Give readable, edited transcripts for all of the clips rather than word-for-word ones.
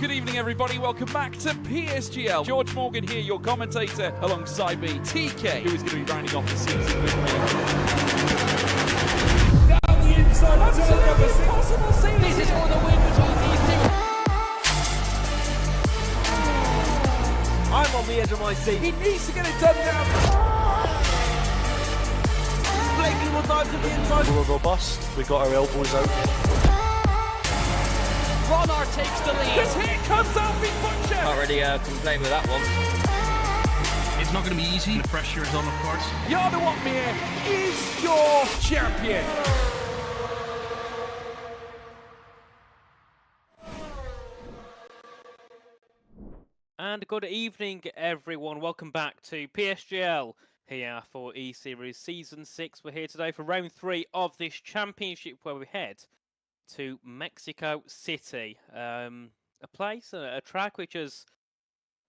Good evening, everybody. Welcome back to PSGL. George Morgan here, your commentator, alongside me, TK, who is going to be rounding off the season with me. Down the inside, absolutely impossible scene. This is for the win between these two. I'm on the edge of my seat. He needs to get it done now. Blakey will dive to the inside. We'll go bust. We got our elbows out. Ronard takes the lead. Because here comes Alfie Butcher. Can't really complain with that one. It's not going to be easy. The pressure is on, of course. Yarda Watmere is your champion. And good evening, everyone. Welcome back to PSGL here for E-Series Season 6. We're here today for round 3 of this championship where we head to Mexico City. A place, a track which has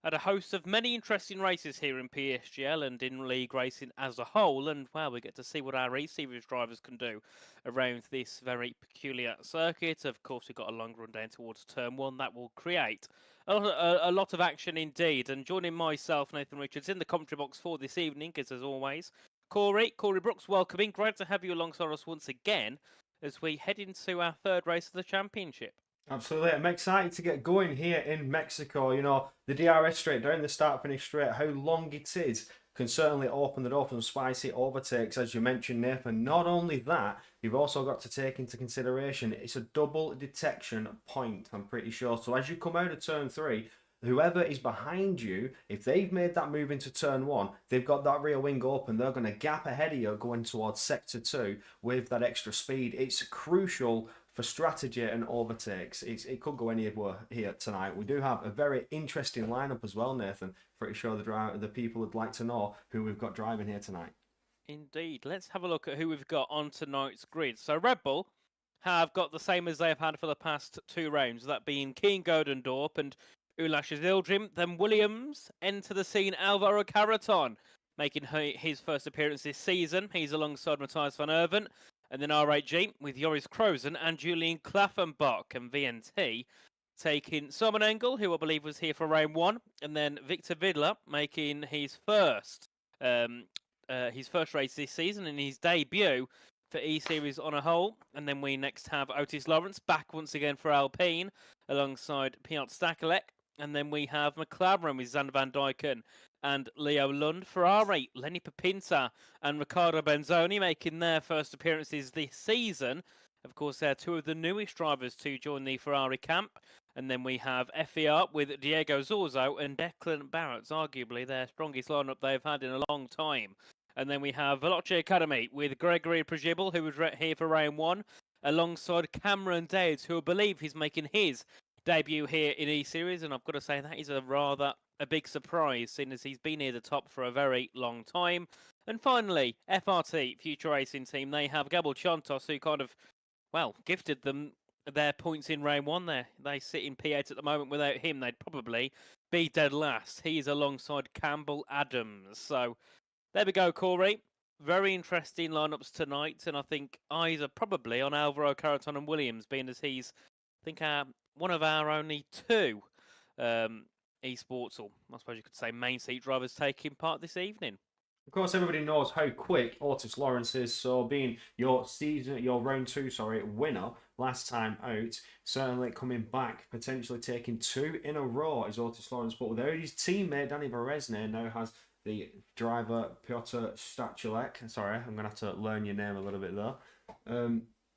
had a host of many interesting races here in PSGL and in league racing as a whole. And, well, we get to see what our E-Series drivers can do around this very peculiar circuit. Of course, we've got a long run down towards Turn 1 that will create a lot of action indeed. And joining myself, Nathan Richards, in the commentary box for this evening is, as always, Corey Brooks, welcoming. Great to have you alongside us once again as we head into our third race of the championship. Absolutely. I'm excited to get going here in Mexico. You know, the DRS straight down the start-finish straight, how long it is can certainly open the door for some spicy overtakes, as you mentioned, Nathan. Not only that, you've also got to take into consideration it's a double detection point, I'm pretty sure. So as you come out of turn 3, whoever is behind you, if they've made that move into turn 1, they've got that rear wing open, they're going to gap ahead of you going towards sector 2 with that extra speed. It's crucial for strategy and overtakes. It could go anywhere here tonight. We do have a very interesting lineup as well, Nathan. Pretty sure the people would like to know who we've got driving here tonight. Indeed. Let's have a look at who we've got on tonight's grid. So Red Bull have got the same as they've had for the past 2 rounds, that being Keen Godendorp and Ulash Ildrim. Then Williams enter the scene, Alvaro Carreton, making his first appearance this season. He's alongside Matthias van Erven. And then R8G with Joris Krozen and Julian Klaffenbach, and VNT taking Simon Engel, who I believe was here for round 1, and then Victor Vidler making his first race this season and his debut for E-Series on a whole. And then we next have Otis Lawrence back once again for Alpine alongside Piotr Stakelek. And then we have McLaren with Xander Van Dijken and Leo Lund. Ferrari, Lenny Papinta and Riccardo Benzoni making their first appearances this season. Of course, they're 2 of the newest drivers to join the Ferrari camp. And then we have FER with Diego Zorzo and Declan Barrett, arguably their strongest lineup they've had in a long time. And then we have Veloce Academy with Gregory Prejibel, who was here for round 1, alongside Cameron Dades, who I believe he's making his debut here in E-Series, and I've got to say that is a big surprise, seeing as he's been near the top for a very long time. And finally, FRT, Future Racing Team, they have Gabor Chontos, who kind of, well, gifted them their points in round 1 there. They sit in P8 at the moment. Without him, they'd probably be dead last. He's alongside Campbell Adams. So there we go, Corey. Very interesting lineups tonight, and I think eyes are probably on Alvaro Carreton and Williams, being as he's, I think, one of our only 2 esports, or I suppose you could say main seat drivers, taking part this evening. Of course, everybody knows how quick Otis Lawrence is, so being your round 2 winner last time out, certainly coming back, potentially taking 2 in a row is Otis Lawrence, but without his teammate Danny Berezne, now has the driver Piotr Stachulek. Sorry, I'm going to have to learn your name a little bit there.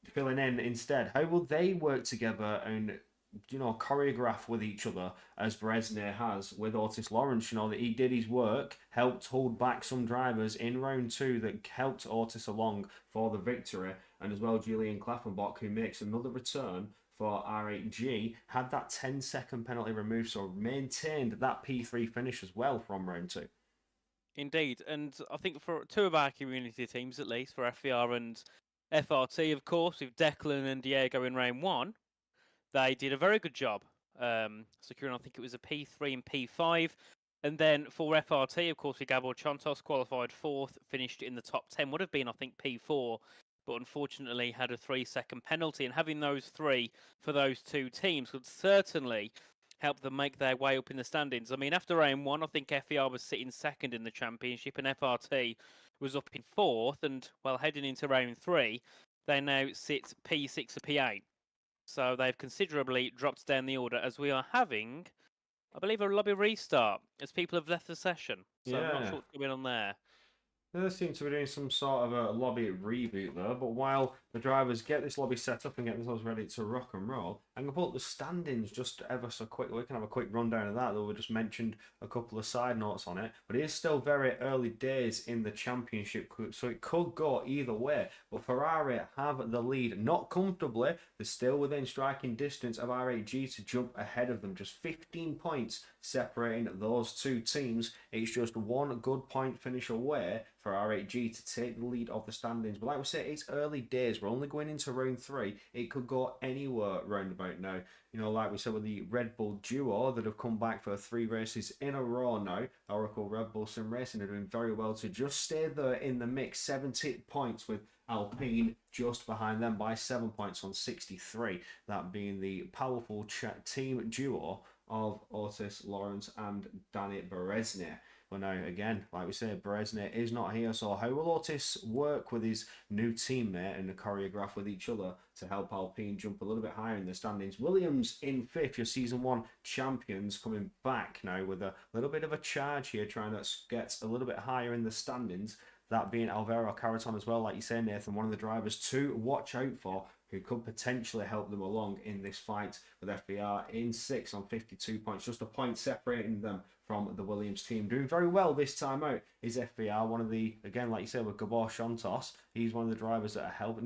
Filling in instead. How will they work together and, you know, choreograph with each other as Berezne has with Otis Lawrence? You know, that he did his work, helped hold back some drivers in round 2 that helped Otis along for the victory, and as well Julian Klaffenbach, who makes another return for R8G, had that 10-second penalty removed, so maintained that P3 finish as well from round 2. Indeed, and I think for 2 of our community teams, at least, for FVR and FRT, of course, with Declan and Diego in round 1, they did a very good job securing, I think it was a P3 and P5. And then for FRT, of course, with Gabor Chontos qualified 4th, finished in the top 10, would have been, I think, P4, but unfortunately had a 3-second penalty. And having those 3 for those 2 teams would certainly help them make their way up in the standings. I mean, after round 1, I think FER was sitting second in the championship, and FRT was up in 4th. And well, heading into round 3, they now sit P6 or P8. So they've considerably dropped down the order as we are having, I believe, a lobby restart as people have left the session. So I'm not Yeah. sure what's going on there. They seem to be doing some sort of a lobby reboot though, but while the drivers get this lobby set up and get themselves ready to rock and roll, I'm going to pull up the standings just ever so quickly. We can have a quick rundown of that, though we just mentioned a couple of side notes on it. But it is still very early days in the championship, so it could go either way. But Ferrari have the lead, not comfortably. They're still within striking distance of R8G to jump ahead of them. Just 15 points separating those two teams. It's just one good point finish away for R8G to take the lead of the standings. But like we say, it's early days. We're only going into round 3. It could go anywhere round about now. You know, like we said with the Red Bull duo that have come back for 3 races in a row now. Oracle Red Bull Sim Racing are doing very well to just stay there in the mix. 70 points with Alpine just behind them by 7 points on 63. That being the powerful team duo of Otis Lawrence and Danny Berezny. But now, again, like we say, Berezny is not here. So how will Otis work with his new teammate and choreograph with each other to help Alpine jump a little bit higher in the standings? Williams in 5th, your Season 1 champions, coming back now with a little bit of a charge here, trying to get a little bit higher in the standings. That being Alvaro Caraton as well, like you say, Nathan, one of the drivers to watch out for, who could potentially help them along in this fight with FBR in 6th on 52 points. Just a point separating them from the Williams team. Doing very well this time out is FBR, one of the, again, like you said, with Gabor Shontos, he's one of the drivers that are helping,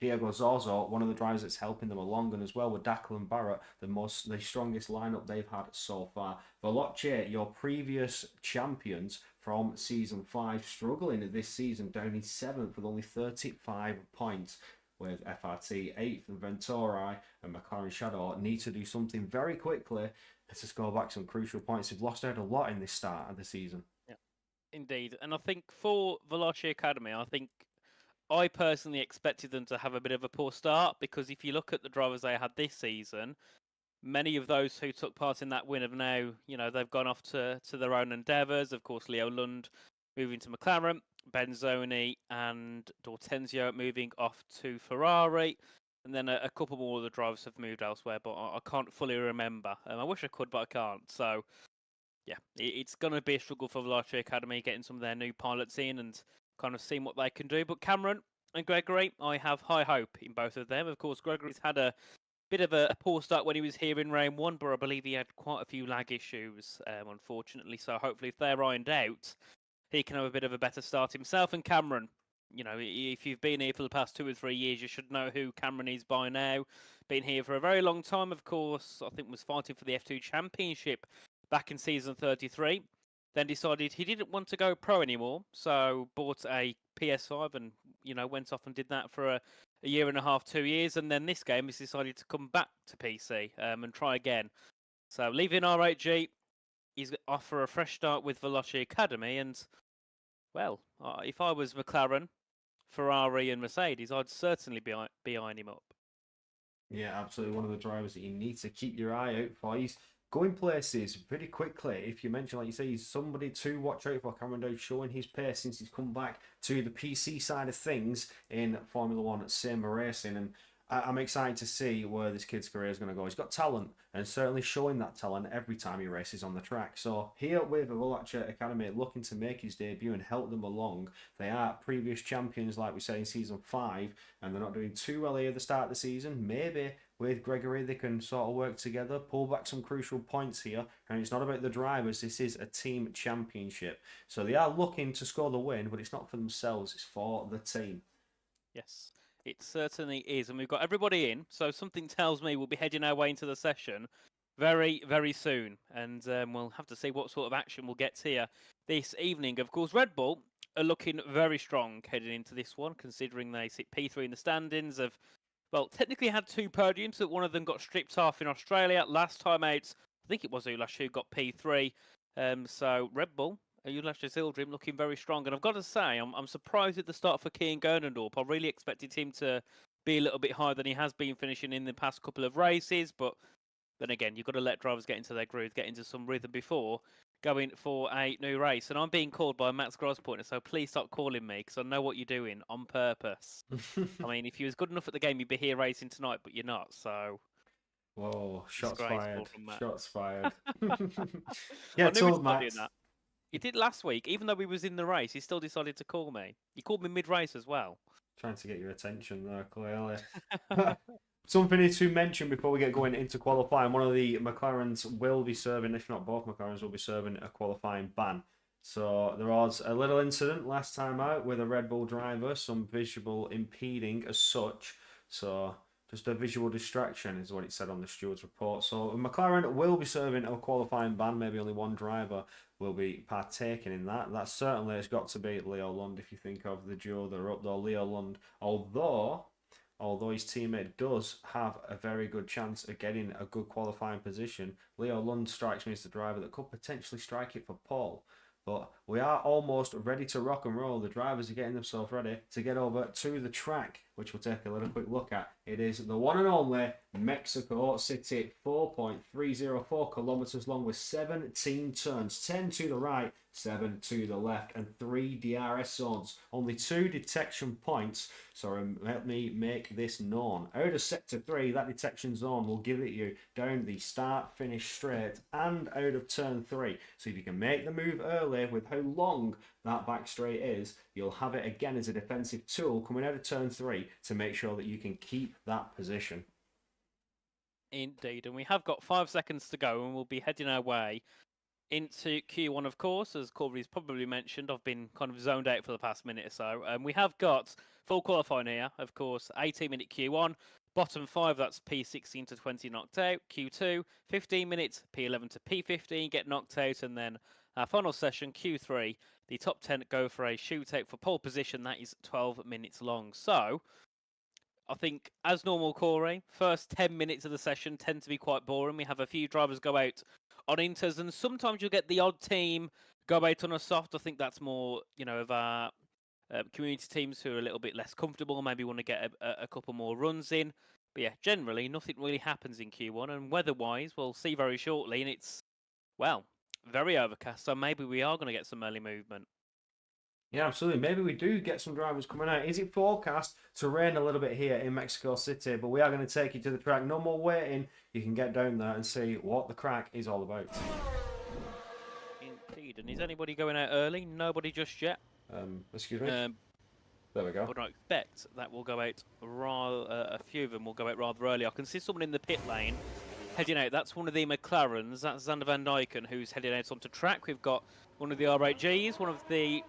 Diego Zorzo, one of the drivers that's helping them along, and as well with Declan Barrett, the strongest lineup they've had so far. Veloce, your previous champions from Season 5, struggling this season, down in 7th with only 35 points. With FRT 8th and Venturi and McLaren Shadow need to do something very quickly to score back some crucial points. They've lost out a lot in this start of the season. Yeah, indeed. And I think for Veloci Academy, I personally expected them to have a bit of a poor start, because if you look at the drivers they had this season, many of those who took part in that win have now, they've gone off to their own endeavours. Of course, Leo Lund moving to McLaren, Benzoni and Dortenzio moving off to Ferrari, and then a couple more of the drivers have moved elsewhere, but I can't fully remember. I wish I could, but I can't. So, yeah, it's going to be a struggle for Veloci Academy getting some of their new pilots in and kind of seeing what they can do. But Cameron and Gregory, I have high hope in both of them. Of course, Gregory's had a bit of a poor start when he was here in round 1, but I believe he had quite a few lag issues, unfortunately. So hopefully, if they're ironed out, he can have a bit of a better start himself. And Cameron, if you've been here for the past 2 or 3 years, you should know who Cameron is by now. Been here for a very long time, of course. I think was fighting for the F2 Championship back in season 33. Then decided he didn't want to go pro anymore, so bought a PS5 and, went off and did that for a year and a half, 2 years. And then this game, he's decided to come back to PC and try again. So leaving R8G, he's off for a fresh start with Veloci Academy. And, well, if I was McLaren, Ferrari and Mercedes, I'd certainly be eyeing him up. Yeah, absolutely. One of the drivers that you need to keep your eye out for. He's going places pretty quickly. If you mention, like you say, he's somebody to watch out for. Cameron Dowd showing his pace since he's come back to the PC side of things in Formula 1 Sim Racing. And I'm excited to see where this kid's career is going to go. He's got talent and certainly showing that talent every time he races on the track. So here with Veloci Academy looking to make his debut and help them along. They are previous champions, like we said, in Season 5, and they're not doing too well here at the start of the season. Maybe with Gregory they can sort of work together, pull back some crucial points here. And it's not about the drivers, this is a team championship. So they are looking to score the win, but it's not for themselves, it's for the team. Yes. It certainly is, and we've got everybody in, so something tells me we'll be heading our way into the session very, very soon, and we'll have to see what sort of action we'll get here this evening. Of course, Red Bull are looking very strong heading into this one, considering they sit P3 in the standings. Of, well, technically had 2 podiums, but one of them got stripped off in Australia. Last time out, I think it was Ulash who got P3, so Red Bull, Ulash Zildrim looking very strong. And I've got to say, I'm surprised at the start for Kian Gernendorp. I really expected him to be a little bit higher than he has been finishing in the past couple of races. But then again, you've got to let drivers get into their groove, get into some rhythm before going for a new race. And I'm being called by Max Grosspointer, so please stop calling me because I know what you're doing on purpose. I mean, if you was good enough at the game, you'd be here racing tonight, but you're not, so... Whoa, shots Disgraceful fired. from Max. Shots fired. I Yeah, knew he'd told start doing Max. that. He did last week, even though he was in the race, he still decided to call me. He called me mid-race as well. Trying to get your attention there, clearly. Something to mention before we get going into qualifying. One of the McLarens will be serving, if not both McLarens, will be serving a qualifying ban. So there was a little incident last time out with a Red Bull driver, some visual impeding as such. So just a visual distraction is what it said on the steward's report. So McLaren will be serving a qualifying ban. Maybe only one driver will be partaking in that. That certainly has got to be Leo Lund if you think of the duo that are up there. Leo Lund, although his teammate does have a very good chance of getting a good qualifying position, Leo Lund strikes me as the driver that could potentially strike it for pole. But we are almost ready to rock and roll. The drivers are getting themselves ready to get over to the track, which we'll take a little quick look at. It is the one and only Mexico City, 4.304 kilometers long with 17 turns, 10 to the right, 7 to the left, and 3 DRS zones. Only 2 detection points, so let me make this known. Out of Sector 3, that detection zone will give it you down the start-finish straight and out of Turn 3. So if you can make the move early with how long that back straight is, you'll have it again as a defensive tool coming out of Turn 3 to make sure that you can keep that position. Indeed, and we have got 5 seconds to go, and we'll be heading our way into Q1, of course. As Corby's probably mentioned, I've been kind of zoned out for the past minute or so. We have got full qualifying here, of course, 18-minute Q1, bottom 5, that's P16 to 20 knocked out, Q2, 15 minutes, P11 to P15 get knocked out, and then our final session, Q3, the top 10 go for a shootout for pole position, that is 12 minutes long. So, I think, as normal, Corey, first 10 minutes of the session tend to be quite boring. We have a few drivers go out on inters, and sometimes you'll get the odd team go out on a soft. I think that's more, of our community teams who are a little bit less comfortable, maybe want to get a couple more runs in. But yeah, generally, nothing really happens in Q1, and weather-wise, we'll see very shortly, and it's, well, very overcast, so maybe we are going to get some early movement. Yeah, absolutely. Maybe we do get some drivers coming out. Is it forecast to rain a little bit here in Mexico City? But we are going to take you to the track. No more waiting. You can get down there and see what the crack is all about. Indeed. And is anybody going out early? Nobody just yet. Excuse me? There we go. But I expect that will go out, a few of them will go out rather early. I can see someone in the pit lane heading out. That's one of the McLarens. That's Xander Van Dyken, who's heading out onto track. We've got one of the R8Gs, one of the...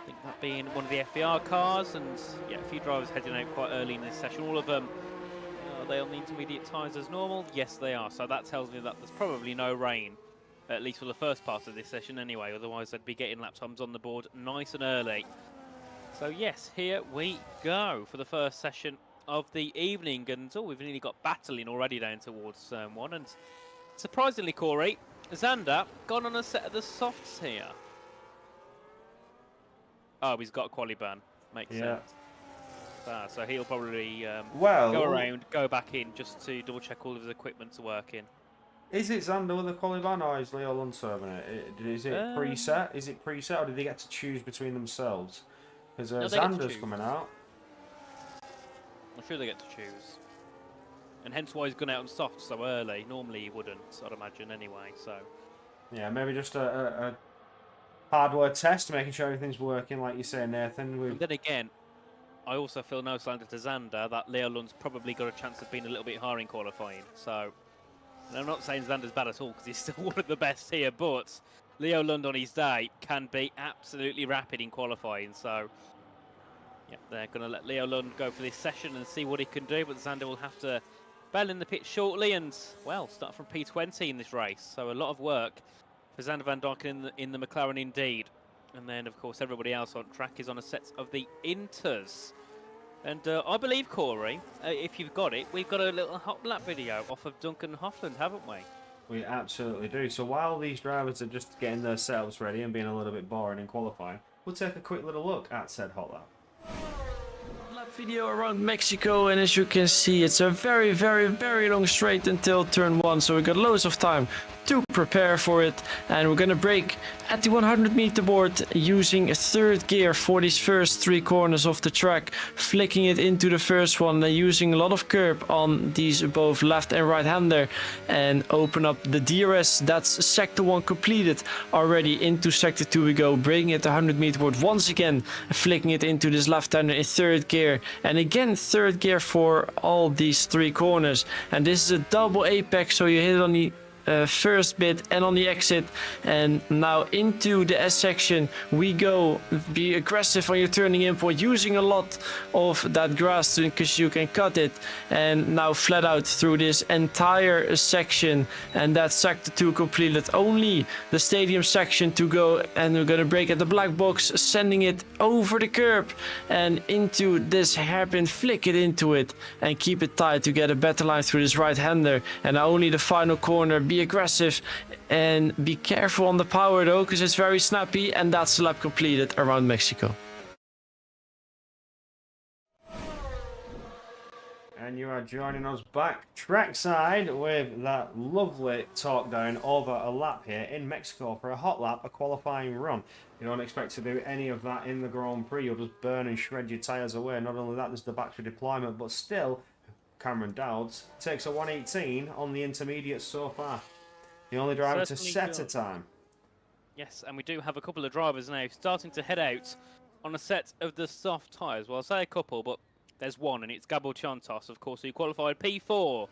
I think that being one of the FVR cars, and yeah, a few drivers heading out quite early in this session. All of them, are they on the intermediate tyres as normal? Yes, they are. So that tells me that there's probably no rain, at least for the first part of this session anyway. Otherwise, they'd be getting lap times on the board nice and early. So yes, here we go for the first session of the evening. And we've nearly got battling already down towards Turn 1. And surprisingly, Corey, Xander gone on a set of the softs here. Oh, he's got a quali ban. Makes sense. So he'll probably go around, go back in just to double check all of his equipment's working. Is it Xander with a quali ban or is Leo Lund serving it? Is it preset? Is it preset or did they get to choose between themselves? Because Xander's coming out. I'm sure they get to choose. And hence why he's gone out on soft so early. Normally he wouldn't, I'd imagine, anyway. So yeah, maybe just a hardware test, making sure everything's working, like you say, Nathan. And then again, I also feel no slander to Xander that Leo Lund's probably got a chance of being a little bit higher in qualifying. So, and I'm not saying Xander's bad at all because he's still one of the best here, but Leo Lund on his day can be absolutely rapid in qualifying. So, yeah, they're going to let Leo Lund go for this session and see what he can do, but Xander will have to bail in the pit shortly and, well, start from P20 in this race. So a lot of work for Xander Van Dyken in the McLaren indeed. And then, of course, everybody else on track is on a set of the Inters. And I believe, Corey, if you've got it, we've got a little hot lap video off of Duncan Hoffland, haven't we? We absolutely do. So while these drivers are just getting their setups ready and being a little bit boring in qualifying, we'll take a quick little look at said hot lap. Lap Video around Mexico, and as you can see, it's a very long straight until turn 1, so we got loads of time to prepare for it. And we're gonna brake at the 100-meter board using a third gear for these first 3 corners of the track, flicking it into the first one and using a lot of curb on these both left and right hander, and open up the DRS. That's sector 1 completed. Already into sector 2 we go, braking at the 100-meter board once again, flicking it into this left hander in third gear, and again third gear for all these 3 corners. And this is a double apex, so you hit it on the first bit and on the exit. And now into the S section we go. Be aggressive on your turning in point, using a lot of that grass because you can cut it. And now flat out through this entire section, and that's sector 2 completed. Only the stadium section to go, and we're gonna brake at the black box, sending it over the curb and into this hairpin, flick it into it and keep it tight to get a better line through this right hander. And only the final corner, be aggressive and be careful on the power though, because it's very snappy. And that's the lap completed around Mexico. And you are joining us back trackside with that lovely talk down over a lap here in Mexico for a hot lap, a qualifying run. You don't expect to do any of that in the Grand Prix. You'll just burn and shred your tyres away. Not only that, there's the battery deployment, but still, Cameron Dowds takes a 118 on the intermediate so far. The only driver to set a time. Yes, and we do have a couple of drivers now starting to head out on a set of the soft tyres. Well, I'll say a couple, but there's one, and it's Gabor Chantos, of course, who qualified P4 for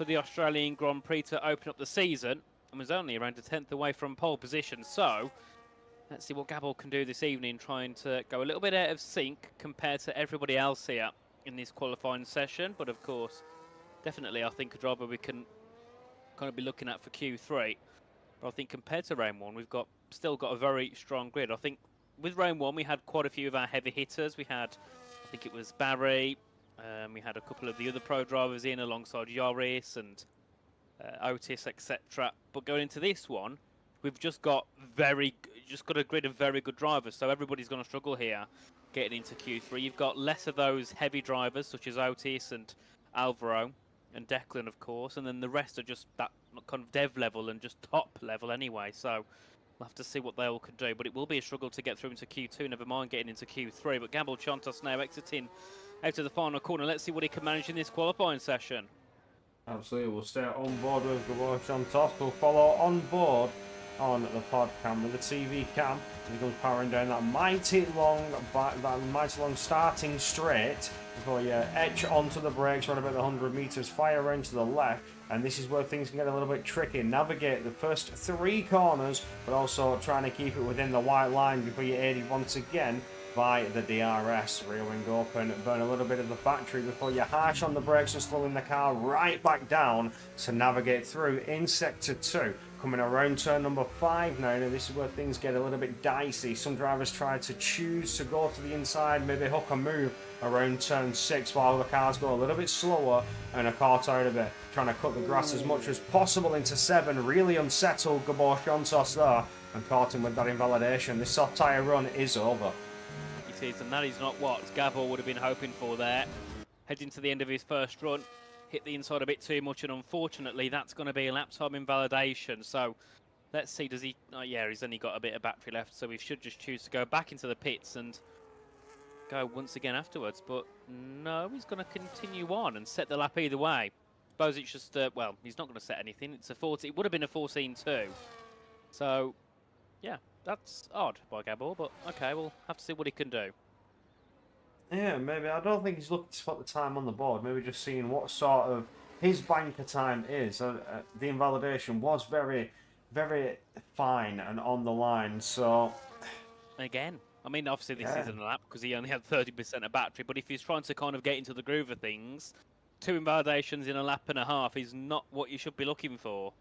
the Australian Grand Prix to open up the season and was only around a 10th away from pole position. So let's see what Gabor can do this evening, trying to go a little bit out of sync compared to everybody else here in this qualifying session. But of course, definitely I think a driver we can kind of be looking at for Q3. But I think compared to round 1, we've still got a very strong grid. I think with round 1 we had quite a few of our heavy hitters. We had, I think it was Barry, we had a couple of the other pro drivers in alongside Joris and Otis, etc. But going into this one, we've just got a grid of very good drivers. So everybody's going to struggle here getting into Q3. You've got less of those heavy drivers such as Otis and Alvaro and Declan, of course, and then the rest are just that kind of dev level and just top level anyway. So we'll have to see what they all can do, but it will be a struggle to get through into Q2, never mind getting into Q3. But Gabor Chantos now exiting out of the final corner. Let's see what he can manage in this qualifying session. Absolutely, we'll stay on board with Gabor Chantos. We'll follow on board on the pod cam with the TV cam. He goes powering down that mighty long starting straight before you edge onto the brakes, run about 100 meters, fire around to the left, and this is where things can get a little bit tricky. Navigate the first 3 corners, but also trying to keep it within the white line before you're aided once again by the DRS. Rear wing open, burn a little bit of the battery before you harsh on the brakes and slowing the car right back down to navigate through in sector 2. Coming around turn number 5 now. Now this is where things get a little bit dicey. Some drivers try to choose to go to the inside, maybe hook a move around turn 6 while the cars go a little bit slower and are caught out of it. Trying to cut the grass as much as possible into 7. Really unsettled Gabor Chantos there and caught him with that invalidation. This soft tyre run is over. It is, and that is not what Gabor would have been hoping for there. Heading to the end of his first run. Hit the inside a bit too much, and unfortunately that's going to be a lap time invalidation. So let's see, does he... Oh yeah, he's only got a bit of battery left, so we should just choose to go back into the pits and go once again afterwards. But no, he's going to continue on and set the lap either way. Suppose it's just, well, he's not going to set anything. It's a 40, it would have been a 14-2. So yeah, that's odd by Gabor, but okay, we'll have to see what he can do. Yeah, maybe. I don't think he's looking to put the time on the board. Maybe just seeing what sort of his banker time is. The invalidation was very, very fine and on the line. So again, I mean, obviously this isn't a lap because he only had 30% of battery. But if he's trying to kind of get into the groove of things, 2 invalidations in a lap and a half is not what you should be looking for.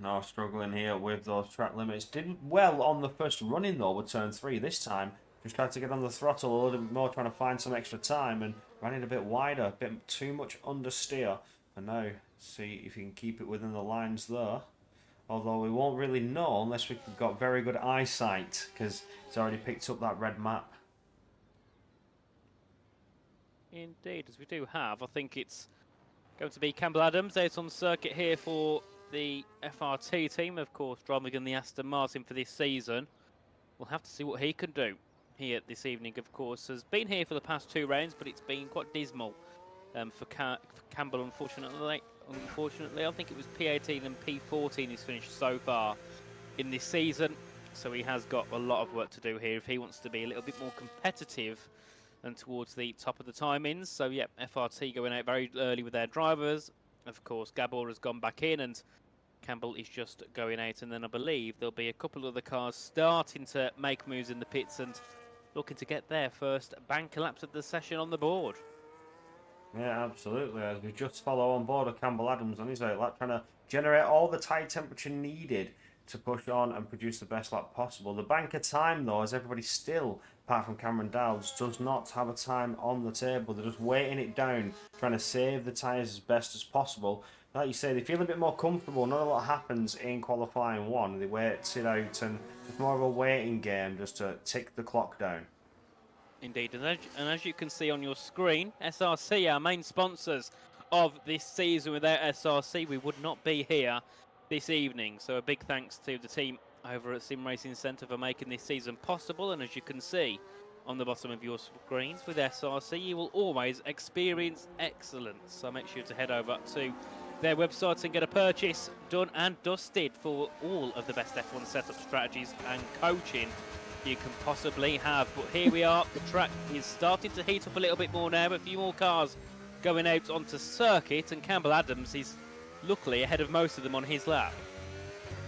No, struggling here with those track limits. Did well on the first run-in though with turn 3 this time. Just tried to get on the throttle a little bit more, trying to find some extra time, and ran it a bit wider, a bit too much understeer. And now, see if you can keep it within the lines there. Although we won't really know unless we've got very good eyesight, because it's already picked up that red map. Indeed, as we do have, I think it's going to be Campbell Adams out on circuit here for the FRT team, of course, driving in the Aston Martin for this season. We'll have to see what he can do here this evening, of course. Has been here for the past 2 rounds, but it's been quite dismal for Campbell, unfortunately. I think it was P18 and P14 he's finished so far in this season. So he has got a lot of work to do here if he wants to be a little bit more competitive and towards the top of the timings. So yeah, FRT going out very early with their drivers. Of course, Gabor has gone back in and Campbell is just going out. And then I believe there'll be a couple of the cars starting to make moves in the pits and looking to get their first banker laps of the session on the board. Yeah, absolutely. As we just follow on board of Campbell Adams on his lap, trying to generate all the tyre temperature needed to push on and produce the best lap possible. The banker time, though, as everybody still, apart from Cameron Dowds, does not have a time on the table. They're just weighting it down, trying to save the tyres as best as possible. Like you say, they feel a bit more comfortable. Not a lot happens in qualifying 1. They wait, sit out, and it's more of a waiting game just to tick the clock down. Indeed, and as you can see on your screen, SRC, our main sponsors of this season. Without SRC, we would not be here this evening. So a big thanks to the team over at Sim Racing Centre for making this season possible. And as you can see on the bottom of your screens, with SRC, you will always experience excellence. So make sure to head over to their website and get a purchase done and dusted for all of the best F1 setup strategies and coaching you can possibly have. But here we are, the track is starting to heat up a little bit more now. A few more cars going out onto circuit, and Campbell Adams is luckily ahead of most of them on his lap.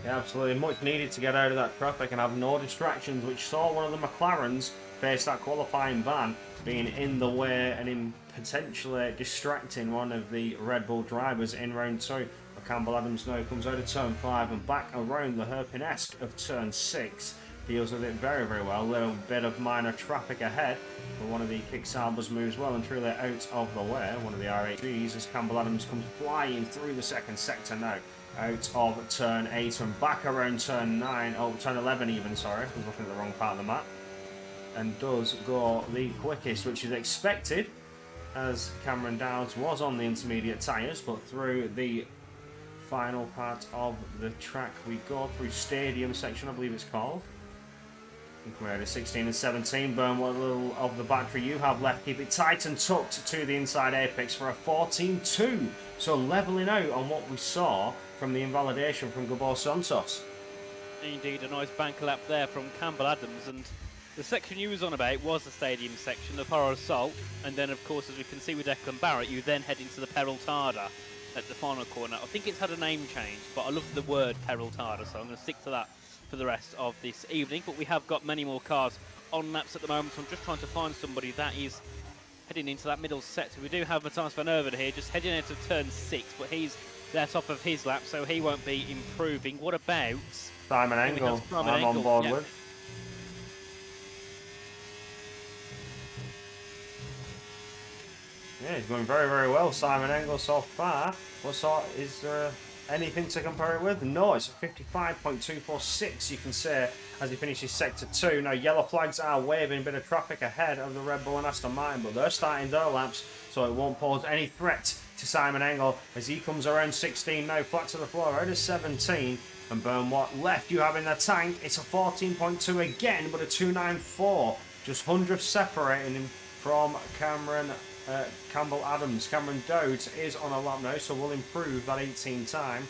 Yeah, absolutely. Much needed to get out of that traffic and have no distractions, which saw one of the McLarens face that qualifying ban, being in the way and in potentially distracting one of the Red Bull drivers in round 2. But Campbell Adams now comes out of turn 5 and back around the hairpin-esque of turn 6. Deals with it very, very well. A little bit of minor traffic ahead, but one of the Kicksabers moves well and truly out of the way. One of the RHGs as Campbell Adams comes flying through the second sector now. Out of turn 8 and back around turn 9, oh, turn 11 even, sorry. I was looking at the wrong part of the map. And does go the quickest, which is expected, as Cameron Dowds was on the intermediate tyres, but through the final part of the track we go through stadium section, I believe it's called. We're at 16 and 17. Burn what little of the battery you have left. Keep it tight and tucked to the inside apex for a 14-2. So levelling out on what we saw from the invalidation from Gabor Santos. Indeed, a nice banker lap there from Campbell Adams. And the section you was on about was the stadium section of Horror Assault. And then, of course, as we can see with Declan Barrett, you then head into the Peraltada at the final corner. I think it's had a name change, but I love the word Peraltada, so I'm going to stick to that for the rest of this evening. But we have got many more cars on laps at the moment, so I'm just trying to find somebody that is heading into that middle sector. We do have Matthias van Erven here, just heading out of turn 6, but he's there top of his lap, so he won't be improving. What about Simon Engel? I'm on board with. Yeah, he's going very, very well, Simon Engel, so far. Is there anything to compare it with? No, it's a 55.246, you can say, as he finishes sector 2. Now, yellow flags are waving, a bit of traffic ahead of the Red Bull and Aston Martin, but they're starting their laps, so it won't pose any threat to Simon Engel as he comes around 16 now, flat to the floor, out of 17. And burn what left you have in the tank. It's a 14.2 again, but a 294. Just 100th separating him from Campbell Adams. Cameron Dowds is on a lap now, so we'll improve that 18 time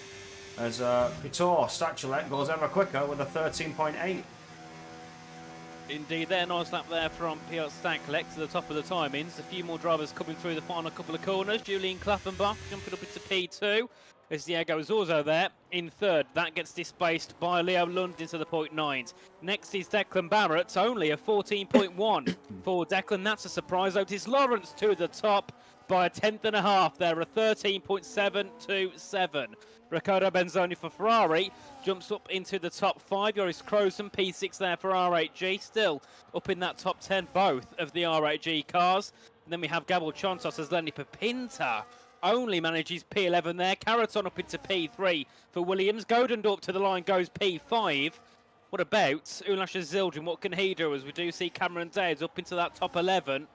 as Pitor Statulet goes ever quicker with a 13.8. Indeed, there, nice lap there from Piotr Staklek to the top of the timings. A few more drivers coming through the final couple of corners. Julian Klappenbach jumping up into P2. There's Diego Zorzo there in third. That gets displaced by Leo Lund into the .9s. Next is Declan Barrett, only a 14.1 for Declan. That's a surprise. Otis Lawrence to the top by a 10.5 there, a 13.727. Riccardo Benzoni for Ferrari jumps up into the top 5. Joris Krozen, P6 there for RHG, still up in that top 10, both of the RHG cars. And then we have Gabor Chontos as Lenny Papinta only manages P11 there. Caraton up into P3 for Williams. Godendorp to the line goes P5. What about Ulasha Zildjian? What can he do? As we do see Cameron Dowds up into that top 11.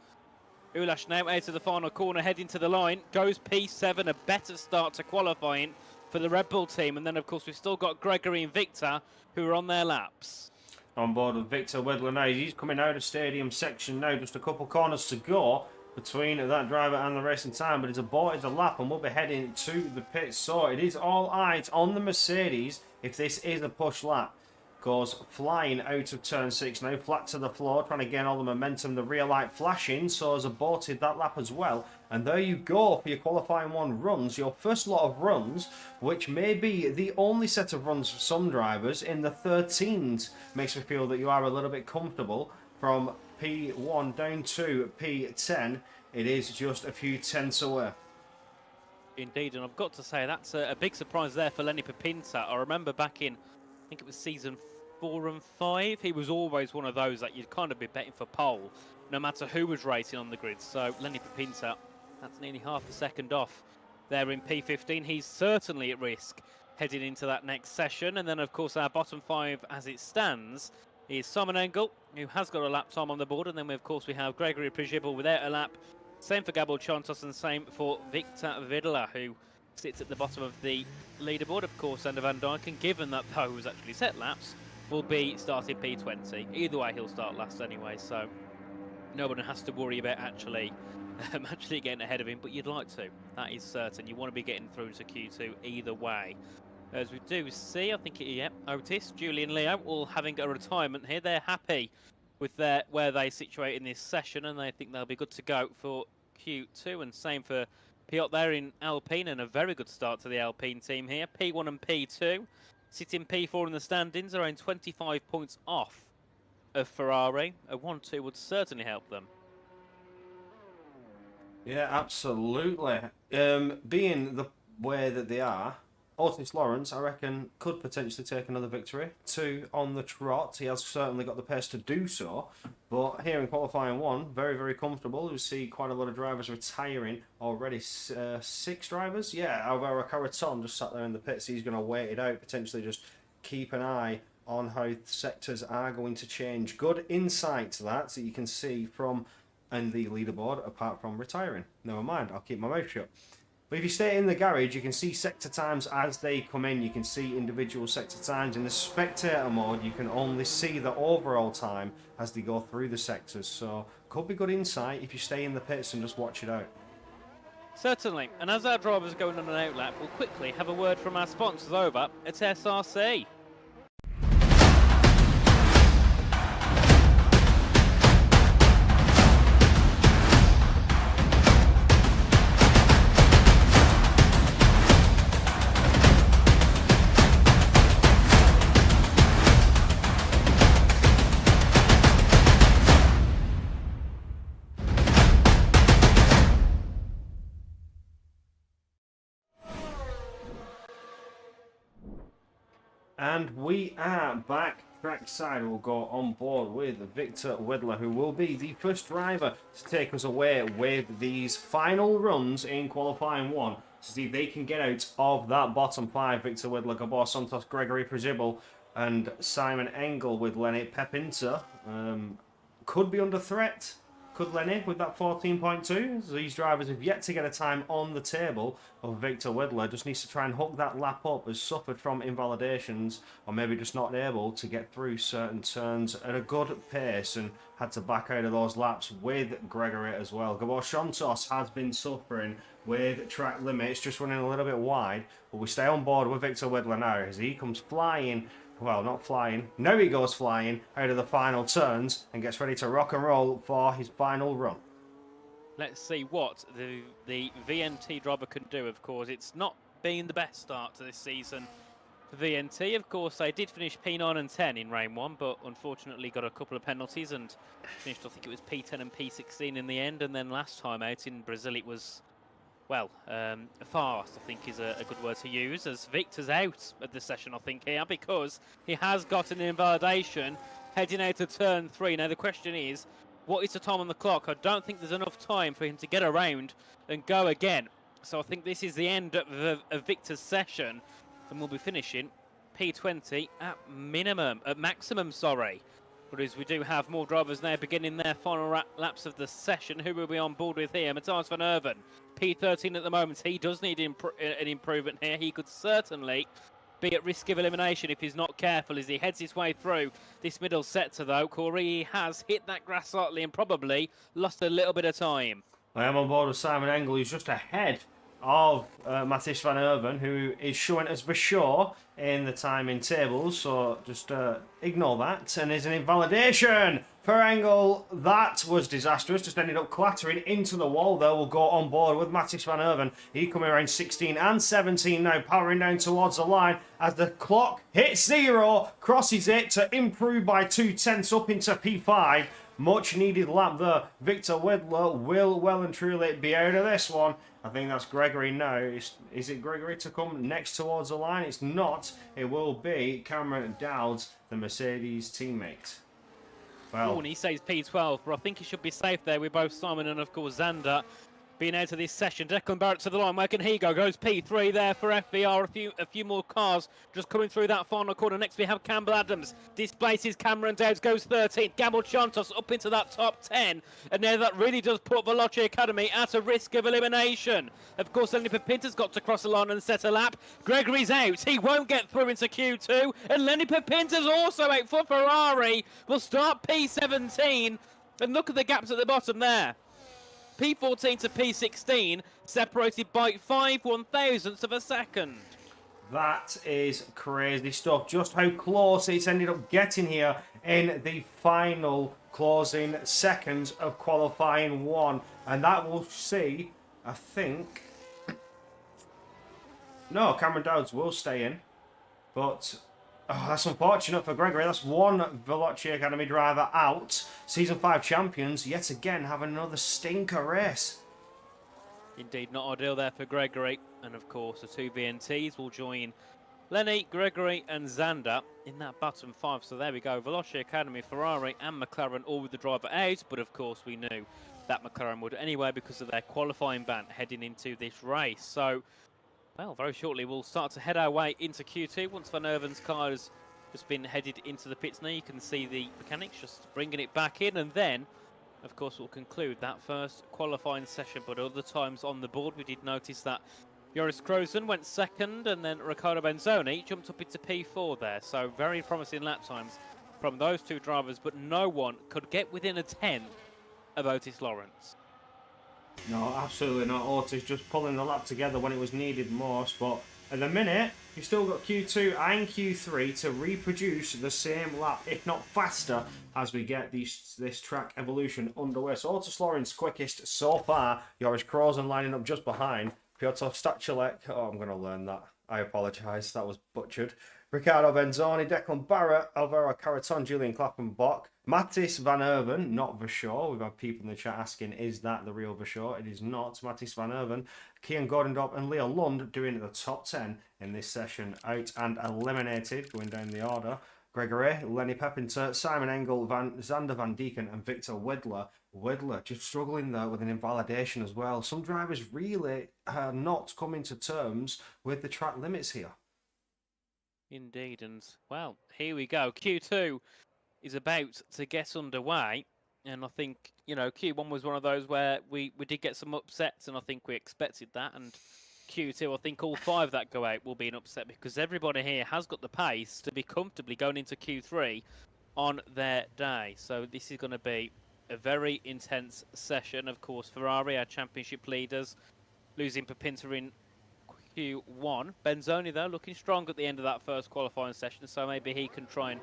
Ulash now out of the final corner, heading to the line. Goes P7, a better start to qualifying for the Red Bull team. And then, of course, we've still got Gregory and Victor, who are on their laps. On board with Victor Wedler now. He's coming out of stadium section now. Just a couple corners to go between that driver and the racing time. But he's aborted the lap and will be heading to the pits. So it is all eyes on the Mercedes if this is a push lap. Goes flying out of turn 6 now, flat to the floor, trying to gain all the momentum. The rear light flashing, so has aborted that lap as well. And there you go for your qualifying 1 runs, your first lot of runs, which may be the only set of runs for some drivers in the 13s. Makes me feel that you are a little bit comfortable. From P1 down to P10, it is just a few tenths away. Indeed, and I've got to say, that's a big surprise there for Lenny Pepinta. I remember back in, I think it was season 4 and 5, he was always one of those that you'd kind of be betting for pole, no matter who was racing on the grid. So Lenny Pepinta, that's nearly half a second off there in P15. He's certainly at risk heading into that next session. And then, of course, our bottom 5 as it stands is Simon Engel, who has got a lap time on the board. And then, of course, we have Gregory Prigibel without a lap. Same for Gabor Chantos and same for Victor Videla, who sits at the bottom of the leaderboard. Of course, Sander van Dijk, and given that those actually set laps, will be starting P20. Either way, he'll start last anyway, so no one has to worry about actually getting ahead of him, but you'd like to. That is certain. You want to be getting through to Q2 either way. As we do see, I think, Otis, Julian Leo, all having a retirement here. They're happy with where they situate in this session, and they think they'll be good to go for Q2, and same for Piotr there in Alpine, and a very good start to the Alpine team here. P1 and P2 sitting P4 in the standings, around 25 points off of Ferrari. A 1-2 would certainly help them. Yeah, absolutely. Being the way that they are, Otis Lawrence, I reckon, could potentially take another victory. 2 on the trot. He has certainly got the pace to do so. But here in qualifying 1, very, very comfortable. We see quite a lot of drivers retiring already. 6 drivers? Yeah, Alvaro Carreton just sat there in the pits. He's going to wait it out, potentially just keep an eye on how sectors are going to change. Good insight to that you can see from and the leaderboard, apart from retiring. Never mind, I'll keep my mouth shut. But if you stay in the garage, you can see sector times as they come in. You can see individual sector times. In the spectator mode, you can only see the overall time as they go through the sectors. So, could be good insight if you stay in the pits and just watch it out. Certainly. And as our drivers are going on an outlap, we'll quickly have a word from our sponsors over at SRC. And we are back trackside. We'll go on board with Victor Wedler, who will be the first driver to take us away with these final runs in qualifying 1 to see if they can get out of that bottom 5. Victor Wedler, Gabor Santos, Gregory Prigibel, and Simon Engel with Lenny Pepinta. Could be under threat. Could Lenny with that 14.2? These drivers have yet to get a time on the table of Victor Wedler. Just needs to try and hook that lap up. Has suffered from invalidations, or maybe just not able to get through certain turns at a good pace and had to back out of those laps with Gregory as well. Gabor Chantos has been suffering with track limits, just running a little bit wide. But we stay on board with Victor Wedler now as he comes flying. Well, not flying. Now he goes flying out of the final turns and gets ready to rock and roll for his final run. Let's see what the VNT driver can do, of course. It's not been the best start to this season for VNT. Of course, they did finish P9 and 10 in Rain 1, but unfortunately got a couple of penalties and finished, I think it was P10 and P16 in the end. And then last time out in Brazil, it was, well, fast, I think is a good word to use, as Victor's out of the session, I think, here, because he has got an invalidation heading out to turn 3. Now, the question is, what is the time on the clock? I don't think there's enough time for him to get around and go again. So I think this is the end of Victor's session, and we'll be finishing P20 at maximum, But as we do have more drivers now beginning their final laps of the session, who will be on board with here? Matthias van Erven, P13 at the moment. He does need an improvement here. He could certainly be at risk of elimination if he's not careful as he heads his way through this middle sector, though. Corey has hit that grass slightly and probably lost a little bit of time. I am on board with Simon Engel, who's just ahead of Matthias van Erven, who is showing us for sure in the timing tables, so just ignore that. And there's an invalidation for Engel. That was disastrous, just ended up clattering into the wall though. We'll go on board with Matthias van Erven. He coming around 16 and 17 now, powering down towards the line as the clock hits 0, crosses it to improve by 2/10 up into P5. Much needed lap there. Victor Widler will well and truly be out of this one. I think that's Gregory now. Is it Gregory to come next towards the line? It's not. It will be Cameron Dowds, the Mercedes teammate. Well, And he says P12, but I think he should be safe there with both Simon and, of course, Xander being out of this session. Declan Barrett to the line. Where can he go? Goes P3 there for FBR. A few more cars just coming through that final corner. Next we have Campbell Adams. Displaces Cameron Dowds. Goes 13th. Gamble Chantos up into that top 10. And now that really does put Veloci Academy at a risk of elimination. Of course, Lenny Pepinta's got to cross the line and set a lap. Gregory's out. He won't get through into Q2. And Lenny Pepinta's also out for Ferrari. We'll start P17. And look at the gaps at the bottom there. P14 to P16, separated by 5/1000ths of a second. that is crazy stuff. Just how close it's ended up getting here in the final closing seconds of qualifying 1. And that will see, I think... No, Cameron Dowds will stay in. But... oh, that's unfortunate for Gregory. That's one Veloci Academy driver out. Season 5 champions yet again have another stinker race. Indeed, not ideal there for Gregory. And of course, the two VNTs will join Lenny, Gregory and Xander in that bottom 5. So there we go. Veloci Academy, Ferrari and McLaren all with the driver out. But of course, we knew that McLaren would anyway because of their qualifying ban heading into this race. So... well, very shortly we'll start to head our way into Q2 once Van Erven's car has just been headed into the pits now. You can see the mechanics just bringing it back in, and then, of course, we'll conclude that first qualifying session. But other times on the board, we did notice that Joris Krozen went second, and then Riccardo Benzoni jumped up into P4 there. So very promising lap times from those two drivers, but no one could get within a 10th of Otis Lawrence. No, absolutely not. Otis just pulling the lap together when it was needed most. But at the minute, you've still got Q2 and Q3 to reproduce the same lap, if not faster, as we get this track evolution underway. So Otis Lawrence quickest so far. Joris Krozen lining up just behind. Piotr Stachulek. Oh, I'm going to learn that. I apologise. That was butchered. Riccardo Benzoni, Declan Barrett, Alvaro Caraton, Julian Klappenbach, Mathis van Erven, not Verschoor. We've had people in the chat asking, is that the real Verschoor? It is not. Mathis van Erven, Kian Gordendorp and Leo Lund doing the top 10 in this session. Out and eliminated, going down the order. Gregory, Lenny Pepinter, Simon Engel, Xander Van Deeken and Victor Widler. Widler just struggling there with an invalidation as well. Some drivers really are not coming to terms with the track limits here. Indeed, and well, here we go. Q2 is about to get underway, and I think, you know, Q1 was one of those where we did get some upsets, and I think we expected that, and Q2, I think all 5 that go out will be an upset because everybody here has got the pace to be comfortably going into Q3 on their day. So this is going to be a very intense session. Of course, Ferrari, our championship leaders, losing Pepinter in Q1. Benzoni, though, looking strong at the end of that first qualifying session, so maybe he can try and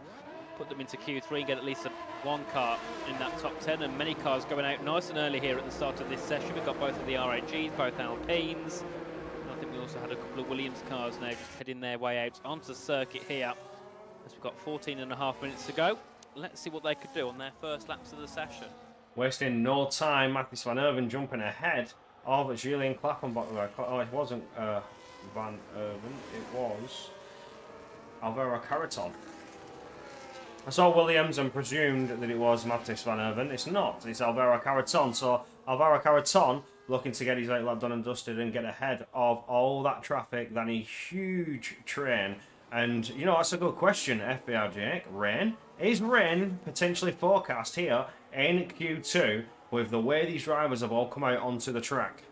put them into Q3 and get at least one car in that top 10, and many cars going out nice and early here at the start of this session. We've got both of the RAGs, both Alpines, and I think we also had a couple of Williams cars now just heading their way out onto circuit here, as we've got 14.5 minutes to go. Let's see what they could do on their first laps of the session. Wasting no time, Mathis van Erven jumping ahead of Julian Klappenbach. Oh, it wasn't Van Erven, it was Alvaro Caraton. I saw Williams and presumed that it was Mathis van Erven. It's not, it's Alvaro Caraton. So Alvaro Caraton looking to get his outlap done and dusted and get ahead of all that traffic. Then a huge train And, you know, that's a good question, FBR Jake. Rain? Is rain potentially forecast here in Q2 with the way these drivers have all come out onto the track?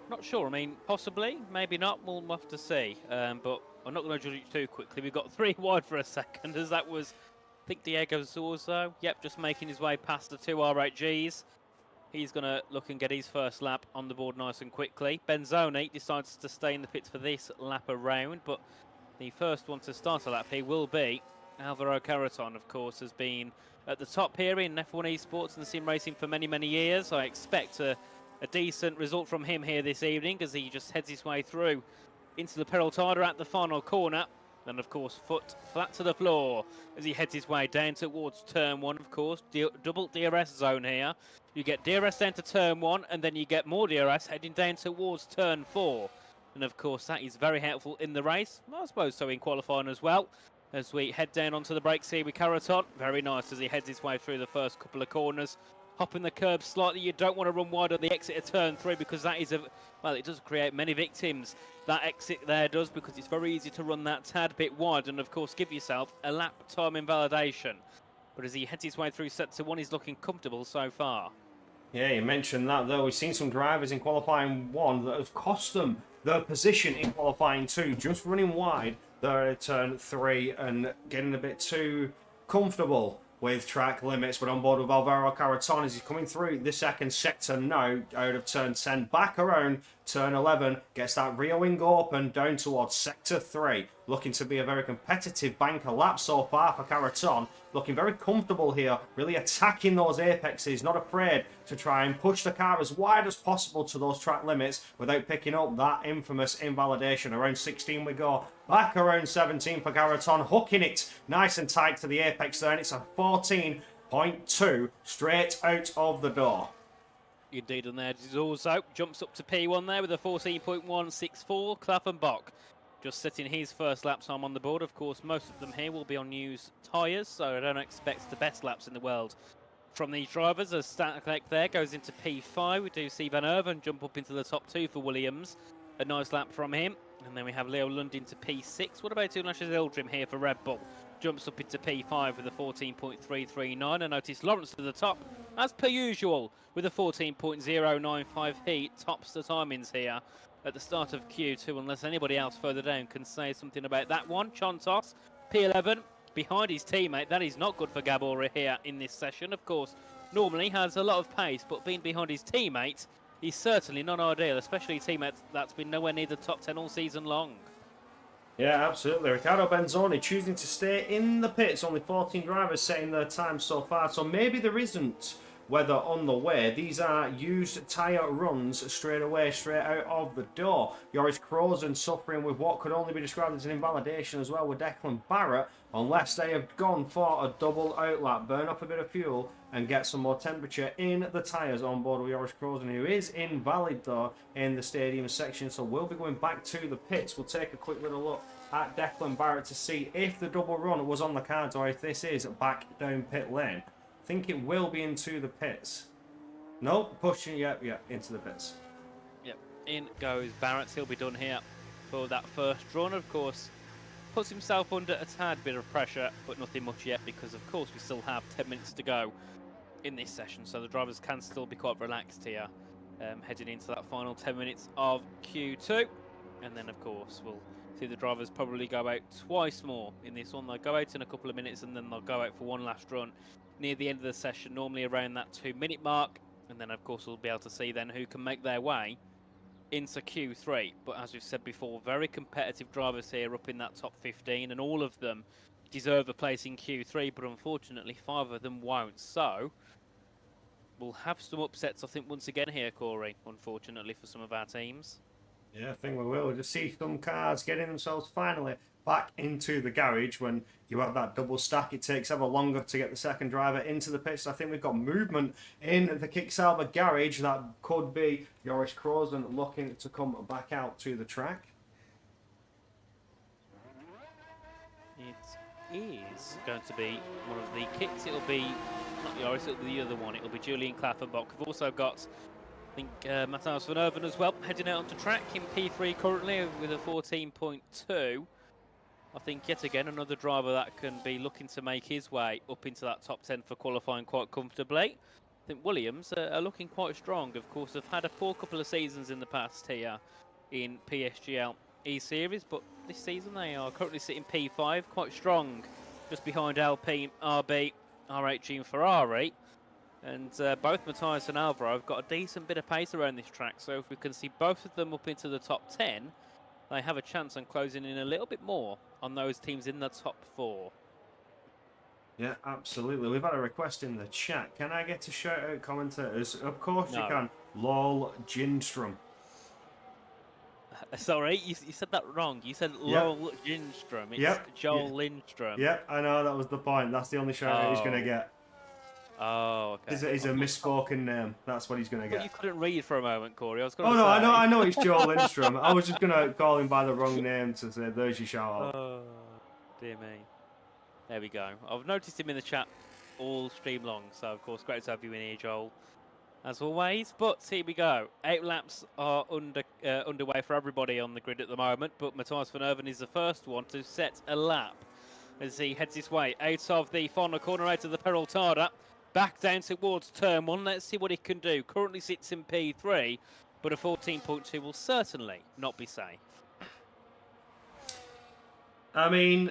Not sure. I mean, possibly, maybe not. We'll have to see. But I'm not going to judge it too quickly. We've got 3 wide for a second, as that was, I think, Diego Zorzo. Yep, just making his way past the 2 R8Gs. He's going to look and get his first lap on the board nice and quickly. Benzoni decides to stay in the pits for this lap around, but the first one to start a lap here will be Alvaro Carreton, of course, has been at the top here in F1 Esports and sim racing for many, many years. I expect a decent result from him here this evening as he just heads his way through into the Peraltada at the final corner. And of course, foot flat to the floor as he heads his way down towards turn 1, of course. Double DRS zone here. You get DRS down to turn 1, and then you get more DRS heading down towards turn 4. And of course, that is very helpful in the race. I suppose so in qualifying as well. As we head down onto the brakes here with Carreton. Very nice as he heads his way through the first couple of corners. Hopping the curb slightly. You don't want to run wide on the exit of turn 3 because that is well, it does create many victims. That exit there does, because it's very easy to run that tad bit wide and of course give yourself a lap time invalidation. But as he heads his way through sector 1, he's looking comfortable so far. Yeah, you mentioned that though. We've seen some drivers in qualifying 1 that have cost them their position in qualifying 2, just running wide there at turn 3 and getting a bit too comfortable with track limits. But on board with Alvaro Carreton as he's coming through the second sector now out of turn 10, back around turn 11, gets that rear wing open down towards sector 3. Looking to be a very competitive banker lap so far for Carreton. Looking very comfortable here, really attacking those apexes, not afraid to try and push the car as wide as possible to those track limits without picking up that infamous invalidation. Around 16 we go, back around 17 for Carreton, hooking it nice and tight to the apex there, and it's a 14.2 straight out of the door. Indeed, and there Zorzo jumps up to P1 there with a 14.164. Klaffenbach just setting his first lap time on the board. Of course, most of them here will be on used tyres, so I don't expect the best laps in the world from these drivers. As Stanek there goes into P5, we do see Van Erven jump up into the top 2 for Williams. A nice lap from him. And then we have Leo Lund into P6. What about Unash Ildrim here for Red Bull? Jumps up into P5 with a 14.339. And Otis Lawrence to the top, as per usual, with a 14.095. He tops the timings here at the start of Q2, unless anybody else further down can say something about that one. Chontos, P11, behind his teammate. That is not good for Gabor here in this session. Of course, normally has a lot of pace, but being behind his teammate, he's certainly not ideal, especially a teammate that's been nowhere near the top 10 all season long. Yeah, absolutely. Riccardo Benzoni choosing to stay in the pits. Only 14 drivers setting their time so far, so maybe there isn't weather on the way. These are used tyre runs straight away, straight out of the door. Joris Krozen suffering with what could only be described as an invalidation as well with Declan Barrett, unless they have gone for a double outlap, burn up a bit of fuel and get some more temperature in the tyres on board with Joris Krozen, who is invalid though in the stadium section, so we'll be going back to the pits. We'll take a quick little look at Declan Barrett to see if the double run was on the cards or if this is back down pit lane. I think it will be into the pits. No, pushing, yeah, into the pits. Yep, in goes Barrett. He'll be done here for that first run. Of course, puts himself under a tad bit of pressure, but nothing much yet because, of course, we still have 10 minutes to go in this session, so the drivers can still be quite relaxed here, heading into that final 10 minutes of Q2. And then, of course, we'll see the drivers probably go out twice more in this one. They'll go out in a couple of minutes, and then they'll go out for one last run near the end of the session, normally around that 2-minute mark. And then, of course, we'll be able to see then who can make their way into Q3. But as we've said before, very competitive drivers here up in that top 15, and all of them deserve a place in Q3, but unfortunately 5 of them won't. So we'll have some upsets, I think, once again here, Corey, unfortunately for some of our teams. Yeah, I think we will. We'll just see some cars getting themselves finally back into the garage. When you have that double stack, it takes ever longer to get the second driver into the pits. I think we've got movement in the Kicksalver garage. That could be Joris Krozen looking to come back out to the track. It is going to be one of the kicks. It'll be not Joris, it'll be the other one. It'll be Julian Klaffenbach. We've also got, I think, Matthias van Erven as well, heading out onto track in P3 currently with a 14.2. I think yet again another driver that can be looking to make his way up into that top 10 for qualifying quite comfortably. I think Williams are looking quite strong. Of course, they've had a poor couple of seasons in the past here in PSGL E-Series, but this season they are currently sitting P5, quite strong, just behind Alpine, RB, RHG and Ferrari. And both Matthias and Alvaro have got a decent bit of pace around this track, so if we can see both of them up into the top 10, they have a chance on closing in a little bit more on those teams in the top 4. Yeah, absolutely. We've had a request in the chat. Can I get to shout out commentators? Of course you can. Lol Ginstrom. Sorry, you said that wrong. You said Lol Lindstrom. It's Joel Lindstrom. Yep, I know, that was the point. That's the only shout out he's going to get. Oh, okay. He's a misspoken name. That's what he's going to get. But you couldn't read for a moment, Corey. I was going Oh, to no, say... I know it's Joel Lindstrom. I was just going to call him by the wrong name to say, there's your shout out. Oh, dear me. There we go. I've noticed him in the chat all stream long, so of course, great to have you in here, Joel, as always. But here we go. 8 laps are underway for everybody on the grid at the moment, but Matthias van Erven is the first one to set a lap as he heads his way out of the final corner, out of the Peraltada, back down towards turn 1. Let's see what he can do. Currently sits in P3, but a 14.2 will certainly not be safe. I mean,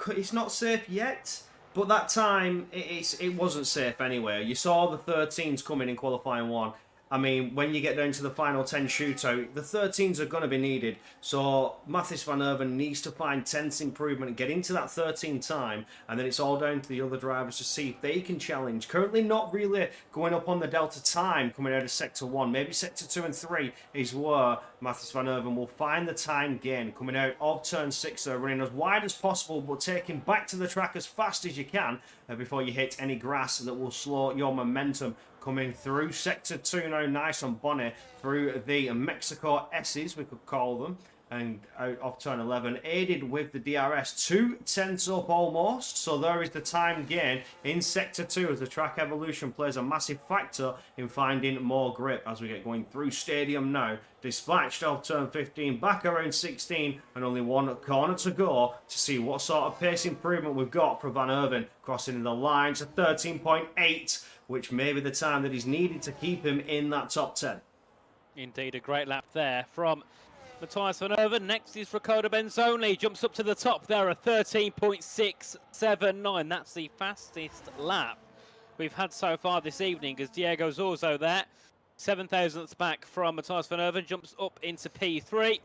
it's not safe yet, but that time it wasn't safe anyway. You saw the 13s coming in qualifying 1. I mean, when you get down to the final 10 shootout, the 13s are going to be needed. So Mathis van Erven needs to find 10th improvement and get into that 13 time, and then it's all down to the other drivers to see if they can challenge. Currently not really going up on the delta time coming out of Sector 1. Maybe Sector 2 and 3 is where Mathis van Erven will find the time gain coming out of turn 6, running as wide as possible, but taking back to the track as fast as you can before you hit any grass that will slow your momentum. Coming through Sector 2 now, nice and bonny, through the Mexico S's, we could call them, and out of turn 11, aided with the DRS, 2/10 up almost, so there is the time gain in Sector 2 as the track evolution plays a massive factor in finding more grip as we get going through Stadium now. Dispatched off turn 15, back around 16, and only one corner to go to see what sort of pace improvement we've got for Van Erven, crossing the line to 13.8, which may be the time that is needed to keep him in that top 10. Indeed, a great lap there from Matthias van Erven. Next is Riccardo Benzoni. Jumps up to the top there at 13.679. That's the fastest lap we've had so far this evening, as Diego Zorzo there, 7,000ths back from Matthias van Erven, jumps up into P3.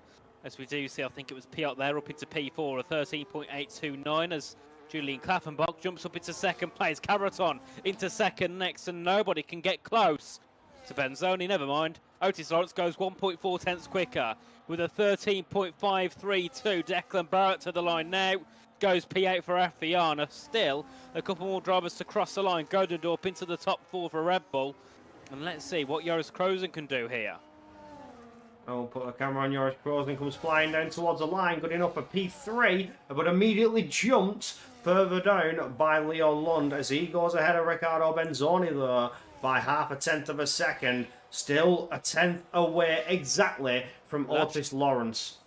As we do see, I think it was Piot there, up into P4 at 13.829, as Julian Klaffenbach jumps up into second place. Carreton into second next, and nobody can get close to Benzoni. Never mind. Otis Lawrence goes 1.4 tenths quicker with a 13.532. Declan Barrett to the line now. Goes P8 for Afiana. Still a couple more drivers to cross the line. Godendorp into the top 4 for Red Bull. And let's see what Joris Krozen can do here. I'll put a camera on Joris Krozen, comes flying down towards the line, good enough for P3, but immediately jumped further down by Leon Lund as he goes ahead of Riccardo Benzoni there by 0.5 of a second. Still a 10th away exactly from Otis Lawrence.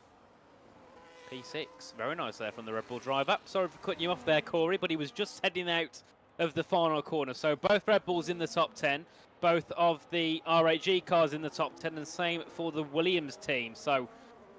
P6, very nice there from the Red Bull driver. Sorry for cutting you off there, Corey, but he was just heading out of the final corner. So both Red Bulls in the top 10, both of the RHG cars in the top 10, and same for the Williams team. So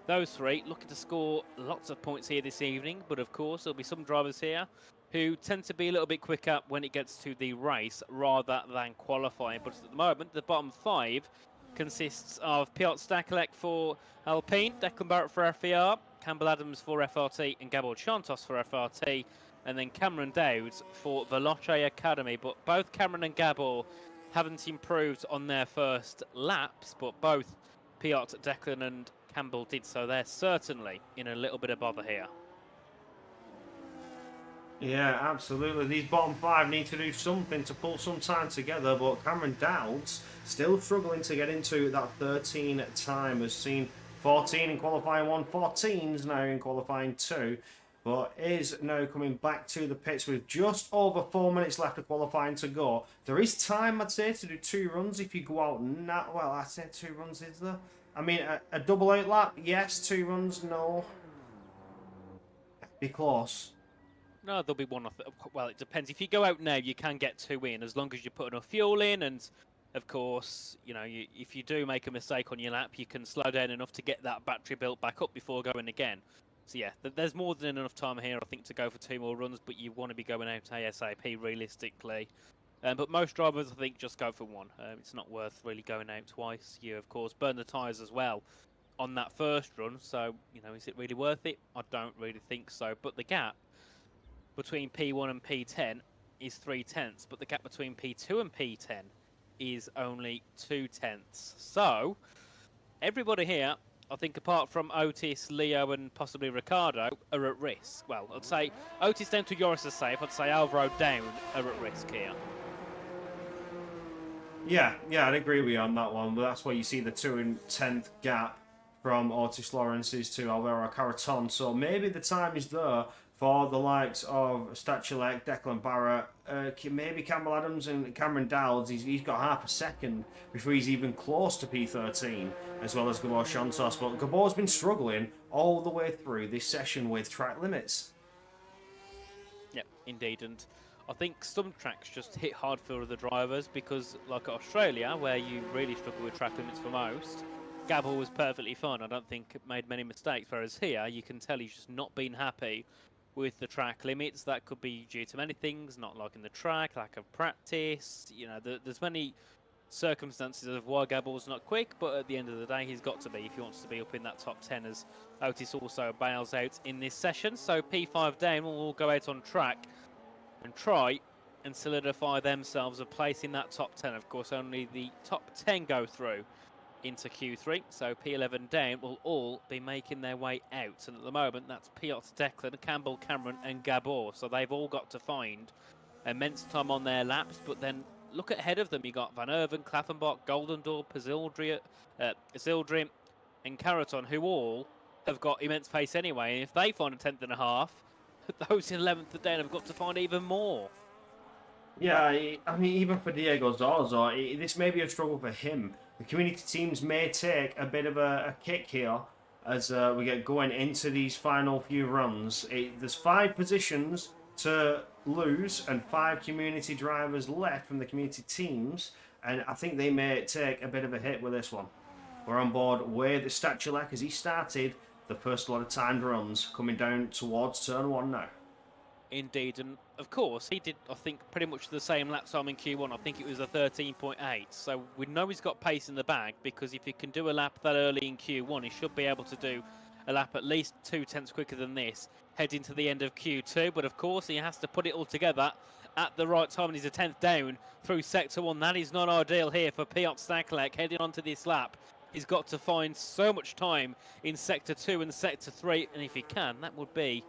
those three looking to score lots of points here this evening, but of course there'll be some drivers here who tend to be a little bit quicker when it gets to the race rather than qualifying. But at the moment, the bottom 5 consists of Piotr Stakelek for Alpine, Declan Barrett for FER, Campbell Adams for FRT, and Gabor Chantos for FRT, and then Cameron Dowds for Veloce Academy. But both Cameron and Gabor haven't improved on their first laps, but both Piotr, Declan and Campbell did, so they're certainly in a little bit of bother here. Yeah, absolutely. These bottom 5 need to do something to pull some time together, but Cameron Dowds still struggling to get into that 13 time. Has seen 14 in qualifying 1, 14s now in qualifying 2, but is now coming back to the pits with just over 4 minutes left of qualifying to go. There is time, I'd say, to do 2 runs if you go out now. Well, I'd say 2 runs, is there? I mean, a double out lap, yes. 2 runs, no. be close? No, there'll be one. Well, it depends. If you go out now, you can get 2 in as long as you put enough fuel in. And of course, you know, if you do make a mistake on your lap, you can slow down enough to get that battery built back up before going again. So yeah, there's more than enough time here, I think, to go for 2 more runs. But you want to be going out ASAP realistically. But most drivers, I think, just go for 1. It's not worth really going out twice. You, of course, burn the tyres as well on that first run. So, you know, is it really worth it? I don't really think so. But the gap between P1 and P10 is 3/10, but the gap between P2 and P10 is only 2/10. So, everybody here, I think apart from Otis, Leo, and possibly Ricardo, are at risk. Well, I'd say Otis down to Joris is safe. I'd say Alvaro down are at risk here. Yeah, I'd agree with you on that one, but that's where you see the 2/10 gap from Otis Lawrence's to Alvaro Carreton. So maybe the time is there for the likes of Stachulek, Declan Barrett, maybe Campbell Adams and Cameron Dowds. He's got half a second before he's even close to P13, as well as Gabor Shantos. But Gabor's been struggling all the way through this session with track limits. Yep, indeed. And I think some tracks just hit hard for the drivers because, like Australia, where you really struggle with track limits for most, Gabor was perfectly fine. I don't think it made many mistakes. Whereas here, you can tell he's just not been happy with the track limits. That could be due to many things, not liking the track, lack of practice. You know, there's many circumstances of why Gabor's not quick, but at the end of the day, he's got to be if he wants to be up in that top 10, as Otis also bails out in this session. So P5 down will all go out on track and try and solidify themselves a place in that top 10. Of course, only the top 10 go through into Q3, so P11 down will all be making their way out. And at the moment, that's Piotr, Declan, Campbell, Cameron and Gabor. So they've all got to find immense time on their laps, but then look ahead of them. You got Van Erven, Klaffenbach, Goldendorp, Zildrim and Carreton, who all have got immense pace anyway. And if they find a 10th and a half, those in 11th down have got to find even more. Yeah, I mean, even for Diego Zorzo, this may be a struggle for him. The community teams may take a bit of a kick here as we get going into these final few runs. There's 5 positions to lose and 5 community drivers left from the community teams, and I think they may take a bit of a hit with this one. We're on board with Stachulek as he started the first lot of timed runs, coming down towards turn 1 now. Indeed, and of course, he did, I think, pretty much the same lap time in Q1. I think it was a 13.8, so we know he's got pace in the bag, because if he can do a lap that early in Q1, he should be able to do a lap at least 2/10 quicker than this, heading to the end of Q2, but of course, he has to put it all together at the right time, and he's a 10th down through Sector 1. That is not ideal here for Piotr Stachulek heading onto this lap. He's got to find so much time in Sector 2 and Sector 3, and if he can, that would be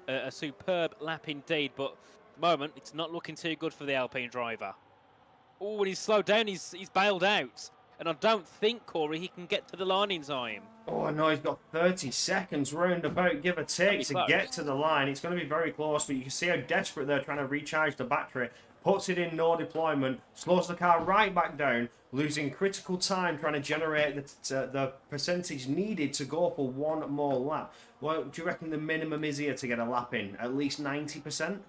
a superb lap indeed. But at the moment, it's not looking too good for the Alpine driver. Oh, and he's slowed down, he's bailed out. And I don't think, Corey, he can get to the line in time. Oh no, he's got 30 seconds roundabout, give or take, to get to the line. It's going to be very close, but you can see how desperate they're trying to recharge the battery. Puts it in no deployment, slows the car right back down, losing critical time trying to generate the percentage needed to go for 1 more lap. What do you reckon the minimum is here to get a lap in? At least 90%?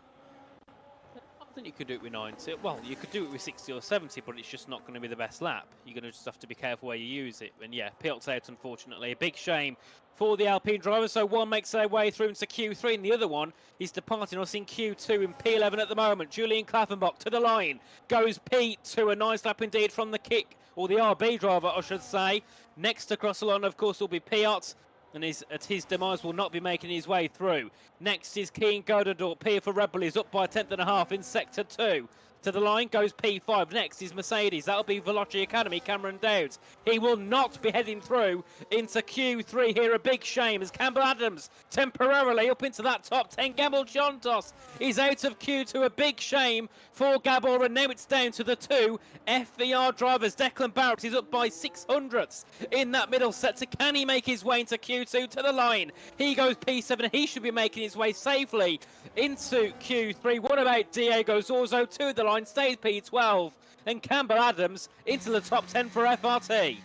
I think you could do it with 90. Well, you could do it with 60 or 70, but it's just not going to be the best lap. You're going to just have to be careful where you use it. And yeah, Piotr's out, unfortunately. A big shame for the Alpine driver. So one makes their way through into Q3, and the other one is departing us in Q2 in P11 at the moment. Julian Klaffenbach to the line. Goes P2. A nice lap indeed from the kick, or the RB driver, I should say. Next across the line, of course, will be Piotr, and at his demise will not be making his way through. Next is Keen Godendorp. P for Red Bull is up by 10th and a half in Sector 2. To the line goes P5. Next is Mercedes. That'll be Veloci Academy, Cameron Dowds. He will not be heading through into Q3 here. A big shame as Campbell Adams temporarily up into that top 10. Gabor Chontos is out of Q2. A big shame for Gabor, and now it's down to the 2 FVR drivers. Declan Barrett is up by 600ths in that middle sector. Can he make his way into Q2? To the line he goes P7. He should be making his way safely into Q3. What about Diego Zorzo? To the line stays P12, and Campbell Adams into the top 10 for FRT.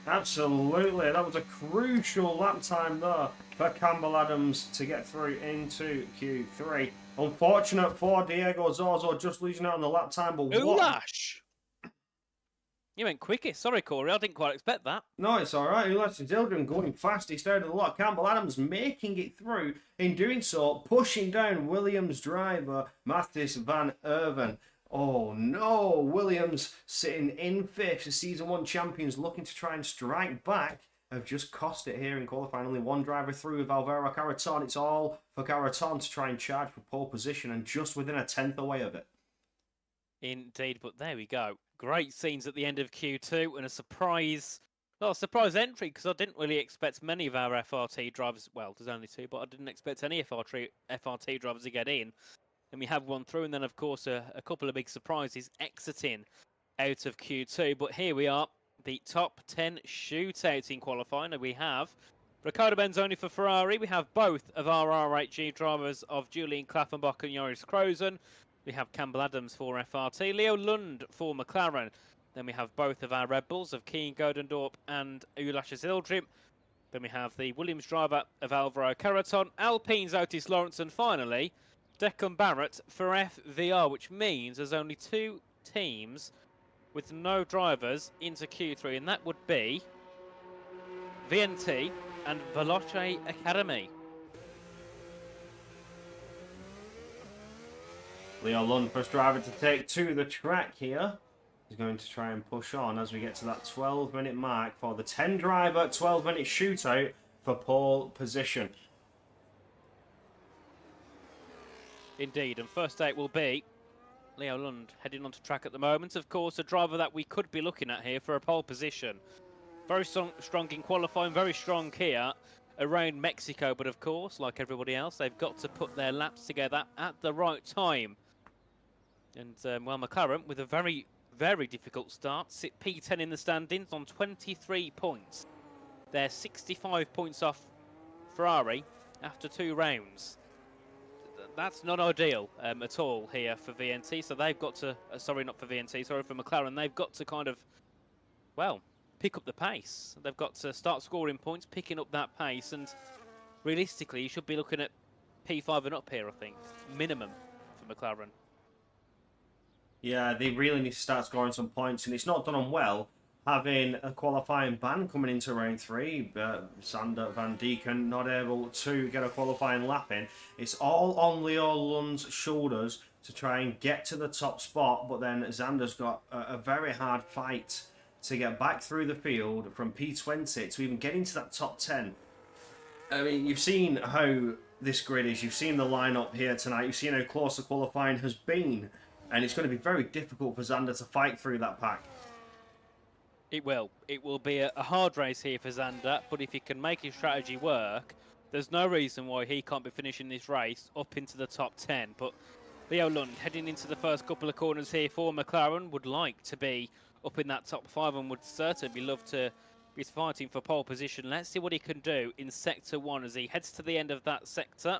Absolutely, that was a crucial lap time there for Campbell Adams to get through into Q3. Unfortunate for Diego Zorzo, just losing out on the lap time, but what? Ulash! You went quickest. Sorry, Corey. I didn't quite expect that. No, it's all right. Ulash Zildjian going fast. He started a lot. Campbell Adams making it through. In doing so, pushing down Williams driver Mathis van Erven. Oh no, Williams sitting in fifth. The Season 1 champions looking to try and strike back. Have just cost it here in qualifying. Only one driver through with Alvaro Carreton. It's all for Carreton to try and charge for pole position and just within a tenth away of it. Indeed, but there we go. Great scenes at the end of Q2 and a surprise, not a surprise entry because I didn't really expect many of our FRT drivers, well, there's only two, but I didn't expect any FRT drivers to get in. And we have one through and then, of course, a couple of big surprises exiting out of Q2. But here we are, the top 10 shootouts in qualifying. And we have Riccardo Benzoni for Ferrari. We have both of our R8G drivers of Julian Klaffenbach and Joris Krozen. We have Campbell Adams for FRT, Leo Lund for McLaren. Then we have both of our Red Bulls of Keen Godendorp and Ulash Zildjian. Then we have the Williams driver of Alvaro Carreton, Alpine's Otis Lawrence, and finally Declan Barrett for FVR, which means there's only two teams with no drivers into Q3, and that would be VNT and Veloce Academy. Leo Lund, first driver to take to the track here. He's going to try and push on as we get to that 12-minute mark for the 10-driver 12-minute shootout for pole position. Indeed, and first out will be Leo Lund heading onto track at the moment. Of course, a driver that we could be looking at here for a pole position. Very strong in qualifying, very strong here around Mexico. But of course, like everybody else, they've got to put their laps together at the right time. And, well, McLaren, with a very, very difficult start, sit P10 in the standings on 23 points. They're 65 points off Ferrari after 2 rounds. That's not ideal at all here for VNT. So they've got to, sorry, not for VNT, sorry, for McLaren. They've got to kind of, well, pick up the pace. They've got to start scoring points, picking up that pace. And realistically, you should be looking at P5 and up here, I think, minimum for McLaren. Yeah, they really need to start scoring some points, and it's not done them well having a qualifying ban coming into round 3. Sander Van Deeken not able to get a qualifying lap in. It's all on Leo Lund's shoulders to try and get to the top spot, but then Xander's got a very hard fight to get back through the field from P20 to even get into that top 10. I mean, you've seen how this grid is. You've seen the lineup here tonight. You've seen how close the qualifying has been. And it's going to be very difficult for Xander to fight through that pack. It will. It will be a hard race here for Xander, but if he can make his strategy work, there's no reason why he can't be finishing this race up into the top 10. But Leo Lund, heading into the first couple of corners here for McLaren, would like to be up in that top 5 and would certainly love to be fighting for pole position. Let's see what he can do in Sector 1 as he heads to the end of that sector.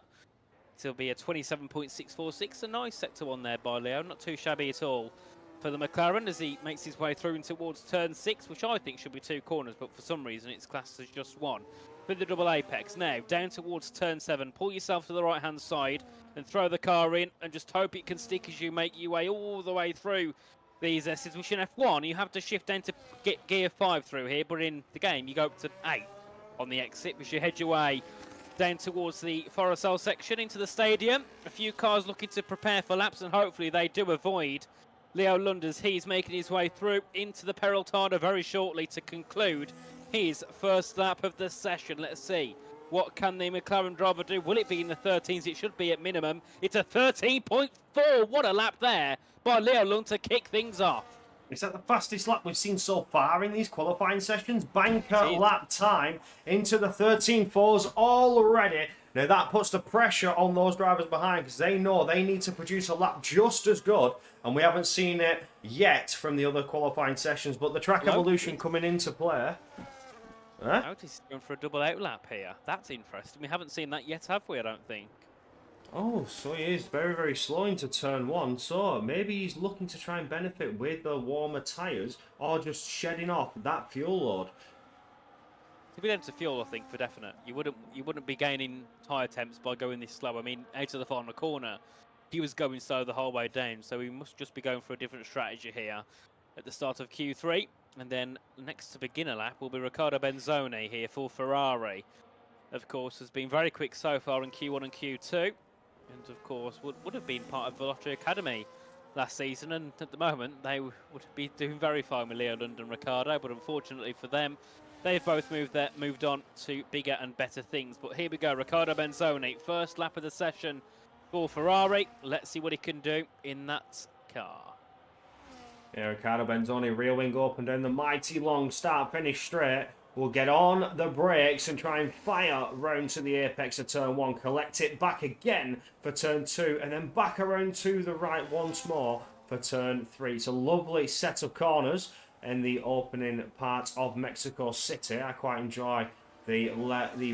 It'll be a 27.646, a nice Sector 1 there by Leo, not too shabby at all for the McLaren as he makes his way through towards turn 6, which I think should be 2 corners, but for some reason it's classed as just 1. With the double apex, now down towards turn 7, pull yourself to the right hand side and throw the car in and just hope it can stick as you make your way all the way through these S's. Which in F1 you have to shift down to get gear 5 through here, but in the game you go up to 8 on the exit, which you head your way down towards the Forest section into the stadium. A few cars looking to prepare for laps, and hopefully they do avoid Leo Lund as he's making his way through into the Peraltada very shortly to conclude his first lap of the session. Let's see, what can the McLaren driver do? Will it be in the 13s? It should be at minimum. It's a 13.4. What a lap there by Leo Lund to kick things off. Is that the fastest lap we've seen so far in these qualifying sessions? Banker lap time into the 13.4s already. Now that puts the pressure on those drivers behind because they know they need to produce a lap just as good. And we haven't seen it yet from the other qualifying sessions. But the track evolution coming into play. Otis is going for a double out lap here. That's interesting. We haven't seen that yet, have we? I don't think. Oh, so he is very, very slow into turn 1. So maybe he's looking to try and benefit with the warmer tyres or just shedding off that fuel load. Could be down to fuel, I think, for definite. You wouldn't be gaining tyre temps by going this slow. I mean, out of the final corner, he was going slow the whole way down, so we must just be going for a different strategy here at the start of Q3. And then next to begin a lap will be Riccardo Benzoni here for Ferrari. Of course, has been very quick so far in Q1 and Q2. And of course, would have been part of Velocity Academy last season. And at the moment, they would be doing very fine with Leo Lund and Riccardo. But unfortunately for them, they've both moved on to bigger and better things. But here we go, Riccardo Benzoni, first lap of the session for Ferrari. Let's see what he can do in that car. Yeah, Riccardo Benzoni, rear wing open down the mighty long start, finish straight. Will get on the brakes and try and fire round to the apex of turn 1. Collect it back again for turn 2 and then back around to the right once more for turn 3. It's a lovely set of corners in the opening part of Mexico City. I quite enjoy the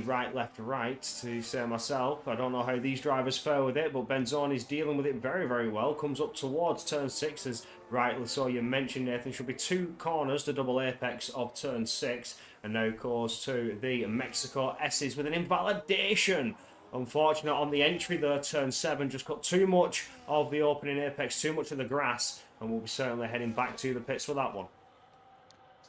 right, left, right, to say myself. I don't know how these drivers fare with it, but Benzoni's dealing with it very, very well. Comes up towards turn 6, as rightly so you mentioned, Nathan. Should be 2 corners, the double apex of turn 6. And now goes to the Mexico S's with an invalidation. Unfortunate on the entry there, turn 7. Just got too much of the opening apex, too much of the grass. And we'll be certainly heading back to the pits for that one.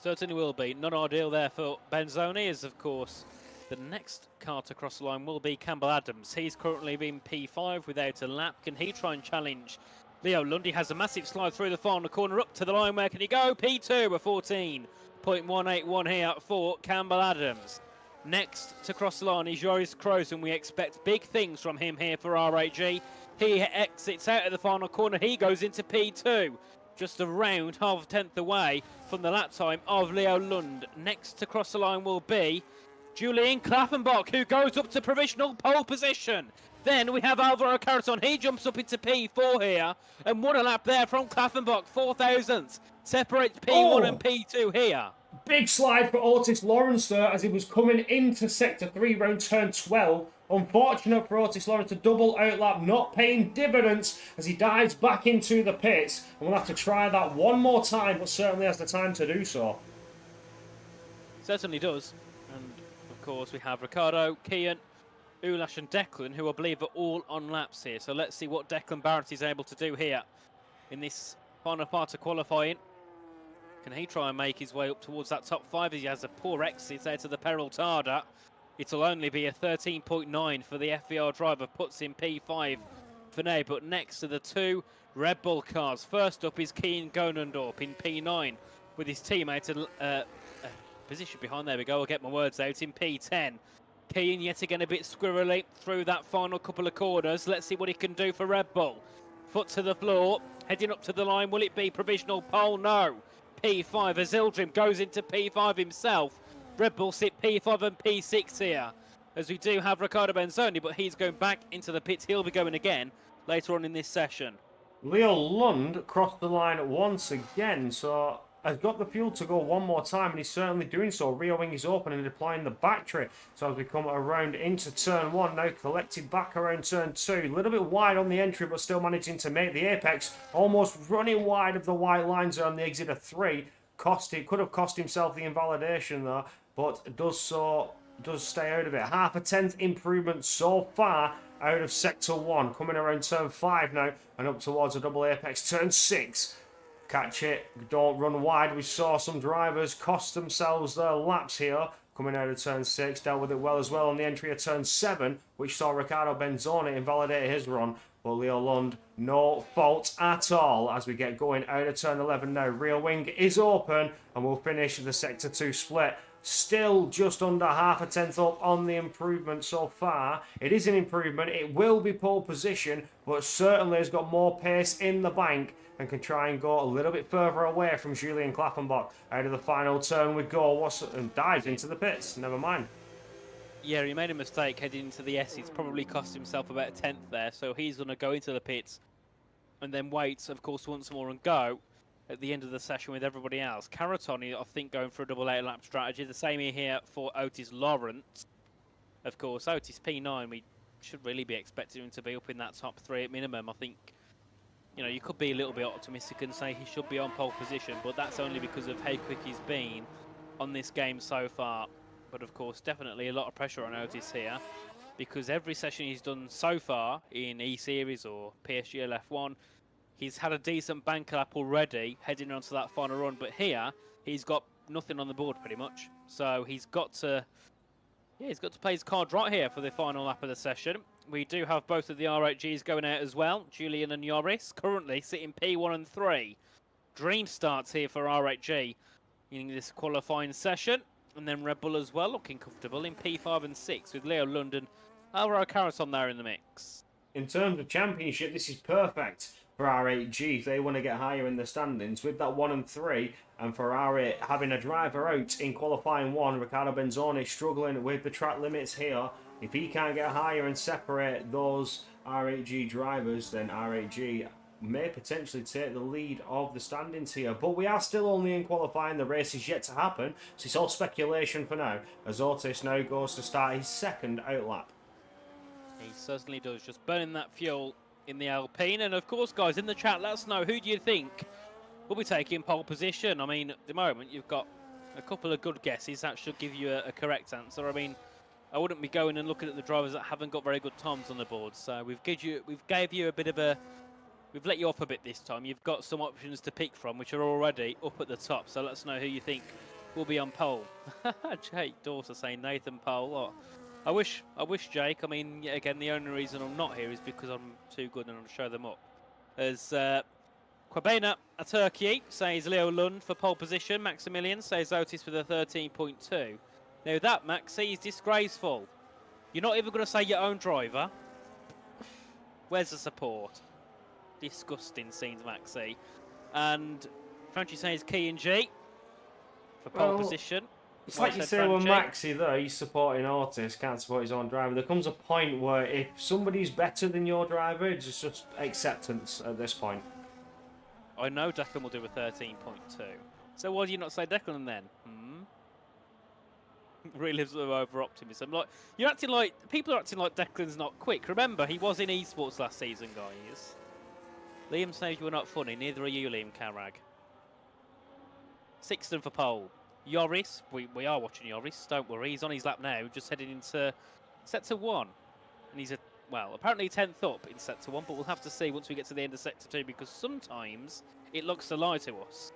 Certainly will be. Not ideal there for Benzoni, as of course the next car to cross the line will be Campbell Adams. He's currently been P5 without a lap. Can he try and challenge Leo Lundy? Has a massive slide through the final corner up to the line. Where can he go? P2 with 14.181 here for Campbell Adams. Next to cross the line is Joris Kroos, and we expect big things from him here for RAG. He exits out of the final corner. He goes into P2. Just around half a tenth away from the lap time of Leo Lund. Next to cross the line will be Julian Klaffenbach, who goes up to provisional pole position. Then we have Alvaro Caraton. He jumps up into P4 here. And what a lap there from Klaffenbach. 4,000th. Separates P1 and P2 here. Big slide for Otis Lawrence there as he was coming into Sector 3 round turn 12. Unfortunate for Otis Lawrence to double outlap, not paying dividends as he dives back into the pits. And we'll have to try that one more time, but certainly has the time to do so. Certainly does. And of course we have Ricardo, Kian, Ulash and Declan, who I believe are all on laps here. So let's see what Declan Barrett is able to do here in this final part of qualifying. Can he try and make his way up towards that top 5 as he has a poor exit out of the Peraltada? It'll only be a 13.9 for the FVR driver, puts in P5 for now. But next to the 2 Red Bull cars, first up is Keen Gonendorp in P9 with his teammate a position behind. There we go, I'll get my words out, in P10. Keen yet again a bit squirrely through that final couple of corners. Let's see what he can do for Red Bull. Foot to the floor, heading up to the line. Will it be provisional pole? No. P5 as Ildrim goes into P5 himself. Red Bull sit P5 and P6 here, as we do have Riccardo Benzoni, but he's going back into the pits. He'll be going again later on in this session. Leo Lund crossed the line once again, so has got the fuel to go one more time, and he's certainly doing so. Rear wing is open and deploying the battery. So as we come around into turn 1, now collected back around turn 2. A little bit wide on the entry, but still managing to make the apex. Almost running wide of the white lines on the exit of 3. Could have cost himself the invalidation though, but does stay out of it. Half a tenth improvement so far out of sector 1. Coming around turn 5 now and up towards a double apex. Turn 6. Catch it, don't run wide. We saw some drivers cost themselves their laps here. Coming out of turn 6, dealt with it well as well on the entry of turn 7, which saw Riccardo Benzoni invalidate his run. But Leo Lund, no fault at all as we get going out of turn 11 now. Rear wing is open and we'll finish the sector 2 split. Still just under half a tenth up on the improvement so far. It is an improvement. It will be pole position, but certainly has got more pace in the bank and can try and go a little bit further away from Julian Klaffenbach. Out of the final turn we go, and dives into the pits. Never mind. Yeah, he made a mistake heading into the S. He's probably cost himself about a tenth there, so he's going to go into the pits and then wait, of course, once more and go at the end of the session with everybody else. Caratoni, I think, going for a double lap strategy. The same here for Otis Lawrence. Of course, Otis P9, we should really be expecting him to be up in that top 3 at minimum. I think, you know, you could be a little bit optimistic and say he should be on pole position, but that's only because of how quick he's been on this game so far. But of course, definitely a lot of pressure on Otis here, because every session he's done so far in E-Series or PSGL F1, he's had a decent bank lap already heading on to that final run. But here, he's got nothing on the board pretty much. So he's got to, yeah, he's got to play his card right here for the final lap of the session. We do have both of the R8Gs going out as well, Julian and Yoris, currently sitting P1 and 3. Dream starts here for R8G in this qualifying session. And then Red Bull as well, looking comfortable in P5 and 6 with Leo London, Alvaro Carreton there in the mix. In terms of championship, this is perfect for R8G if they want to get higher in the standings with that 1 and 3, and for R8 having a driver out in qualifying 1, Riccardo Benzoni struggling with the track limits here. If he can't get higher and separate those R8G drivers, then R8G may potentially take the lead of the standings here. But we are still only in qualifying. The race is yet to happen, so it's all speculation for now, as Otis now goes to start his second outlap. He certainly does, just burning that fuel in the Alpine. And of course, guys, in the chat, let us know, who do you think will be taking pole position? I mean, at the moment, you've got a couple of good guesses that should give you a correct answer. I mean, I wouldn't be going and looking at the drivers that haven't got very good times on the board. So we've gave you a bit of a, we've let you off a bit this time. You've got some options to pick from, which are already up at the top. So let us know who you think will be on pole. Jake Dorser saying Nathan Pole. Oh, I wish Jake. I mean, yet again, the only reason I'm not here is because I'm too good and I'll show them up. As Quabena Turkey says Leo Lund for pole position. Maximilian says Otis with a 13.2. Now that, Maxi, is disgraceful. You're not even going to say your own driver. Where's the support? Disgusting scenes, Maxi. And Franchi says Key and G for pole position. It's like you say with Maxi though, he's supporting Otis, can't support his own driver. There comes a point where if somebody's better than your driver, it's just acceptance at this point. I know Declan will do a 13.2. So why do you not say Declan then? Relives of over optimism. Like, you're acting like, people are acting like Declan's not quick. Remember, he was in esports last season, guys. Liam says you were not funny. Neither are you, Liam Carrag. Sixton for pole. Yoris, we are watching Yoris. Don't worry, he's on his lap now, just heading into sector 1, and he's apparently 10th up in sector 1. But we'll have to see once we get to the end of sector 2, because sometimes it looks to lie to us.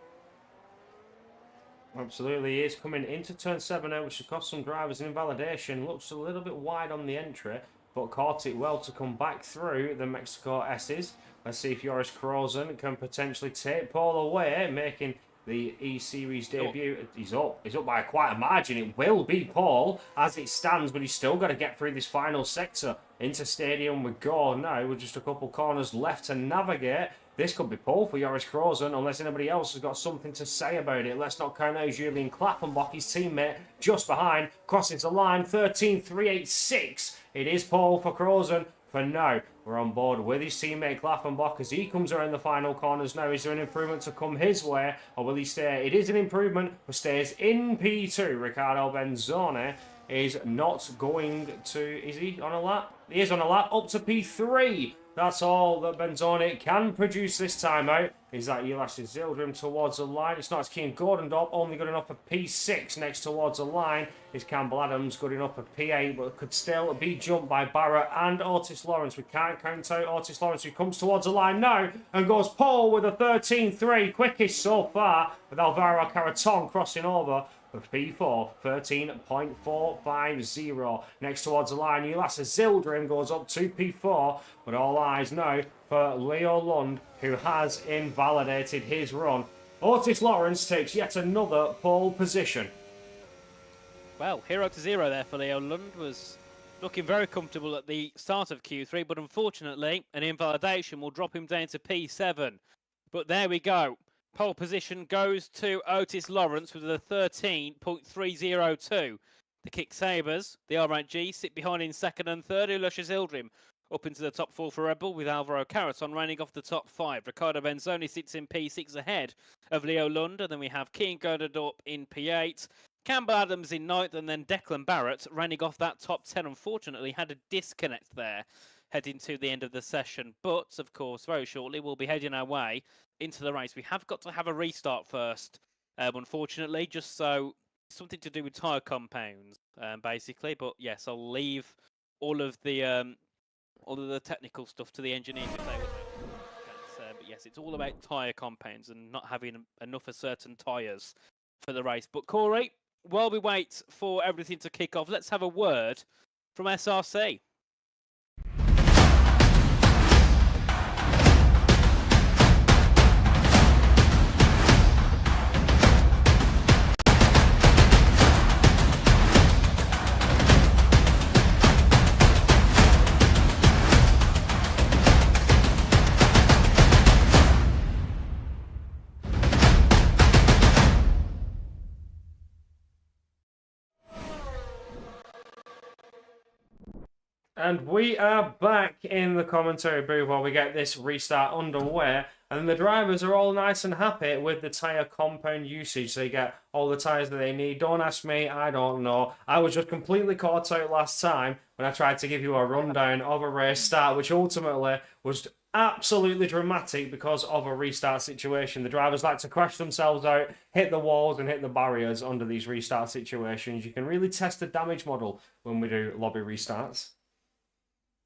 Absolutely, he is coming into turn 7 now, which has cost some drivers an invalidation. Looks a little bit wide on the entry, but caught it well to come back through the Mexico S's. Let's see if Joris Krozen can potentially take pole away, making the E-Series debut. He's up by quite a margin. It will be Paul as it stands, but he's still got to get through this final sector. Into stadium we go now, with just a couple corners left to navigate. This could be pole for Joris Krozen, unless anybody else has got something to say about it. Let's not count out Julian Klappenbach, his teammate, just behind, crossing the line, 13.386. It is pole for Krozen. For now, we're on board with his teammate Klappenbach as he comes around the final corners now. Is there an improvement to come his way, or will he stay? It is an improvement, but stays in P2. Riccardo Benzoni is not going to... Is he on a lap? He is on a lap up to P3. That's all that Benzoni can produce this time out. Is that Elias Zildrim towards the line? It's not as Keane Gordondorp, only good enough for P6 next towards the line. Is Campbell Adams good enough for P8, but could still be jumped by Barrett and Otis Lawrence. We can't count out Otis Lawrence, who comes towards the line now and goes pole with a 13.3, quickest so far, with Alvaro Carreton crossing over for P4, 13.450. Next towards the line, Elias Zildrim goes up to P4, but all eyes now for Leo Lund, who has invalidated his run. Otis Lawrence takes yet another pole position. Well, 0-0 there for Leo Lund. Was looking very comfortable at the start of Q3, but unfortunately, an invalidation will drop him down to P7. But there we go. Pole position goes to Otis Lawrence with a 13.302. The Kick Sabres, the R8G, sit behind in second and third. Luscious Ildrim up into the top 4 for Red Bull, with Alvaro Carreton running off the top 5. Riccardo Benzoni sits in P6 ahead of Leo Lund. And then we have Keane Gordondorp in P8. Campbell Adams in 9th, and then Declan Barrett running off that top 10. Unfortunately, had a disconnect there heading to the end of the session. But, of course, very shortly, we'll be heading our way into the race. We have got to have a restart first, unfortunately, just so something to do with tyre compounds, basically. But yes, I'll leave all of the technical stuff to the engineers if they would. But yes, it's all about tyre compounds and not having enough of certain tyres for the race. But Corey, while we wait for everything to kick off, let's have a word from SRC. And we are back in the commentary booth while we get this restart underway. And the drivers are all nice and happy with the tyre compound usage. They get all the tyres that they need. Don't ask me, I don't know. I was just completely caught out last time when I tried to give you a rundown of a race start, which ultimately was absolutely dramatic because of a restart situation. The drivers like to crash themselves out, hit the walls and hit the barriers under these restart situations. You can really test the damage model when we do lobby restarts.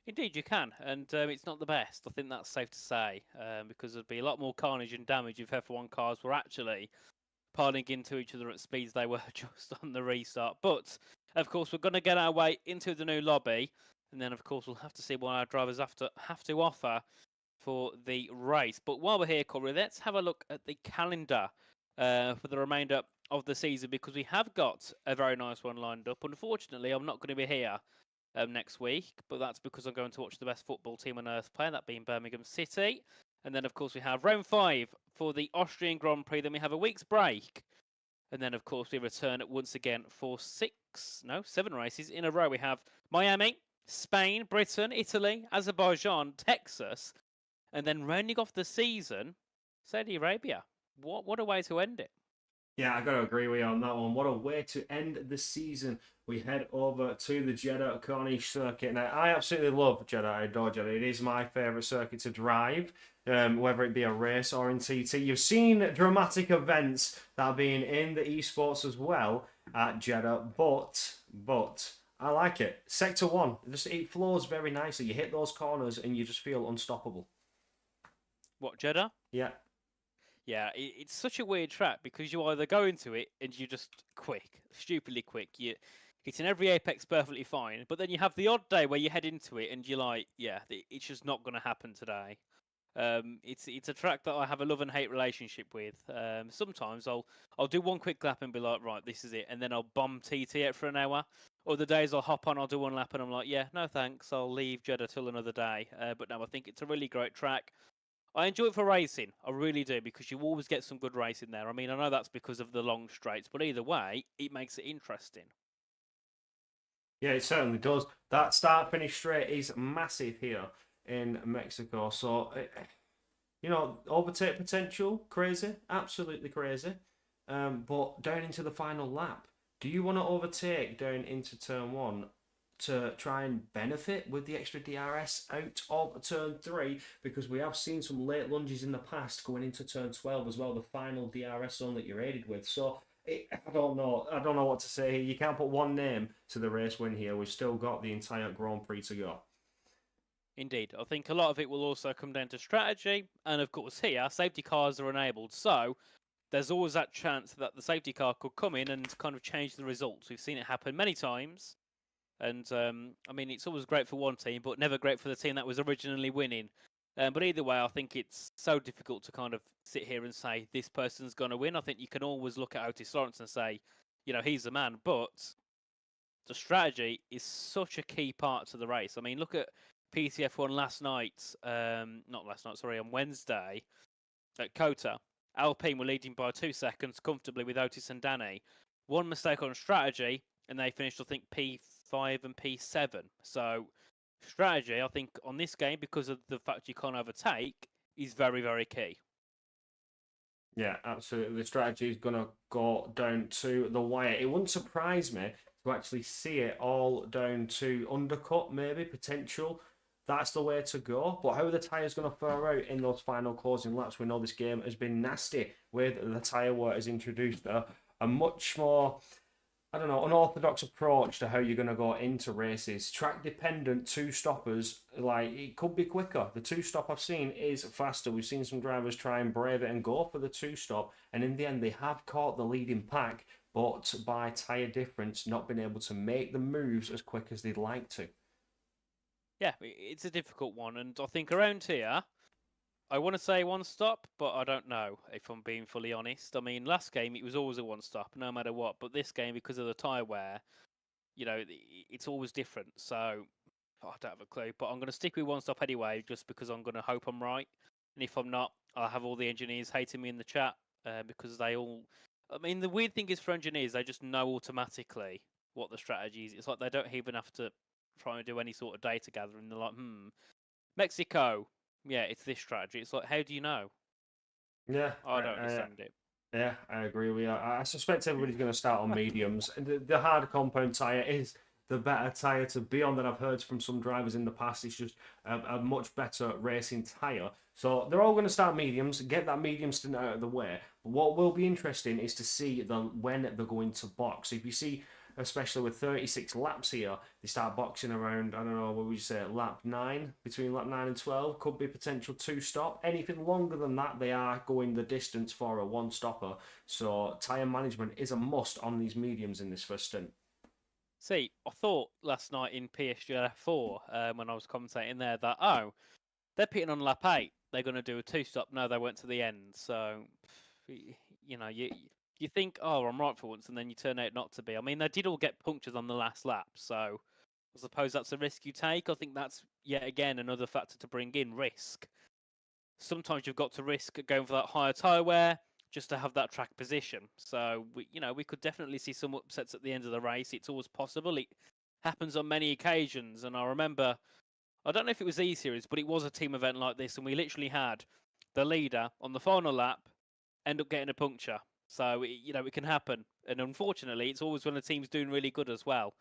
Indeed, you can, and it's not the best. I think that's safe to say, because there'd be a lot more carnage and damage if F1 cars were actually piling into each other at speeds they were just on the restart. But, of course, we're going to get our way into the new lobby, and then, of course, we'll have to see what our drivers have to offer for the race. But while we're here, Corey, let's have a look at the calendar for the remainder of the season, because we have got a very nice one lined up. Unfortunately, I'm not going to be here next week, but that's because I'm going to watch the best football team on earth play, that being Birmingham City. And then, of course, we have round 5 for the Austrian Grand Prix. Then we have a week's break. And then, of course, we return once again for 7 races in a row. We have Miami, Spain, Britain, Italy, Azerbaijan, Texas. And then rounding off the season, Saudi Arabia. What a way to end it. Yeah, I got to agree with you on that one. What a way to end the season. We head over to the Jeddah Corniche circuit. Now, I absolutely love Jeddah. I adore Jeddah. It is my favourite circuit to drive, whether it be a race or in TT. You've seen dramatic events that have been in the esports as well at Jeddah, but I like it. Sector 1, it flows very nicely. You hit those corners and you just feel unstoppable. What, Jeddah? Yeah. Yeah, it's such a weird track because you either go into it and you're just quick, stupidly quick. You hitting every apex perfectly fine, but then you have the odd day where you head into it and you're like, yeah, it's just not going to happen today. It's a track that I have a love and hate relationship with. Sometimes I'll do one quick lap and be like, right, this is it, and then I'll bomb TT it for an hour. Other days I'll hop on, I'll do one lap, and I'm like, yeah, no thanks, I'll leave Jeddah till another day. But no, I think it's a really great track. I enjoy it for racing, I really do, because you always get some good racing there. I mean, I know that's because of the long straights, but either way, it makes it interesting. Yeah, it certainly does. That start-finish straight is massive here in Mexico. So, overtake potential, crazy, absolutely crazy. But down into the final lap, do you want to overtake down into turn 1 to try and benefit with the extra DRS out of turn 3? Because we have seen some late lunges in the past going into turn 12 as well, the final DRS zone that you're aided with. So I don't know what to say here. You can't put one name to the race win here. We've still got the entire Grand Prix to go. Indeed. I think a lot of it will also come down to strategy, and of course here safety cars are enabled, so there's always that chance that the safety car could come in and kind of change the results. We've seen it happen many times. And, I mean, it's always great for one team, but never great for the team that was originally winning. But either way, I think it's so difficult to kind of sit here and say this person's going to win. I think you can always look at Otis Lawrence and say, he's the man. But the strategy is such a key part to the race. I mean, look at PCF1 on Wednesday at Kota. Alpine were leading by 2 seconds comfortably with Otis and Danny. One mistake on strategy, and they finished, I think, P5 and P7. So strategy, I think, on this game, because of the fact you can't overtake, is very, very key. Yeah, absolutely. The strategy is going to go down to the wire. It wouldn't surprise me to actually see it all down to undercut, maybe, potential. That's the way to go. But how are the tyres going to fare out in those final closing laps? We know this game has been nasty with the tyre war has introduced a much more I don't know, unorthodox approach to how you're going to go into races. Track dependent two stoppers, like it could be quicker. The two stop I've seen is faster. We've seen some drivers try and brave it and go for the two stop, and in the end they have caught the leading pack, but by tyre difference, not been able to make the moves as quick as they'd like to. Yeah, it's a difficult one, and I think around here, I want to say one stop, but I don't know if I'm being fully honest. I mean, last game it was always a one stop, no matter what. But this game, because of the tyre wear, it's always different. So I don't have a clue. But I'm going to stick with one stop anyway, just because I'm going to hope I'm right. And if I'm not, I'll have all the engineers hating me in the chat because they all. I mean, the weird thing is for engineers, they just know automatically what the strategy is. It's like they don't even have to try and do any sort of data gathering. They're like, Mexico. Yeah, it's this strategy. It's like, how do you know? Yeah, I don't understand it. Yeah, I agree with you. I suspect everybody's going to start on mediums. And the hard compound tyre is the better tyre to be on that I've heard from some drivers in the past. It's just a much better racing tyre. So they're all going to start mediums, get that medium stint out of the way. But what will be interesting is to see when they're going to box. If you see, especially with 36 laps here, they start boxing around, I don't know, what would you say, lap 9, between lap 9 and 12, could be potential 2-stop. Anything longer than that, they are going the distance for a 1-stopper. So tyre management is a must on these mediums in this first stint. See, I thought last night in PSGL 4, when I was commentating there, that, they're pitting on lap 8. They're going to do a 2-stop. No, they went to the end. So, you think, I'm right for once, and then you turn out not to be. I mean, they did all get punctures on the last lap, so I suppose that's a risk you take. I think that's, yet again, another factor to bring in, risk. Sometimes you've got to risk going for that higher tyre wear just to have that track position. So, we could definitely see some upsets at the end of the race. It's always possible. It happens on many occasions, and I remember, I don't know if it was E-Series, but it was a team event like this, and we literally had the leader on the final lap end up getting a puncture. So, it can happen. And unfortunately, it's always when the team's doing really good as well.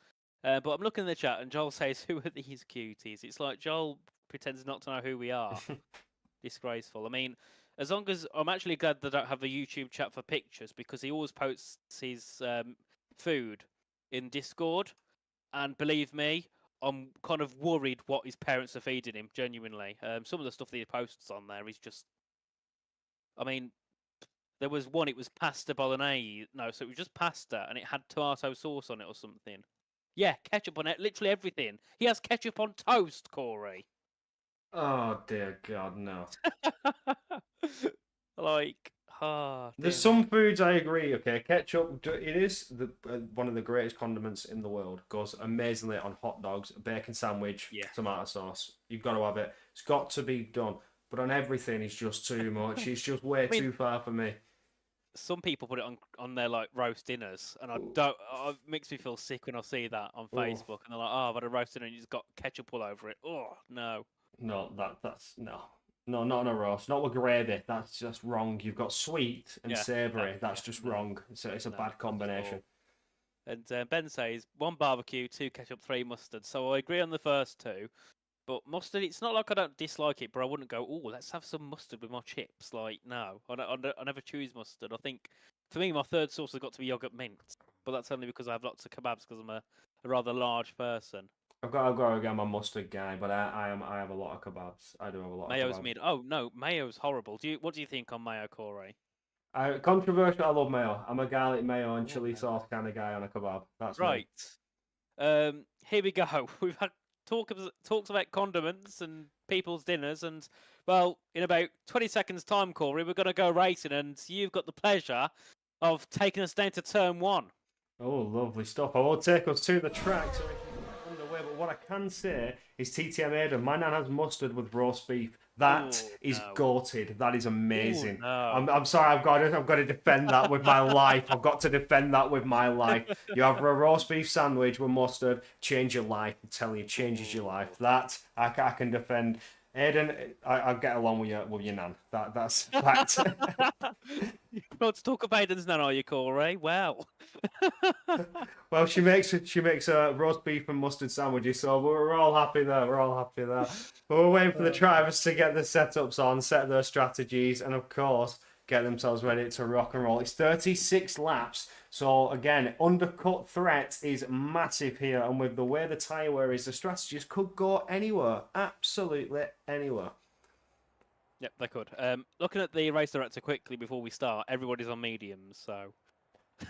But I'm looking in the chat and Joel says, who are these cuties? It's like Joel pretends not to know who we are. Disgraceful. I mean, as long as I'm actually glad they don't have a YouTube chat for pictures because he always posts his food in Discord. And believe me, I'm kind of worried what his parents are feeding him, genuinely. Some of the stuff that he posts on there is just... I mean... There was one, it was pasta bolognese. No, so it was just pasta, and it had tomato sauce on it or something. Yeah, ketchup on it, literally everything. He has ketchup on toast, Corey. Oh, dear God, no. There's some foods I agree. Okay, ketchup. It is one of the greatest condiments in the world. Goes amazingly on hot dogs, a bacon sandwich, tomato sauce. You've got to have it. It's got to be done. But on everything, it's just too much. It's just way too far for me. Some people put it on their like roast dinners, and it makes me feel sick when I see that on Facebook. And they're like, "Oh, I've had a roast dinner and you've got ketchup all over it." Oh no. No, that's no, not on a roast. Not with gravy. That's just wrong. You've got sweet and savoury. That's just wrong. It's a bad combination. And Ben says 1 barbecue, 2 ketchup, 3 mustard. So I agree on the first 2. But mustard, it's not like I don't dislike it, but I wouldn't go, let's have some mustard with my chips. Like, no, I never choose mustard. I think, for me, my third sauce has got to be yogurt mint. But that's only because I have lots of kebabs because I'm a rather large person. I've got to go. I'm a mustard guy, but I have a lot of kebabs. I do have a lot Mayo's of kebabs. mid. Oh, no, mayo's horrible. What do you think on mayo, Corey? Controversial, I love mayo. I'm a garlic mayo and chili sauce kind of guy on a kebab. That's right. Here we go. We've had talks about condiments and people's dinners, and well, in about 20 seconds time, Corey, we're going to go racing, and you've got the pleasure of taking us down to turn 1. Oh, lovely stuff. I will take us to the track so we can get underway, but what I can say is TTM Aiden, my nan has mustard with roast beef. That is goated. That is amazing. No. I'm sorry, I've got to defend that with my life. I've got to defend that with my life. You have a roast beef sandwich with mustard, change your life. I'm telling you, changes your life. That I can defend. Aiden, I'll get along with your nan. That's fact. Let's talk about Aiden's nan, are you, Corey? Well. Well, she makes a roast beef and mustard sandwiches, so we're all happy there. But we're waiting for the drivers to get the setups on, set their strategies, and of course, get themselves ready to rock and roll. It's 36 laps. So again, undercut threat is massive here. And with the way the tyre wear is, the strategies could go anywhere. Absolutely anywhere. Yep, they could. Looking at the race director quickly before we start, everybody's on mediums, so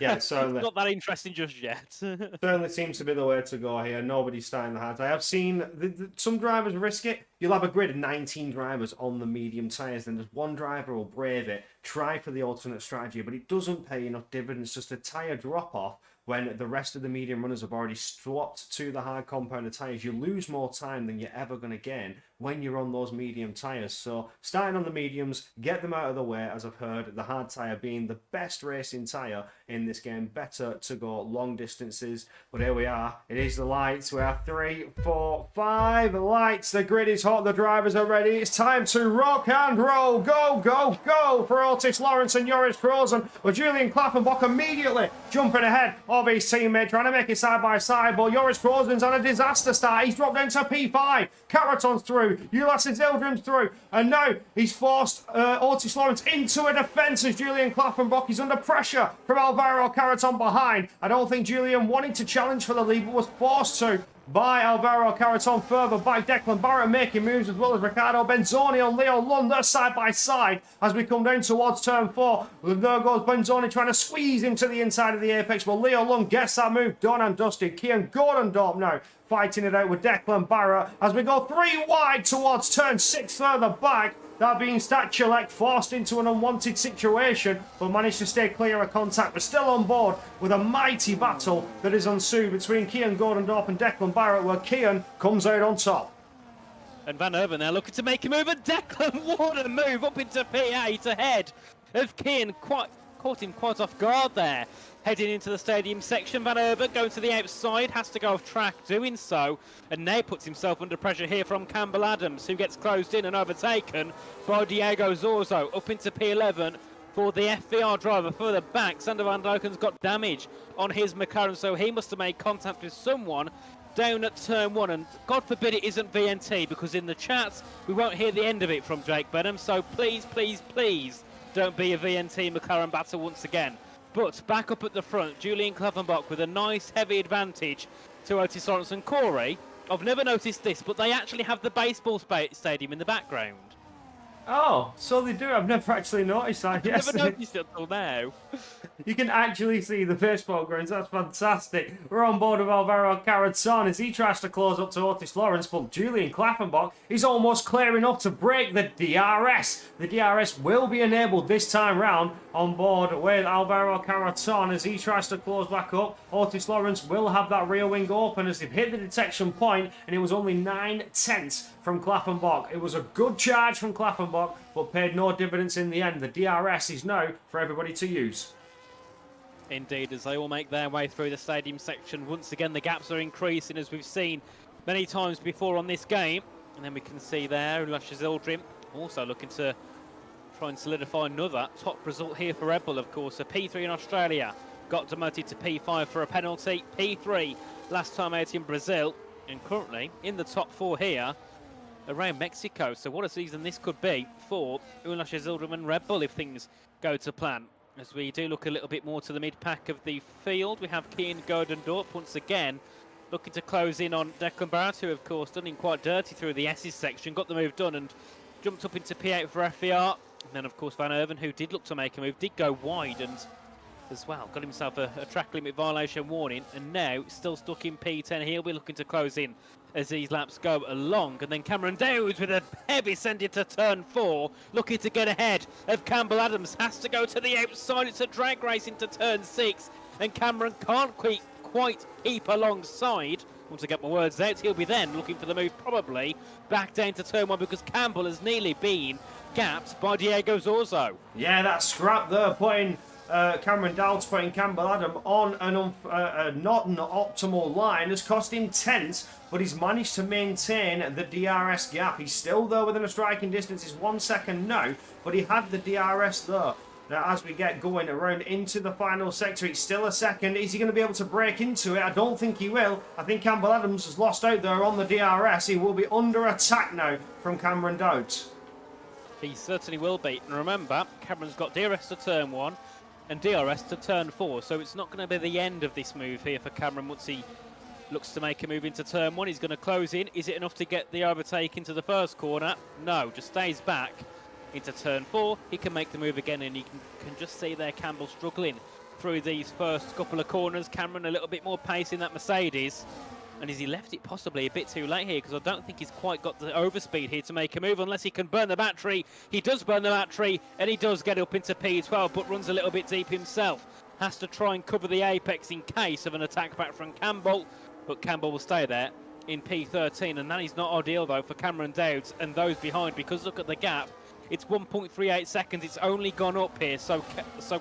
Yeah, so not that interesting just yet. certainly seems to be the way to go here. Nobody's starting the hard. I have seen some drivers risk it. You'll have a grid of 19 drivers on the medium tyres, then there's one driver who will brave it, try for the alternate strategy, but it doesn't pay enough dividends. Just a tyre drop-off when the rest of the medium runners have already swapped to the hard compound tyres. You lose more time than you're ever going to gain when you're on those medium tyres. So starting on the mediums, get them out of the way, as I've heard, the hard tyre being the best racing tyre in this game, better to go long distances. But here we are, it is the lights. We are 3, 4, 5 lights. The grid is hot, the drivers are ready. It's time to rock and roll. Go, go, go for Otis Lawrence and Joris Krozen. But Julian Klaffenbach immediately jumping ahead of his teammate, trying to make it side by side. But Joris Krozen's on a disaster start. He's dropped down to P5. Caraton's through. Ulas's Ildrim's through. And now he's forced Otis Lawrence into a defence as Julian Klaffenbach is under pressure from Alvaro Caraton behind. I don't think Julian wanted to challenge for the lead, but was forced to by Alvaro Caraton further back. Declan Barrett making moves, as well as Riccardo Benzoni and Leo Lund. They're side by side as we come down towards turn 4. There goes Benzoni trying to squeeze into the inside of the apex, but Leo Lund gets that move done and dusted. Kian Gordondorp now fighting it out with Declan Barrett as we go 3 wide towards turn 6 further back. That being Stachulek forced into an unwanted situation, but managed to stay clear of contact. But still on board with a mighty battle that is ensued between Kian Gordondorp and Declan Barrett, where Kian comes out on top. And Van Erven now looking to make a move, and Declan, what a move up into P8 ahead of Kian. Caught him quite off guard there. Heading into the stadium section, Van Erven going to the outside, has to go off track doing so, and now puts himself under pressure here from Campbell Adams, who gets closed in and overtaken by Diego Zorzo. Up into P11 for the FVR driver further back. Sander Van Dyken's got damage on his McLaren, so he must have made contact with someone down at turn 1, and God forbid it isn't VNT, because in the chats we won't hear the end of it from Jake Benham, so please, please, please don't be a VNT McLaren battle once again. But back up at the front, Julian Klaffenbach with a nice heavy advantage to Otis Lawrence and Corey. I've never noticed this, but they actually have the baseball stadium in the background. Oh, so they do. I've never actually noticed that. Yes, Never noticed it until now. You can actually see the baseball grounds. That's fantastic. We're on board with Alvaro Caraton as he tries to close up to Otis Lawrence, but Julian Klaffenbach is almost clear enough to break the DRS. The DRS will be enabled this time round on board with Alvaro Caraton as he tries to close back up. Otis Lawrence will have that rear wing open as they've hit the detection point, and it was only 9/10 from Klaffenbach. It was a good charge from Klaffenbach, but paid no dividends in the end. The DRS is now for everybody to use. Indeed, as they all make their way through the stadium section, once again the gaps are increasing, as we've seen many times before on this game. And then we can see there Luscious Ildrim also looking to try and solidify another top result here for Red Bull, of course. A P3 in Australia, got demoted to P5 for a penalty. P3 last time out in Brazil, and currently in the top 4 here around Mexico. So what a season this could be for Luscious Ildrim and Red Bull if things go to plan. As we do look a little bit more to the mid-pack of the field, we have Kian Gordondorp once again looking to close in on Declan Barrett, who of course done him quite dirty through the S's section, got the move done and jumped up into P8 for FVR. And then of course Van Erven, who did look to make a move, did go wide and as well got himself a track limit violation warning, and now still stuck in P10. He'll be looking to close in as these laps go along. And then Cameron Dowds with a heavy send into turn 4, looking to get ahead of Campbell Adams, has to go to the outside. It's a drag race into turn 6, and Cameron can't quite keep alongside. Once I get my words out, he'll be then looking for the move probably back down to turn 1, because Campbell has nearly been gapped by Diego Zorzo. Yeah, that scrap there, putting Cameron Dowds, putting Campbell Adam on an not an optimal line, has cost him tenths, but he's managed to maintain the DRS gap. He's still there within a striking distance. It's 1 second now, but he had the DRS there. Now, as we get going around into the final sector, it's still a second. Is he going to be able to break into it? I don't think he will. I think Campbell Adams has lost out there on the DRS. He will be under attack now from Cameron Dowds. He certainly will be. And remember, Cameron's got DRS to turn 1 and DRS to turn 4. So it's not going to be the end of this move here for Cameron once he looks to make a move into turn 1. He's going to close in. Is it enough to get the overtake into the first corner? No, just stays back into turn 4. He can make the move again, and you can just see there Campbell struggling through these first couple of corners. Cameron a little bit more pace in that Mercedes. And has he left it possibly a bit too late here? Because I don't think he's quite got the overspeed here to make a move unless he can burn the battery. He does burn the battery, and he does get up into P12, but runs a little bit deep himself. Has to try and cover the apex in case of an attack back from Campbell, but Campbell will stay there in P13, and that is not ideal though for Cameron Dowds and those behind, because look at the gap. It's 1.38 seconds. It's only gone up here, so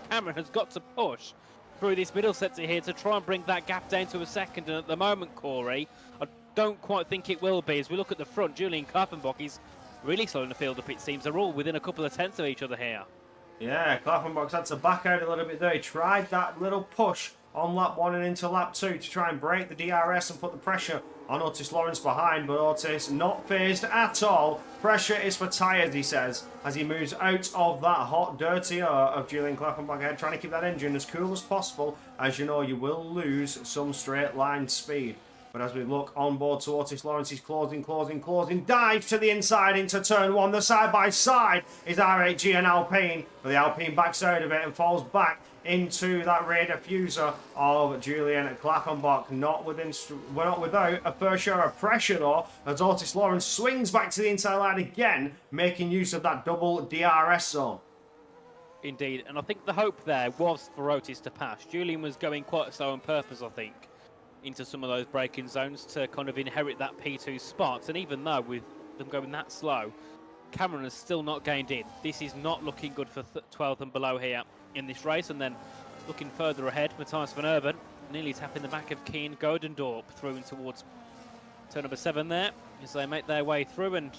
Cameron has got to push through this middle sector here to try and bring that gap down to a second. And at the moment, Corey, I don't quite think it will be. As we look at the front, Julian Klaffenbach is really slowing the field up, it seems. They're all within a couple of tenths of each other here. Yeah, Klaffenbach's had to back out a little bit there. He tried that little push on lap 1 and into lap 2 to try and break the DRS and put the pressure on Otis Lawrence behind, but Otis not phased at all. Pressure is for tyres, he says, as he moves out of that hot, dirty air of Julian Klaffenbach ahead, trying to keep that engine as cool as possible. As you know, you will lose some straight line speed. But as we look on board to Otis Lawrence, he's closing, dives to the inside into turn 1. The side-by-side is R8G and Alpine, but the Alpine backs out of it and falls back into that rear diffuser of Julian Klaffenbach. We're not without a fair share of pressure though, as Otis Lawrence swings back to the inside line again, making use of that double DRS zone. Indeed, and I think the hope there was for Otis to pass. Julian was going quite slow on purpose, I think, into some of those braking zones to kind of inherit that P2 spot. And even though with them going that slow, Cameron has still not gained in. This is not looking good for 12th and below here in this race. And then looking further ahead, Matthias van Erven nearly tapping the back of Keen Godendorp through in towards turn number 7 there as they make their way through. And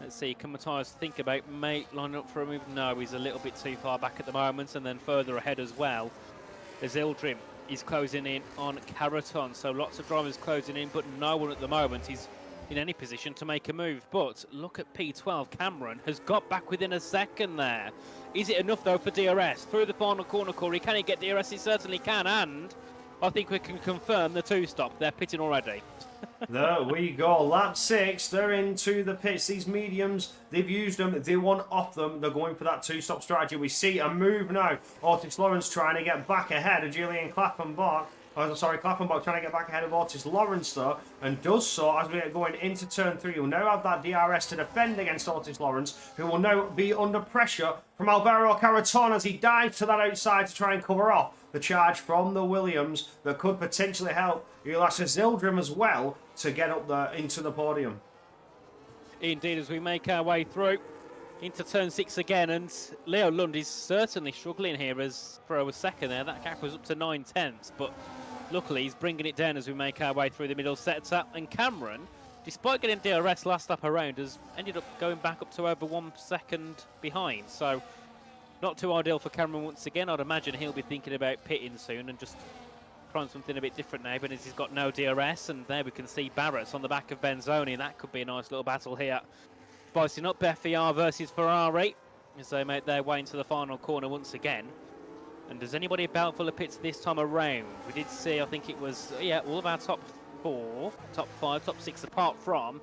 let's see, can Matthias think about lining up for a move? No, he's a little bit too far back at the moment. And then further ahead as well, there's Ildrim. He's closing in on Caraton, so lots of drivers closing in, but no one at the moment is in any position to make a move. But look at P12, Cameron has got back within a second there. Is it enough though for DRS? Through the final corner, Corey, can he get DRS? He certainly can, and I think we can confirm the 2-stop. They're pitting already. There we go, lap 6, they're into the pits. These mediums, they've used them, they want off them, they're going for that 2-stop strategy. We see a move now, Otis Lawrence trying to get back ahead of Julian Klaffenbach. Klaffenbach trying to get back ahead of Otis Lawrence though, and does so as we are going into turn 3. We'll now have that DRS to defend against Otis Lawrence, who will now be under pressure from Alvaro Caraton as he dives to that outside to try and cover off the charge from the Williams that could potentially help Ulasas Ildrim as well to get up there into the podium. Indeed, as we make our way through into turn 6 again, and Leo Lund is certainly struggling here as for a second there. That gap was up to 9/10, but luckily he's bringing it down as we make our way through the middle sector. And Cameron, despite getting DRS last lap around, has ended up going back up to over 1 second behind. So not too ideal for Cameron once again. I'd imagine he'll be thinking about pitting soon and just trying something a bit different now, but as he's got no DRS, and there we can see Barrett on the back of Benzoni. That could be a nice little battle here. Spicing up FER versus Ferrari as they make their way into the final corner once again. And does anybody about full of pits this time around? We did see, I think it was, yeah, all of our top 4, top 5, top 6, apart from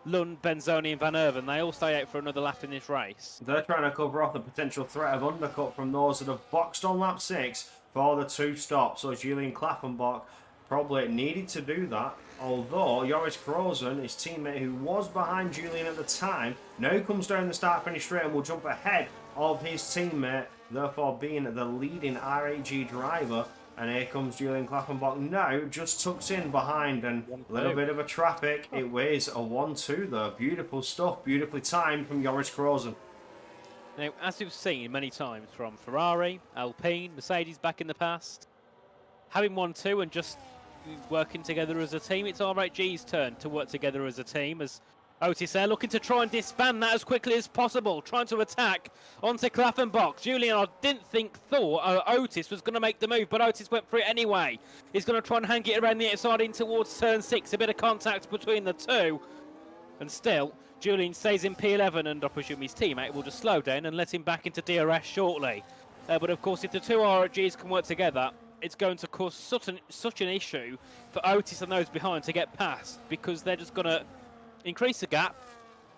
Lund, Benzoni and Van Erven. They all stay out for another lap in this race. They're trying to cover off the potential threat of undercut from those that have boxed on lap 6 for the 2-stop. So Julian Klaffenbach probably needed to do that. Although Joris Krozen, his teammate who was behind Julian at the time, now comes down the start-finish straight and will jump ahead of his teammate, therefore being the leading R8G driver. And here comes Julian Klaffenbach now, just tucks in behind, and a little bit of a traffic. It weighs a 1-2 though. Beautiful stuff, beautifully timed from Joris Krozen. Now, as we've seen many times from Ferrari, Alpine, Mercedes back in the past, having 1-2 and just working together as a team, it's R8G's turn to work together as a team, as Otis there looking to try and disband that as quickly as possible, trying to attack onto Klaffenbach. Julian, I didn't thought Otis was going to make the move, but Otis went for it anyway. He's going to try and hang it around the outside in towards turn 6, a bit of contact between the two, and still Julian stays in P11 and I presume his teammate will just slow down and let him back into DRS shortly. But of course, if the two RGs can work together, it's going to cause such an issue for Otis and those behind to get past, because they're just going to increase the gap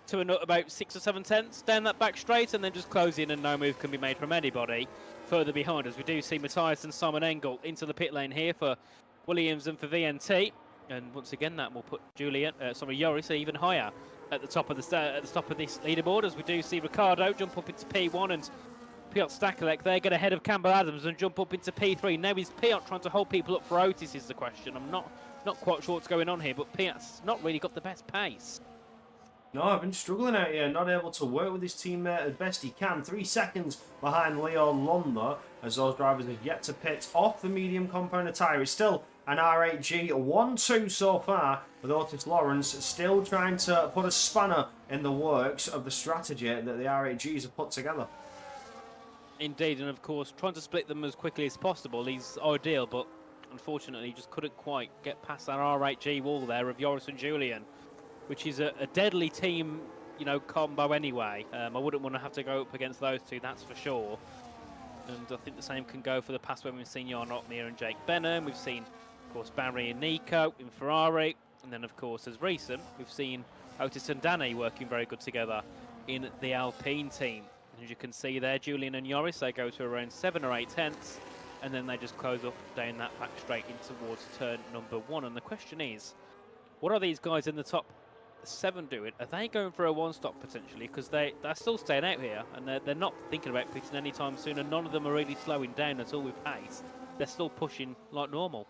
to about 6 or 7 tenths down that back straight, and then just close in, and no move can be made from anybody further behind us. We do see Matthias and Simon Engel into the pit lane here for Williams and for VNT, and once again that will put Joris even higher at the top of this leaderboard, as we do see Ricardo jump up into P1 and Piotr Stakelek there get ahead of Campbell Adams and jump up into P3. Now is Piotr trying to hold people up for Otis is the question. I'm not quite sure what's going on here, but Piotr's not really got the best pace. No, I've been struggling out here, not able to work with his teammate as best he can. 3 seconds behind Leon Londo, as those drivers have yet to pit off the medium compound tyre. It's still an R8G 1-2 so far, with Otis Lawrence still trying to put a spanner in the works of the strategy that the R8Gs have put together. Indeed, and of course, trying to split them as quickly as possible is ideal, but unfortunately, just couldn't quite get past that R8G wall there of Joris and Julian, which is a deadly team, combo anyway. I wouldn't want to have to go up against those two, that's for sure. And I think the same can go for the past when we've seen Jan Otmir and Jake Benham. We've seen, of course, Barry and Nico in Ferrari. And then, of course, as recent, we've seen Otis and Danny working very good together in the Alpine team. And as you can see there, Julian and Joris, they go to around 7 or 8 tenths. And then they just close up down that back straight in towards turn number 1. And the question is, what are these guys in the top 7 doing? Are they going for a 1-stop potentially? Because they're still staying out here, and they're not thinking about pitting anytime soon, and none of them are really slowing down at all with pace. They're still pushing like normal.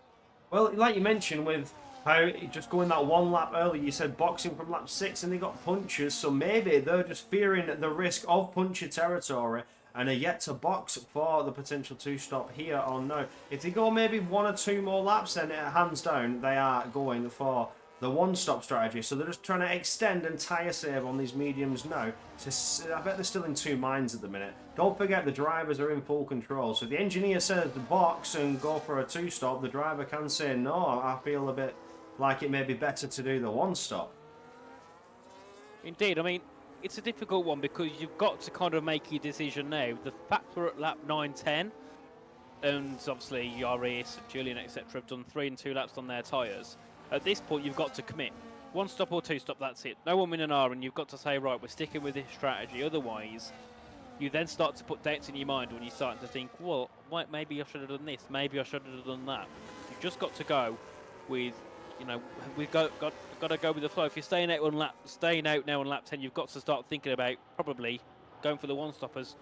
Well, like you mentioned, with how just going that 1 lap early, you said boxing from lap 6 and they got punches, so maybe they're just fearing the risk of puncher territory and are yet to box for the potential 2-stop here or no. If they go maybe 1 or 2 more laps, then hands down they are going for the 1-stop strategy. So they're just trying to extend and tyre save on these mediums now. So I bet they're still in 2 minds at the minute. Don't forget the drivers are in full control. So if the engineer says to box and go for a 2-stop, the driver can say, no, I feel a bit like it may be better to do the 1-stop. Indeed, I mean, it's a difficult one because you've got to kind of make your decision now. The fact we're at lap 9-10, and obviously Joris, Julian, etc. have done 3 and 2 laps on their tyres. At this point, you've got to commit. 1-stop or 2-stop, that's it. No one win an R, and you've got to say, right, we're sticking with this strategy. Otherwise, you then start to put doubts in your mind when you start to think, well, maybe I should have done this, maybe I should have done that. You've just got to go with, we've got to go with the flow. If you're staying out now on lap 10, you've got to start thinking about probably going for the 1-stoppers.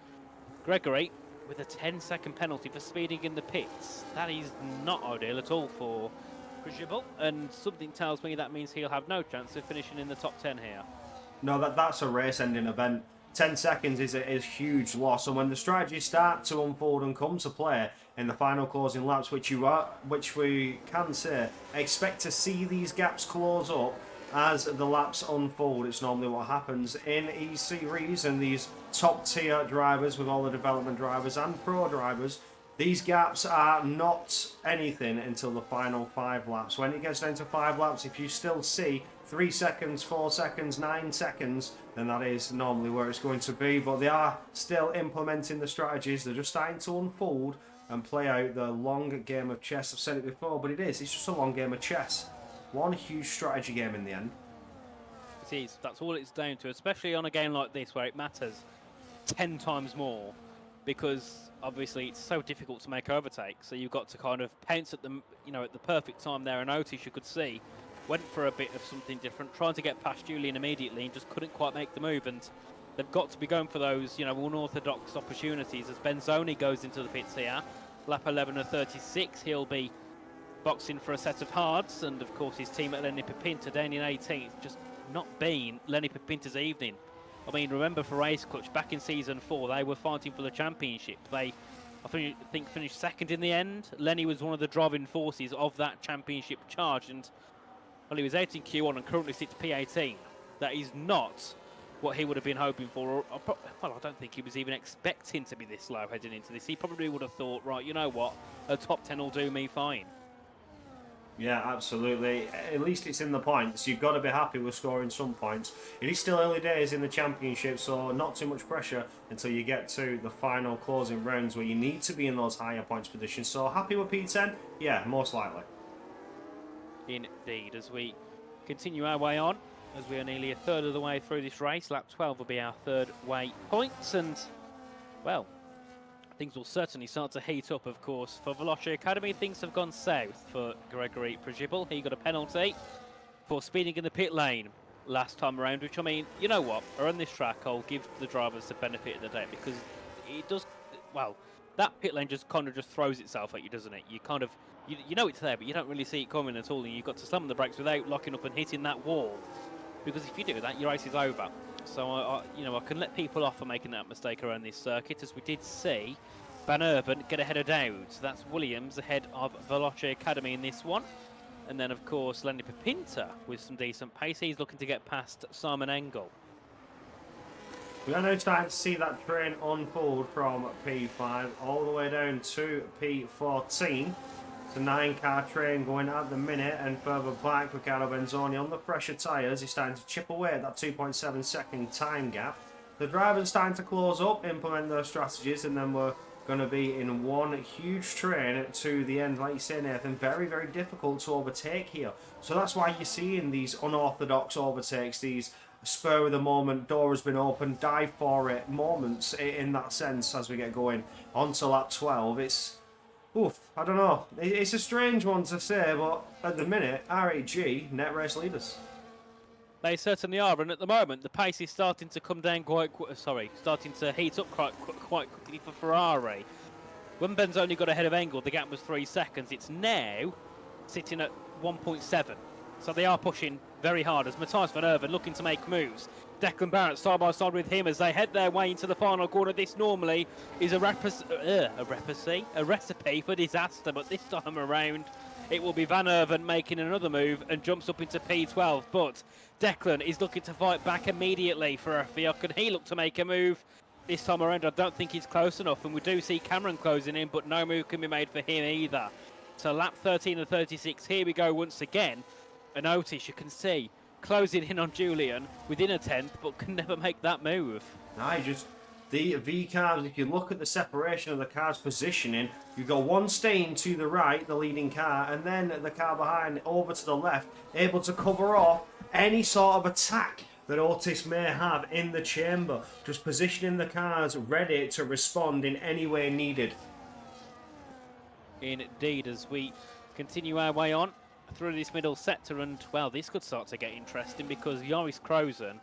Gregory, with a 10-second penalty for speeding in the pits, that is not ideal at all for Krzyzewski, and something tells me that means he'll have no chance of finishing in the top 10 here. No, that's a race-ending event. 10 seconds is a huge loss, and when the strategies start to unfold and come to play in the final closing laps, which we can say, expect to see these gaps close up as the laps unfold. It's normally what happens in E-Series, and these top-tier drivers with all the development drivers and pro drivers, these gaps are not anything until the final 5 laps. When it gets down to 5 laps, if you still see 3 seconds, 4 seconds, 9 seconds, then that is normally where it's going to be. But they are still implementing the strategies. They're just starting to unfold and play out the long game of chess. I've said it before, but it's just a long game of chess. One huge strategy game in the end. It is. That's all it's down to, especially on a game like this where it matters 10 times more, because obviously it's so difficult to make overtakes. So you've got to kind of pounce at them, at the perfect time there. And Otis, you could see, went for a bit of something different, trying to get past Julian immediately and just couldn't quite make the move. And they've got to be going for those, unorthodox opportunities as Benzoni goes into the pits here. Lap 11 of 36, he'll be boxing for a set of hards. And of course his team at Lenny Pipinta down in 18th, just not been Lenny Pipinta's evening. I mean, remember for Race Clutch, back in Season 4, they were fighting for the championship. They, I think, finished second in the end. Lenny was one of the driving forces of that championship charge. And, well, he was out in Q1 and currently sits P18. That is not what he would have been hoping for. Well, I don't think he was even expecting to be this low heading into this. He probably would have thought, right, you know what, a top 10 will do me fine. Yeah, absolutely. At least it's in the points. You've got to be happy with scoring some points. It is still early days in the championship, so not too much pressure until you get to the final closing rounds where you need to be in those higher points positions. So happy with P10? Yeah, most likely. Indeed, as we continue our way on, as we are nearly a third of the way through this race, lap 12 will be our third way points, and, well, things will certainly start to heat up, of course. For Veloce Academy, things have gone south for Gregory Prajibal. He got a penalty for speeding in the pit lane last time around, which, I mean, you know what? Around this track, I'll give the drivers the benefit of the doubt, because it does, well, that pit lane just kind of just throws itself at you, doesn't it? You kind of, you know it's there, but you don't really see it coming at all, and you've got to slam on the brakes without locking up and hitting that wall, because if you do that, your race is over. So, I can let people off for making that mistake around this circuit, as we did see Van Erven get ahead of Dowd. That's Williams ahead of Veloce Academy in this one. And then, of course, Lenny Pepinta with some decent pace. He's looking to get past Simon Engel. We are now starting to see that train unfold from P5 all the way down to P14. It's a 9-car train going at the minute, and further back, Riccardo Benzoni on the fresher tyres. He's starting to chip away at that 2.7 second time gap. The drivers are starting to close up, implement their strategies, and then we're going to be in one huge train to the end. Like you say, Nathan, very, very difficult to overtake here. So that's why you're seeing these unorthodox overtakes, these spur of the moment, door has been opened, dive for it moments in that sense as we get going onto lap 12. It's, oof, I don't know. It's a strange one to say, but at the minute, RAG, net race leaders. They certainly are, and at the moment, the pace is starting to come down starting to heat up quite quickly for Ferrari. When Benzoni got ahead of Engel, the gap was 3 seconds. It's now sitting at 1.7. So they are pushing very hard as Matthias Van Erven looking to make moves. Declan Barrett side by side with him as they head their way into the final corner. This normally is a recipe for disaster, but this time around it will be Van Erven making another move and jumps up into P12. But Declan is looking to fight back immediately for Fiat. Can he look to make a move? This time around, I don't think he's close enough, and we do see Cameron closing in, but no move can be made for him either. So lap 13 and 36, here we go once again. And Otis, you can see, closing in on Julian within a tenth, but can never make that move. The V cars, if you look at the separation of the car's positioning, you've got one staying to the right, the leading car, and then the car behind over to the left, able to cover off any sort of attack that Otis may have in the chamber. Just positioning the cars ready to respond in any way needed. Indeed, as we continue our way on through this middle sector, and well, this could start to get interesting because Joris Krozen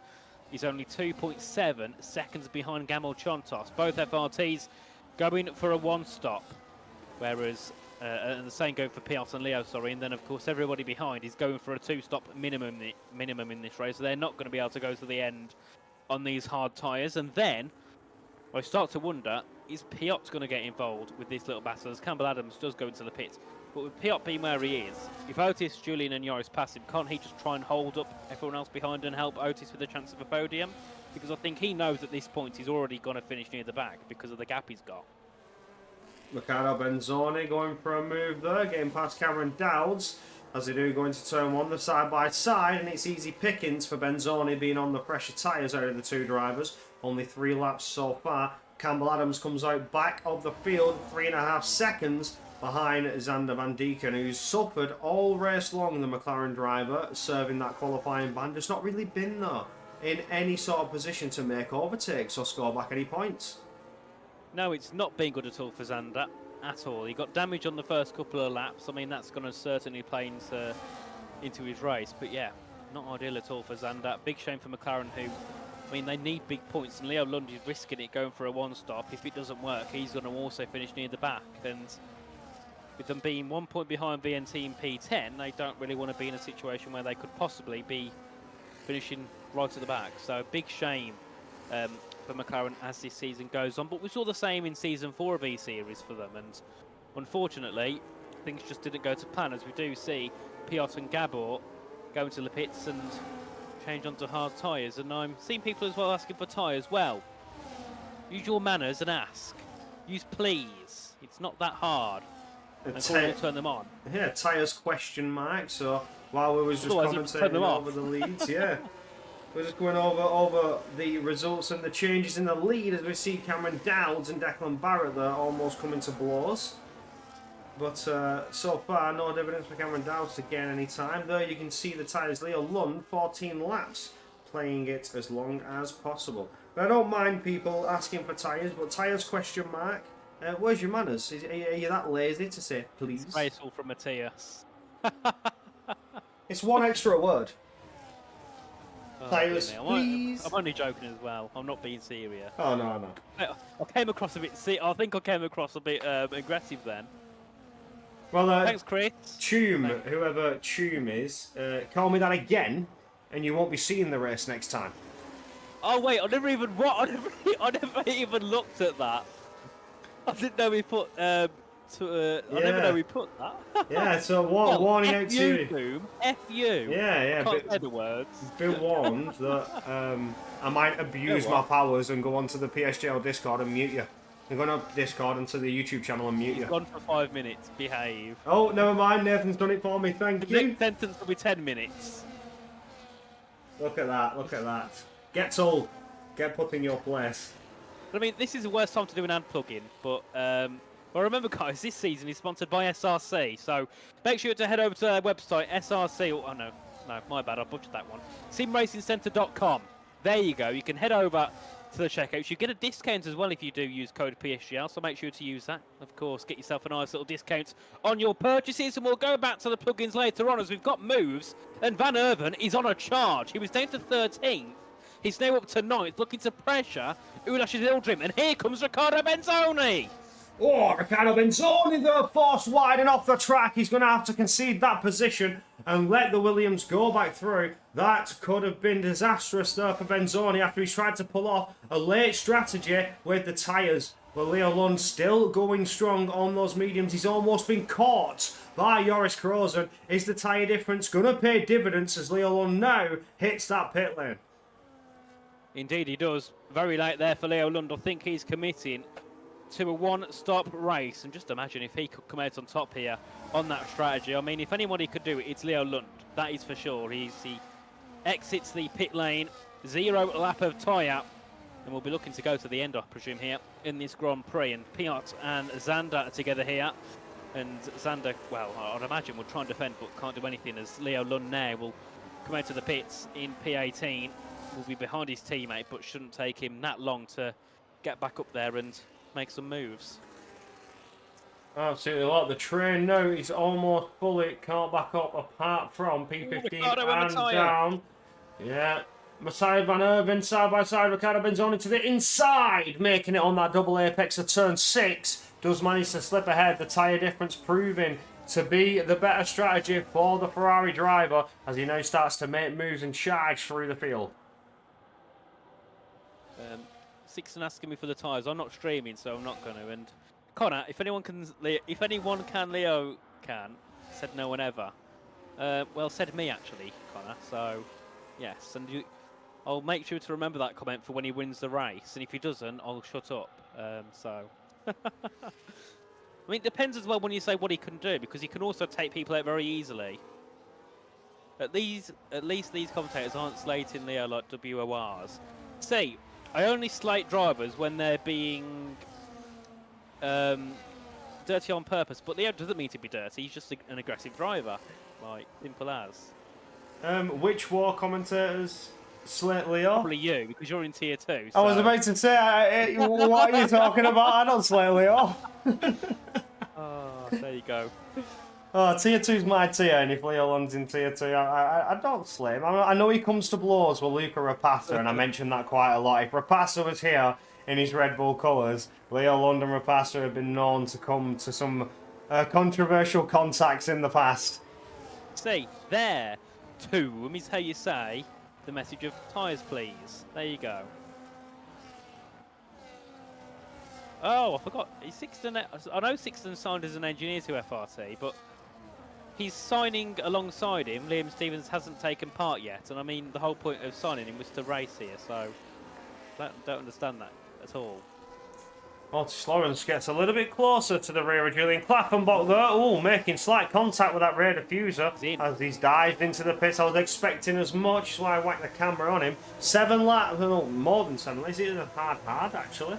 is only 2.7 seconds behind Gamel Chontos. Both FRTs going for a one-stop, whereas and the same going for Piot and Leo, and then of course everybody behind is going for a two-stop minimum in this race. So they're not going to be able to go to the end on these hard tyres. And then I start to wonder, is Piot going to get involved with this little battle as Campbell Adams does go into the pit? But with Piot being where he is, if Otis, Julian and Joris pass him, can't he just try and hold up everyone else behind and help Otis with a chance of a podium? Because I think he knows at this point he's already going to finish near the back because of the gap he's got. Riccardo Benzoni going for a move there, getting past Cameron Dowds as they do go into turn one, the side by side, and it's easy pickings for Benzoni being on the fresher tyres out of the two drivers. Only 3 laps so far. Campbell Adams comes out back of the field, 3.5 seconds behind Xander Van Dieken, who's suffered all race long, the McLaren driver, serving that qualifying ban. Just not really been there in any sort of position to make overtakes or score back any points. No, it's not been good at all for Xander, at all. He got damage on the first couple of laps. I mean, that's going to certainly play into his race. But yeah, not ideal at all for Xander. Big shame for McLaren, who, I mean, they need big points. And Leo Lund is risking it, going for a one-stop. If it doesn't work, he's going to also finish near the back. And with them being 1 point behind VNT in P10, they don't really want to be in a situation where they could possibly be finishing right at the back. So big shame for McLaren as this season goes on, but we saw the same in season 4 of E-Series for them, and unfortunately things just didn't go to plan, as we do see Piot and Gabor go into the pits and change onto hard tyres. And I'm seeing people as well asking for tyres. Well, use your manners and ask. Use please. It's not that hard. and Corey will turn them on. Yeah, tyres question mark. So while we was just Otherwise, turn them commentating off. over the leads, yeah. We're just going over the results and the changes in the lead as we see Cameron Dowds and Declan Barrett there almost coming to blows. But so far, no evidence for Cameron Dowds to gain any time. There you can see the tyres. Leo Lund, 14 laps, playing it as long as possible. But I don't mind people asking for tyres, but tyres question mark. Where's your manners? Are you that lazy to say please? Graceful from Matthias. It's one extra word. Oh, Tyres, goodness. please. I'm only joking as well. I'm not being serious. Oh, no. I came across a bit. I think I came across a bit aggressive then. Well, Thanks, Chris. Tume, whoever Tume is, call me that again, and you won't be seeing the race next time. Oh wait, I never even I never even looked at that. I didn't know we put I never know we put that. Yeah, so warning out to you. Boom. F you. Yeah. Can't say the words. Be warned that I might abuse my powers and go onto the PSGL Discord and mute you. I'm going to Discord onto the YouTube channel and mute you. Gone for 5 minutes. Behave. Oh, never mind. Nathan's done it for me. Thank The you. next sentence will be 10 minutes. Look at that. Get told. Get put in your place. I mean, this is the worst time to do an ad plug-in, but well, remember, guys, this season is sponsored by SRC, so make sure to head over to their website, SRC. Oh no, my bad, I butchered that one. SimRacingCentre.com. There you go. You can head over to the checkouts. You get a discount as well if you do use code PSGL, so make sure to use that. Of course, get yourself a nice little discount on your purchases, and we'll go back to the plugins later on as we've got moves, and Van Erven is on a charge. He was down to 13th. He's now up to 9th, looking to pressure Ulash's Ildrim, and here comes Riccardo Benzoni. Oh, Riccardo Benzoni, the force wide and off the track. He's going to have to concede that position and let the Williams go back through. That could have been disastrous there for Benzoni after he's tried to pull off a late strategy with the tyres. But Leo Lund still going strong on those mediums. He's almost been caught by Joris Krozen. Is the tyre difference going to pay dividends as Leo Lund now hits that pit lane? Indeed he does. Very late there for Leo Lund. I think he's committing to a one-stop race. And just imagine if he could come out on top here on that strategy. I mean, if anybody could do it, it's Leo Lund. That is for sure. He exits the pit lane. 0 lap of tyre. And we'll be looking to go to the end, I presume, here in this Grand Prix. And Piot and Zander are together here. And Zander, well, I'd imagine will try and defend, but can't do anything as Leo Lund now will come out to the pits in P18. Will be behind his teammate, but shouldn't take him that long to get back up there and make some moves. Absolutely, like the train now is almost fully caught back up apart from P15 and down. Yeah, Messiah Van Erven side by side, Riccardo Benzoni to the inside, making it on that double apex of turn 6. Does manage to slip ahead, the tyre difference proving to be the better strategy for the Ferrari driver as he now starts to make moves and charge through the field. Sixton asking me for the tyres. I'm not streaming, so I'm not going to. And Connor, if anyone can, Leo can. Said no one ever. Well, said me actually, Connor. So yes, and I'll make sure to remember that comment for when he wins the race. And if he doesn't, I'll shut up. I mean, it depends as well when you say what he can do, because he can also take people out very easily. At least these commentators aren't slating Leo like WORs. See, I only slate drivers when they're being dirty on purpose, but Leo doesn't mean to be dirty. He's just an aggressive driver, like simple as. Which war commentators slate Leo? Probably you, because you're in tier 2. So. I was about to say, what are you talking about? I don't slate Leo. Oh, there you go. Oh, tier 2's my tier, and if Leo Lund's in tier 2, I don't slay him. I know he comes to blows with Luca Rapassa, and I mentioned that quite a lot. If Rapassa was here in his Red Bull colours, Leo Lund and Rapassa have been known to come to some controversial contacts in the past. See, there, Tomb is how you say the message of tyres, please. There you go. Oh, I forgot. Sixton, I know Sixton signed as an engineer to FRT, but he's signing alongside him. Liam Stevens hasn't taken part yet, and I mean, the whole point of signing him was to race here, so I don't understand that at all. Otis Lawrence gets a little bit closer to the rear of Julian Clappenbach though. Oh, making slight contact with that rear diffuser as he's dived into the pit. I was expecting as much, that's why I whacked the camera on him. 7 laps, no, more than 7. Is it a hard actually?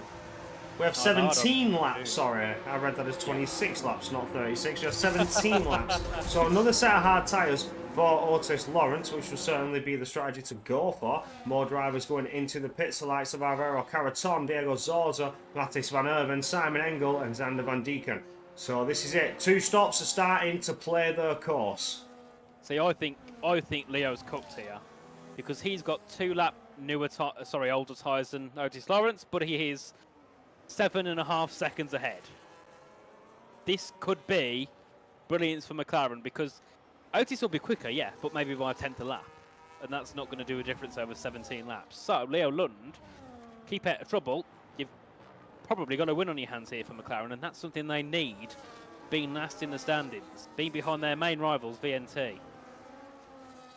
We have 17 laps, sorry. I read that as 26 laps, not 36. We have 17 laps. So another set of hard tyres for Otis Lawrence, which will certainly be the strategy to go for. More drivers going into the pits, the likes of Alvaro Caraton, Diego Zorza, Mattis Van Erven, Simon Engel and Xander Van Dieken. So this is it. 2 stops are starting to play their course. See, I think Leo's cooked here because he's got 2 lap older tyres than Otis Lawrence, but he is 7.5 seconds ahead. This could be brilliance for McLaren because Otis will be quicker, yeah, but maybe by a 10th a lap. And that's not going to do a difference over 17 laps. So, Leo Lund, keep out of trouble. You've probably got a win on your hands here for McLaren, and that's something they need, being last in the standings, being behind their main rivals, VNT.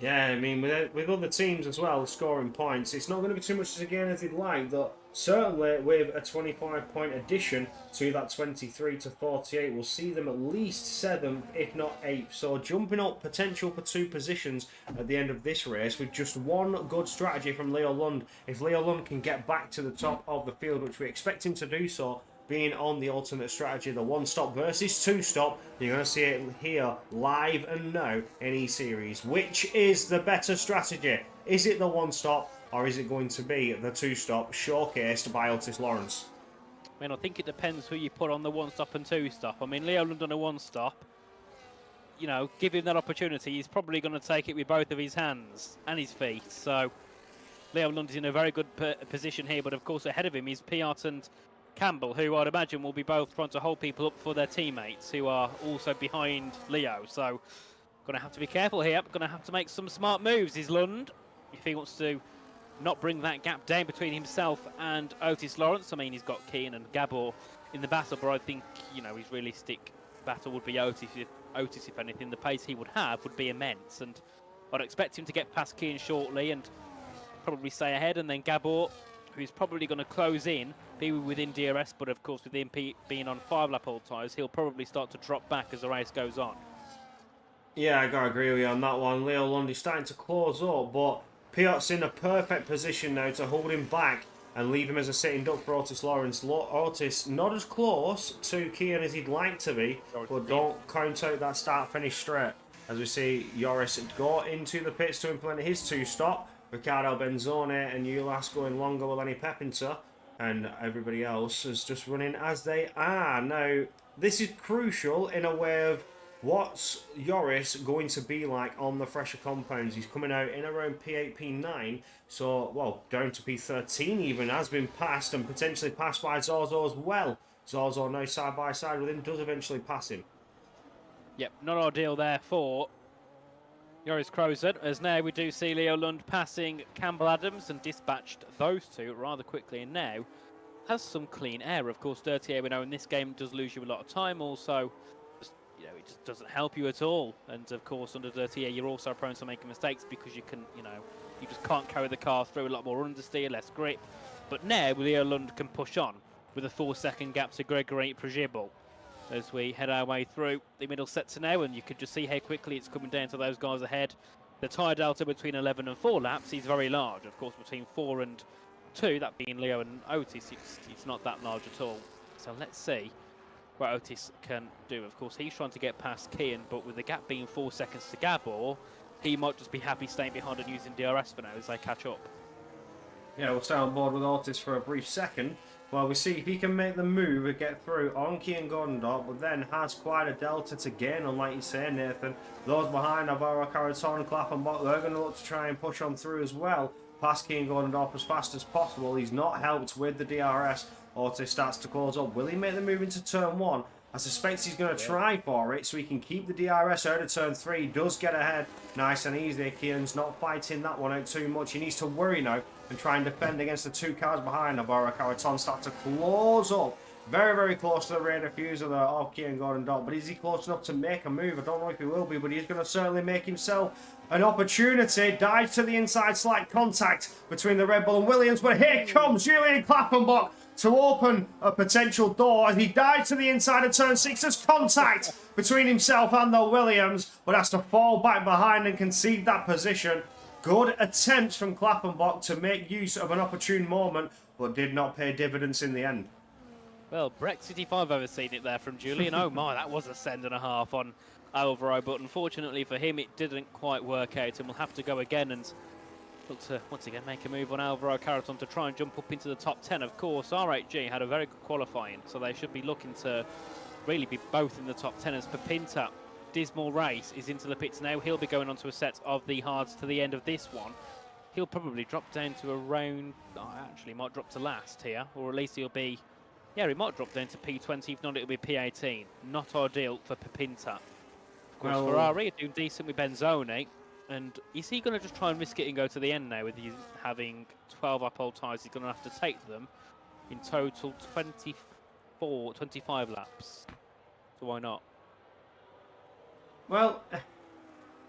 Yeah, I mean, with other teams as well scoring points, it's not going to be too much as again as they'd like, but certainly with a 25-point addition to that 23 to 48, we'll see them at least 7th, if not 8th. So jumping up potential for 2 positions at the end of this race with just one good strategy from Leo Lund. If Leo Lund can get back to the top of the field, which we expect him to do so, being on the ultimate strategy, the 1-stop versus 2-stop, you're going to see it here live and now in E-Series. Which is the better strategy? Is it the 1-stop or is it going to be the 2-stop showcased by Otis Lawrence? I mean, I think it depends who you put on the 1-stop and 2-stop. I mean, Leo Lund on a 1-stop, you know, give him that opportunity. He's probably going to take it with both of his hands and his feet. So Leo Lund is in a very good position here, but of course ahead of him is Piot and Campbell, who I'd imagine will be both trying to hold people up for their teammates who are also behind Leo. So, going to have to be careful here. Going to have to make some smart moves, is Lund, if he wants to not bring that gap down between himself and Otis Lawrence. I mean, he's got Keane and Gabor in the battle, but I think, you know, his realistic battle would be Otis. If anything, the pace he would have would be immense. And I'd expect him to get past Keane shortly and probably stay ahead. And then Gabor, who's probably going to close in, be within DRS, but of course with him being on 5-lap old tyres, he'll probably start to drop back as the race goes on. Yeah, I got to agree with you on that one. Leo Lund is starting to close up, but Piot's in a perfect position now to hold him back and leave him as a sitting duck for Otis Lawrence. Otis not as close to Keane as he'd like to be, but don't count out that start-finish straight. As we see Joris go into the pits to implement his 2-stop. Riccardo Benzone and Ulas going longer with Lenny Pepinter, and everybody else is just running as they are. Now, this is crucial in a way of what's Joris going to be like on the fresher compounds. He's coming out in around P8, P9, so, well, down to P13 even, has been passed and potentially passed by Zorzo as well. Zorzo now side by side with him, does eventually pass him. Yep, not ideal there for Joris Krozen, as now we do see Leo Lund passing Campbell Adams and dispatched those two rather quickly, and now has some clean air. Of course, dirty air, we know in this game does lose you a lot of time. Also, just, you know, it just doesn't help you at all. And of course, under dirty air, you're also prone to making mistakes because you can, you know, you just can't carry the car through. A lot more understeer, less grip. But now Leo Lund can push on with a 4-second gap to Gregory Prejibal as we head our way through the middle sector now, and you can just see how quickly it's coming down to those guys ahead. The tyre delta between 11 and 4 laps is very large. Of course, between 4 and 2, that being Leo and Otis, it's not that large at all. So let's see what Otis can do. Of course, he's trying to get past Keane, but with the gap being 4 seconds to Gabor, he might just be happy staying behind and using DRS for now as they catch up. Yeah, we'll stay on board with Otis for a brief second. Well, we see if he can make the move and get through on Keane Gordondorp, but then has quite a delta to gain, and like you say, Nathan, those behind Alvaro Caraton, Clappenbach, they're going to look to try and push on through as well, past Keane Gordondorp as fast as possible. He's not helped with the DRS. Otis starts to close up. Will he make the move into turn 1? I suspect he's going to try for it so he can keep the DRS out of turn 3. Does get ahead nice and easy. Keane's not fighting that one out too much. He needs to worry now and try and defend against the 2 cars behind. Navarro Caraton start to close up. Very, very close to the rear diffuser there of Keane Gordondorp. But is he close enough to make a move? I don't know if he will be, but he's going to certainly make himself an opportunity. Dives to the inside, slight contact between the Red Bull and Williams. But here comes Julian Clappenbach to open a potential door as he dives to the inside of turn 6. There's contact between himself and the Williams, but has to fall back behind and concede that position. Good attempts from Klappenbach to make use of an opportune moment, but did not pay dividends in the end. Well, Brexit if I've ever seen it there from Julian. Oh my, that was a send and a half on Alvaro, but unfortunately for him it didn't quite work out, and we'll have to go again and look to once again make a move on Alvaro Carreton to try and jump up into the top 10. Of course, R8G had a very good qualifying, so they should be looking to really be both in the top 10 as Papinta. Dismal race is into the pits now. He'll be going on to a set of the hards to the end of this one. He'll probably drop down to around, actually might drop to last here, or at least he'll be, yeah, he might drop down to P20, if not it'll be P18. Not ideal for Papinta. Of course, Ferrari are doing decent with Benzoni, and is he going to just try and risk it and go to the end now with you having 12 uphold tyres? He's going to have to take them in total 25 laps. So why not? Well,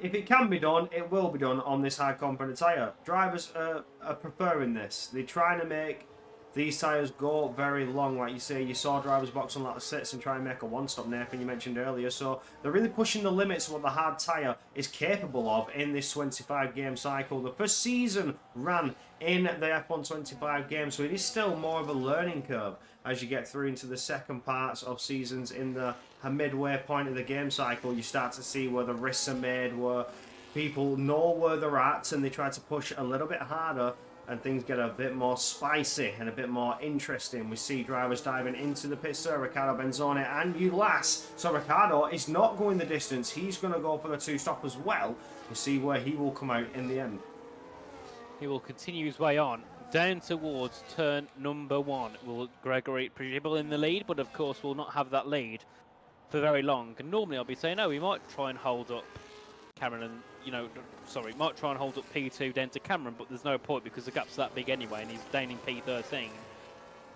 if it can be done, it will be done on this high component tyre. Drivers are preferring this. They're trying to make these tyres go very long. Like you say, you saw drivers box on like the sits and try and make a one-stop, Nathan, you mentioned earlier. So they're really pushing the limits of what the hard tyre is capable of in this 25-game cycle. The first season ran in the F1 25 game, so it is still more of a learning curve as you get through into the second parts of seasons. In the midway point of the game cycle, you start to see where the risks are made, where people know where they're at and they try to push a little bit harder, and things get a bit more spicy and a bit more interesting. We see drivers diving into the pits there, Riccardo Benzoni and Ulas. So Riccardo is not going the distance. He's going to go for the two-stop as well. We'll see where he will come out in the end. He will continue his way on down towards turn number 1. Will Gregory Prigibble in the lead, but of course will not have that lead for very long. And normally I'll be saying, oh, we might try and hold up Cameron and, might try and hold up P2 down to Cameron, but there's no point because the gap's that big anyway and he's down in P13.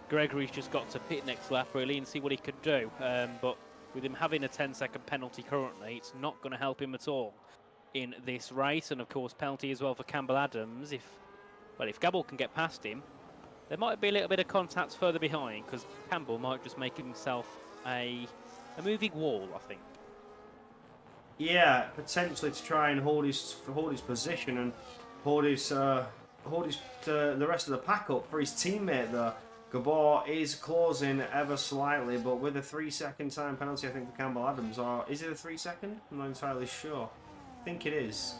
Gregory's just got to pit next lap really and see what he could do. But with him having a 10-second penalty currently, it's not going to help him at all in this race. And of course penalty as well for Campbell Adams. If Gabble can get past him, there might be a little bit of contact further behind because Campbell might just make himself a moving wall, I think. Yeah, potentially to try and hold his position and hold the rest of the pack up for his teammate there. Gabor is closing ever slightly, but with a 3-second time penalty, I think, for Campbell Adams. Or is it a 3-second? I'm not entirely sure. I think it is.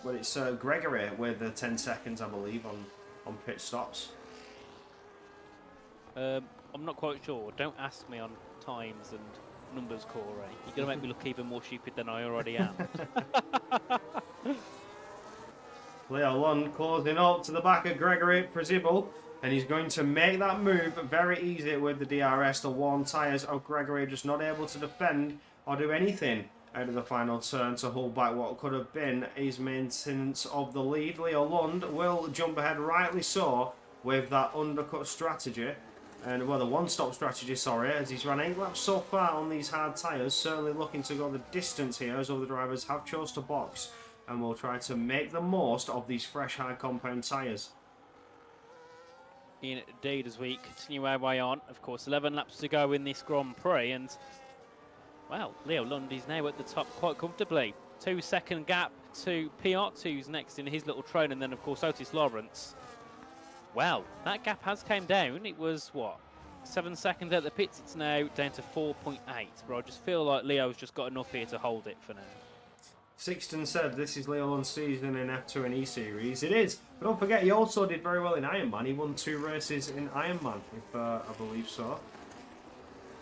But it's Gregory with the 10 seconds, I believe, on pit stops. I'm not quite sure. Don't ask me on times and numbers, Corey. You're going to make me look even more stupid than I already am. Leo Lund closing up to the back of Gregory Prigibble, and he's going to make that move very easy with the DRS. The worn tyres of Gregory just not able to defend or do anything out of the final turn to hold back what could have been his maintenance of the lead. Leo Lund will jump ahead, rightly so, with that undercut strategy. And, well, the one-stop strategy, sorry, as he's run 8 laps so far on these hard tyres. Certainly looking to go the distance here, as other drivers have chose to box. And will try to make the most of these fresh, high compound tyres. Indeed, as we continue our way on. Of course, 11 laps to go in this Grand Prix. And, well, Leo Lund is now at the top quite comfortably. 2-second gap to PR2's next in his little train. And then, of course, Otis Lawrence. Well, that gap has came down. It was, what, 7 seconds at the pits. It's now down to 4.8. But I just feel like Leo's just got enough here to hold it for now. Sixton said this is Leo Lund's season in F2 and E-Series. It is. But don't forget, he also did very well in Ironman. He won 2 races in Ironman, if I believe so.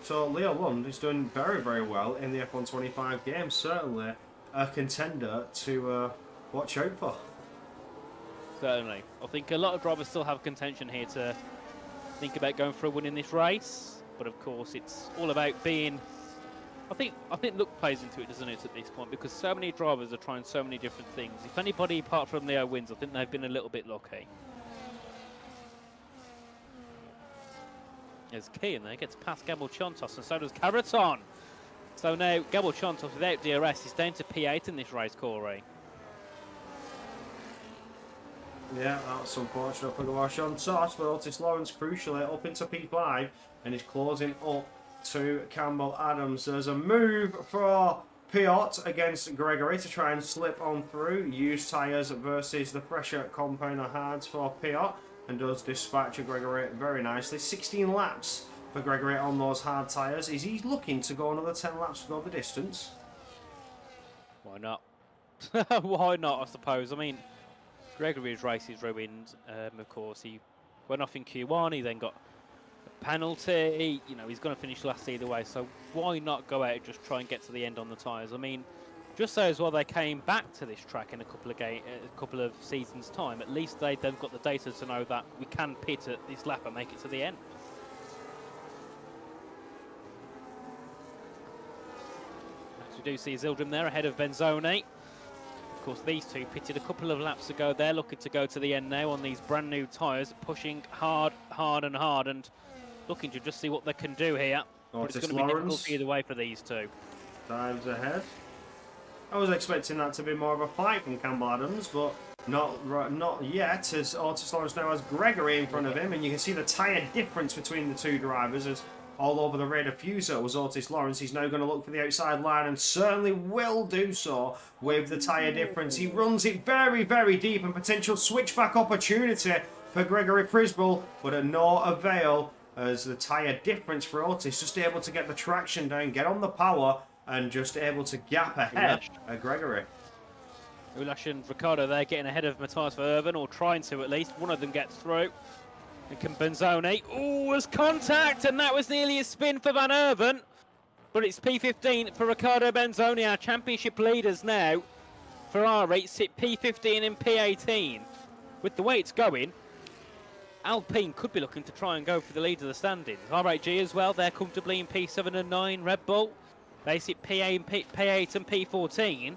So Leo Lund is doing very, very well in the F1 25 game. Certainly a contender to watch out for. Certainly. I think a lot of drivers still have contention here to think about going for a win in this race. But of course, it's all about being... I think luck plays into it, doesn't it, at this point? Because so many drivers are trying so many different things. If anybody apart from Leo wins, I think they've been a little bit lucky. There's Key in there, gets past Gabel Chontos, and so does Carreton. So now Gabel Chontos without DRS is down to P8 in this race, Corey. Yeah, that's unfortunate for Gavash on toss, but Otis Lawrence crucially up into P5 and is closing up to Campbell Adams. There's a move for Piot against Gregory to try and slip on through. Used tyres versus the fresher compound of hards for Piot, and does dispatch Gregory very nicely. 16 laps for Gregory on those hard tyres. Is he looking to go another 10 laps to go the distance? Why not? Why not, I suppose. I mean, Gregory's race is ruined. Of course, he went off in Q1. He then got a penalty. You know, he's going to finish last either way. So why not go out and just try and get to the end on the tyres? I mean, just so as well they came back to this track in a couple of seasons' time. At least they've got the data to know that we can pit at this lap and make it to the end. As we do see Zildrim there ahead of Benzoni. Of course, these two pitted a couple of laps ago. They're looking to go to the end now on these brand new tyres, pushing hard, and looking to just see what they can do here. But it's going to be difficult either way for these two. Dives ahead. I was expecting that to be more of a fight from Campbell Adams, but not yet, as Otis Lawrence now has Gregory in front of him, and you can see the tyre difference between the two drivers as all over the radar diffuser was Otis Lawrence. He's now going to look for the outside line and certainly will do so with the tyre difference. He runs it very, very deep, and potential switchback opportunity for Gregory Prisball, but at no avail as the tyre difference for Otis just able to get the traction down, get on the power, and just able to gap ahead at Gregory. Ulash and Ricardo there getting ahead of Matthias Verhoeven, or trying to at least. One of them gets through. And can Benzoni. Oh, was contact, and that was nearly a spin for Van Erven. But it's P15 for Ricardo Benzoni, our championship leaders now. Ferrari sit P15 and P18. With the way it's going, Alpine could be looking to try and go for the lead of the standings. R8G as well, they're comfortably in P7 and 9. Red Bull, they sit P8 and P14.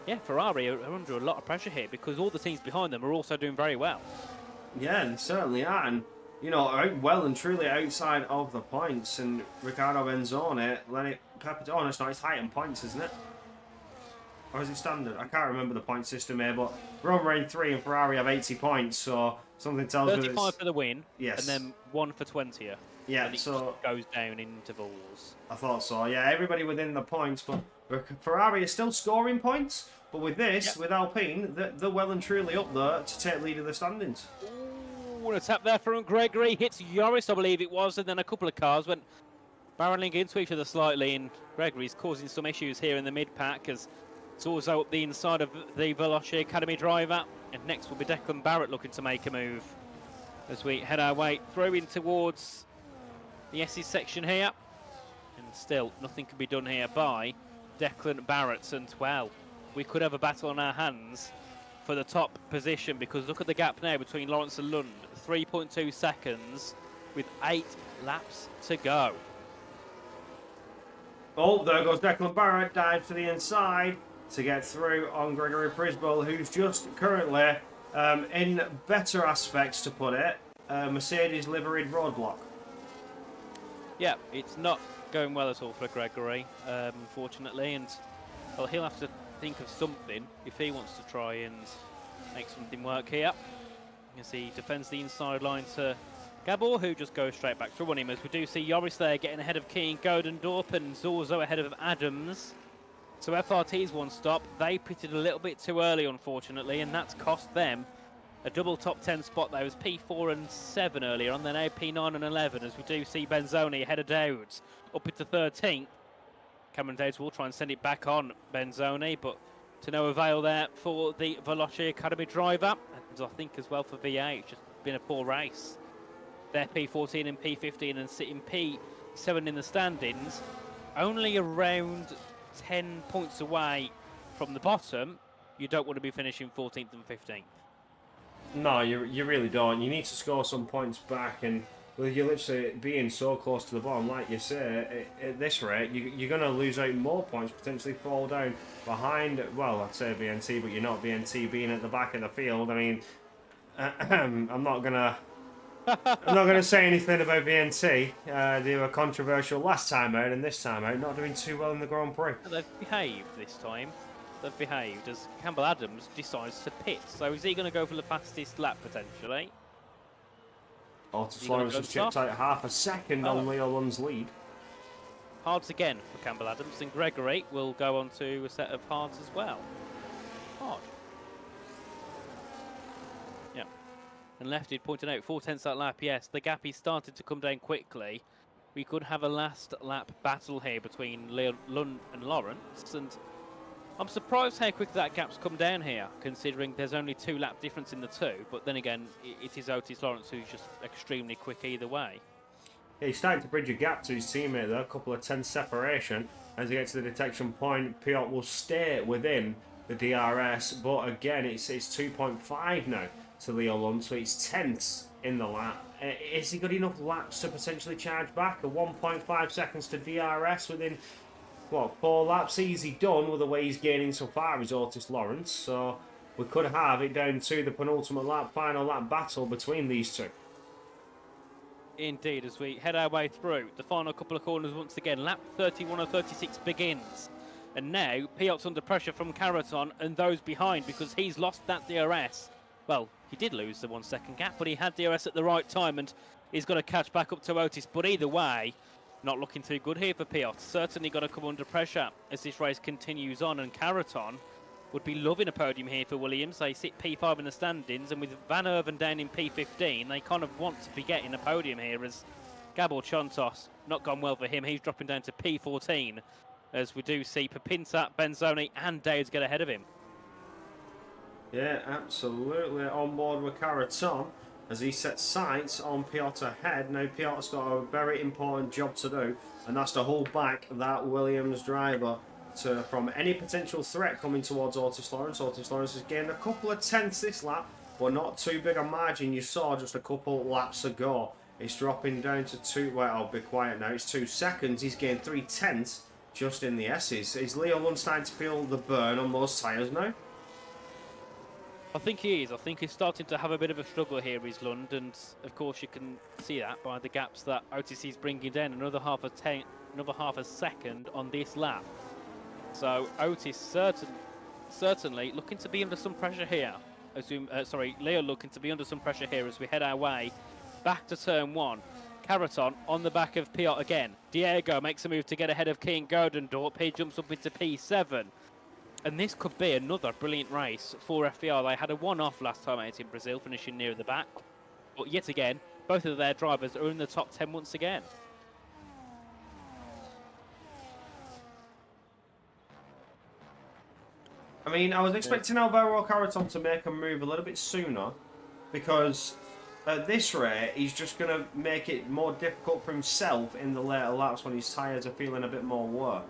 Yeah, Ferrari are under a lot of pressure here because all the teams behind them are also doing very well. Yeah, they certainly are, and you know, well and truly outside of the points. And Ricardo Benzoni let it pepper. Oh, no, it's not. It's height and points, isn't it? Or is it standard? I can't remember the point system here, but Rome Reign 3 and Ferrari have 80 points, so something tells me 35 for the win, yes, and then 1 for 20th. Yeah, and it so goes down in intervals. I thought so. Yeah, everybody within the points, but Ferrari is still scoring points. But with this, with Alpine, they're well and truly up there to take lead of the standings. Ooh, and a tap there from Gregory. Hits Yoris, I believe it was, and then a couple of cars went barreling into each other slightly, and Gregory's causing some issues here in the mid-pack as it's also up the inside of the Veloci Academy driver. And next will be Declan Barrett looking to make a move as we head our way through in towards the S's section here. And still, nothing can be done here by Declan Barrett, and well, we could have a battle on our hands for the top position, because look at the gap now between Lawrence and Lund, 3.2 seconds with 8 laps to go. Oh, there goes Declan Barrett, dives to the inside to get through on Gregory Prisball, who's just currently in better aspects, to put it, Mercedes liveried roadblock. Yeah, it's not going well at all for Gregory, unfortunately, and well, he'll have to think of something if he wants to try and make something work here. As he defends the inside line to Gabor, who just goes straight back through on him, as we do see Joris there getting ahead of Keane, Godendorp, and Zorzo ahead of Adams. So FRT's one stop. They pitted a little bit too early, unfortunately, and that's cost them a double top 10 spot. There was P4 and 7 earlier on, then P9 and 11, as we do see Benzoni ahead of Dowds up into 13th. Cameron Dowds will try and send it back on Benzoni, but to no avail there for the Veloci Academy driver. And I think as well for VA, it's just been a poor race. They're P14 and P15 and sitting P7 in the standings, only around 10 points away from the bottom. You don't want to be finishing 14th and 15th. No, you really don't. You need to score some points back, and with you literally being so close to the bottom, like you say, at this rate, you're going to lose out more points, potentially fall down behind, well, I'd say BNT, but you're not BNT being at the back of the field. I mean, I'm not going to say anything about BNT. They were controversial last time out, and this time out, not doing too well in the Grand Prix. They've behaved this time. have behaved as Campbell Adams decides to pit. So is he going to go for the fastest lap potentially? Otis Lawrence has chipped out half a second on Leo Lund's lead. Hards again for Campbell Adams, and Gregory will go on to a set of hards as well. Hard. Yeah. And Lefty pointed out 4/10 that lap. Yes, the gap is started to come down quickly. We could have a last lap battle here between Lund and Lawrence, and I'm surprised how quick that gap's come down here, considering there's only 2 lap difference in the two. But then again, it is Otis Lawrence who's just extremely quick either way. Yeah, he's starting to bridge a gap to his teammate there, a couple of tenths separation. As he gets to the detection point, Piot will stay within the DRS, but again, it's 2.5 now to Leo Lund, so it's tenths in the lap. Is he got enough laps to potentially charge back? A 1.5 seconds to DRS within, what, 4 laps? Easy done with the way he's gaining so far is Otis Lawrence, so we could have it down to the penultimate lap, final lap battle between these two. Indeed, as we head our way through the final couple of corners once again, lap 31 of 36 begins. And now, Piot's under pressure from Caraton and those behind because he's lost that DRS. Well, he did lose the 1 second gap, but he had DRS at the right time and he's got to catch back up to Otis. But either way, not looking too good here for Piot. Certainly got to come under pressure as this race continues on, and Caraton would be loving a podium here for Williams. They sit P5 in the standings, and with Van Erven down in P15, they kind of want to be getting a podium here, as Gabor Chontos, not gone well for him. He's dropping down to P14, as we do see Papinta, Benzoni and Dales get ahead of him. Yeah, absolutely on board with Caraton as he sets sights on Piotr ahead. Now Piotr's got a very important job to do, and that's to hold back that Williams driver from any potential threat coming towards Otis Lawrence. Otis Lawrence has gained a couple of tenths this lap, but not too big a margin. You saw just a couple laps ago. It's dropping down to 2, well, I'll be quiet now, it's 2 seconds. He's gained 3/10 just in the S's. Is Leo Lund starting to feel the burn on those tyres now? I think he is. I think he's starting to have a bit of a struggle here, is Lund, and of course you can see that by the gaps that Otis is bringing down. Another half a second on this lap. So Otis certainly looking to be under some pressure here. Leo looking to be under some pressure here as we head our way back to turn 1. Caraton on the back of Piot again. Diego makes a move to get ahead of King Godendorp. He jumps up into P7. And this could be another brilliant race for FPR. They had a one-off last time out in Brazil, finishing near the back. But yet again, both of their drivers are in the top 10 once again. I mean, I was expecting Alvaro Caraton to make a move a little bit sooner, because at this rate, he's just going to make it more difficult for himself in the later laps when his tyres are feeling a bit more wear.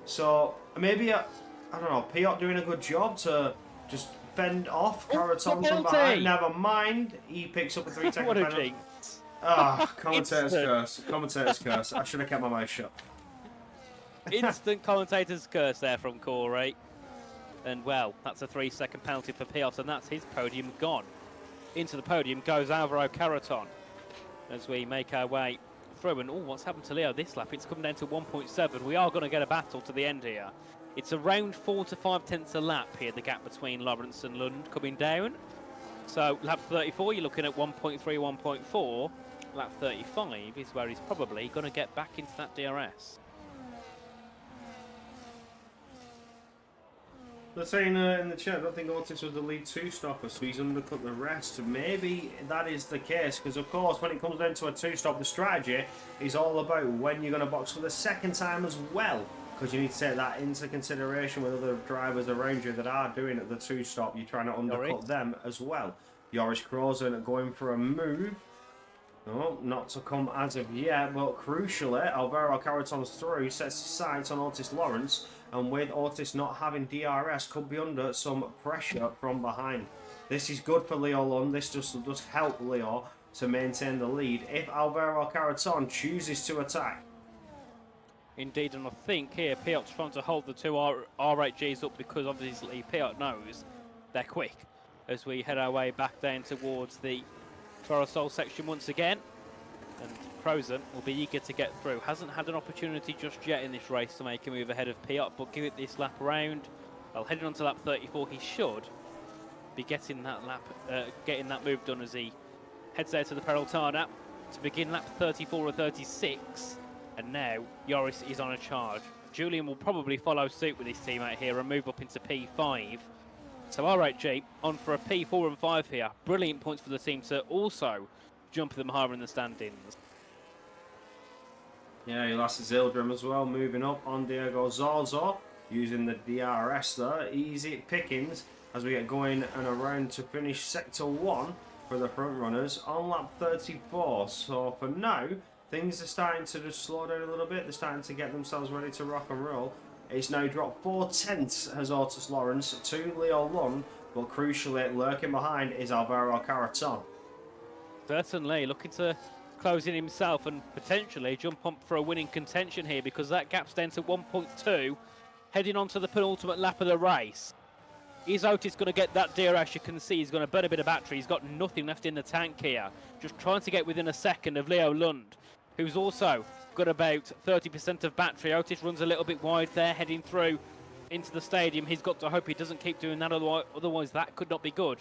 So maybe, I don't know, Piot doing a good job to just fend off Caraton from behind. Never mind, he picks up a 3-second What a penalty. jinx. Ah, commentator's curse. Commentator's curse. I should have kept my mouth shut. Instant commentator's curse there from Corey. And well, that's a 3-second penalty for Piot, and that's his podium gone. Into the podium goes Alvaro Caraton as we make our way through. And oh, what's happened to Leo this lap? It's come down to 1.7. We are going to get a battle to the end here. It's around 4 to 5 tenths a lap here, the gap between Lawrence and Lund coming down. So lap 34, you're looking at 1.3, 1.4. Lap 35 is where he's probably going to get back into that DRS. They're saying in the chat, I don't think Otis was the lead 2-stopper, so he's undercut the rest. Maybe that is the case, because of course when it comes down to a 2-stop, the strategy is all about when you're going to box for the second time as well, because you need to take that into consideration with other drivers around you that are doing the 2-stop. You're trying to undercut them as well. Joris Krozen going for a move. No, not to come as of yet, but crucially, Alvaro Caraton's through, sets his sights on Otis Lawrence, and with Otis not having DRS, could be under some pressure from behind. This is good for Leo Lund. This just help Leo to maintain the lead if Alvaro Caraton chooses to attack. Indeed, and I think here Piot's trying to hold the two R8Gs up because obviously Piot knows they're quick as we head our way back down towards the Clarasol section once again. And Krozen will be eager to get through. Hasn't had an opportunity just yet in this race to make a move ahead of Piot, but give it this lap around. well, heading on to lap 34, he should be getting that move done as he heads out to the Peraltada to begin lap 34 or 36. And now Joris is on a charge. Julian will probably follow suit with his team out here and move up into P5. So all right, G, on for a P4 and 5 here. Brilliant points for the team to also jump them higher in the standings. Yeah, Ulysse Zildrim as well, moving up on Diego Zorzo, using the DRS there. Easy pickings as we get going and around to finish Sector 1 for the front runners on lap 34. So for now, things are starting to just slow down a little bit. They're starting to get themselves ready to rock and roll. It's now dropped 4/10 as Otis Lawrence to Leo Lund, but crucially lurking behind is Alvaro Caraton. Certainly, looking to close in himself and potentially jump up for a winning contention here, because that gap's down to 1.2, heading on to the penultimate lap of the race. Is Otis going to get that DRS? You can see he's going to burn a bit of battery. He's got nothing left in the tank here. Just trying to get within a second of Leo Lund, who's also got about 30% of battery. Otis runs a little bit wide there, heading through into the stadium. He's got to hope he doesn't keep doing that, otherwise that could not be good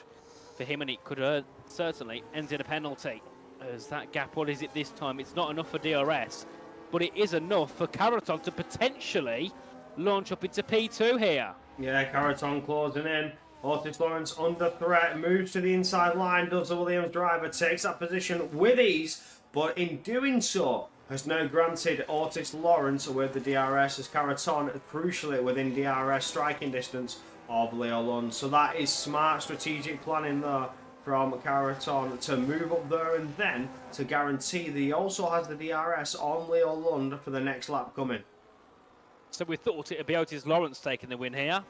for him, and it could certainly end in a penalty. As that gap, what is it this time? It's not enough for DRS, but it is enough for Caraton to potentially launch up into P2 here. Yeah, Caraton closing in. Otis Lawrence under threat, moves to the inside line, does the Williams driver, takes that position with ease, but in doing so, has now granted Otis Lawrence with the DRS as Caraton crucially within DRS striking distance of Leo Lund. So that is smart strategic planning there from Caraton to move up there and then to guarantee that he also has the DRS on Leo Lund for the next lap coming. So we thought it would be Otis Lawrence taking the win here,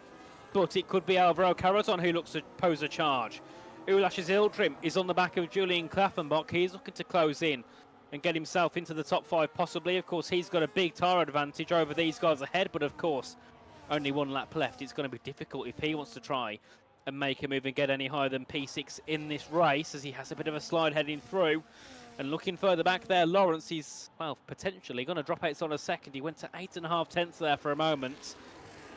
but it could be Alvaro Caraton who looks to pose a charge. Ulysse Zildrim is on the back of Julian Klaffenbach. He's looking to close in and get himself into the top 5 possibly. Of course, he's got a big tyre advantage over these guys ahead, but of course, only 1 lap left. It's going to be difficult if he wants to try and make a move and get any higher than P6 in this race, as he has a bit of a slide heading through. And looking further back there, Lawrence, he's, well, potentially going to drop out on a second. He went to 8.5 tenths there for a moment.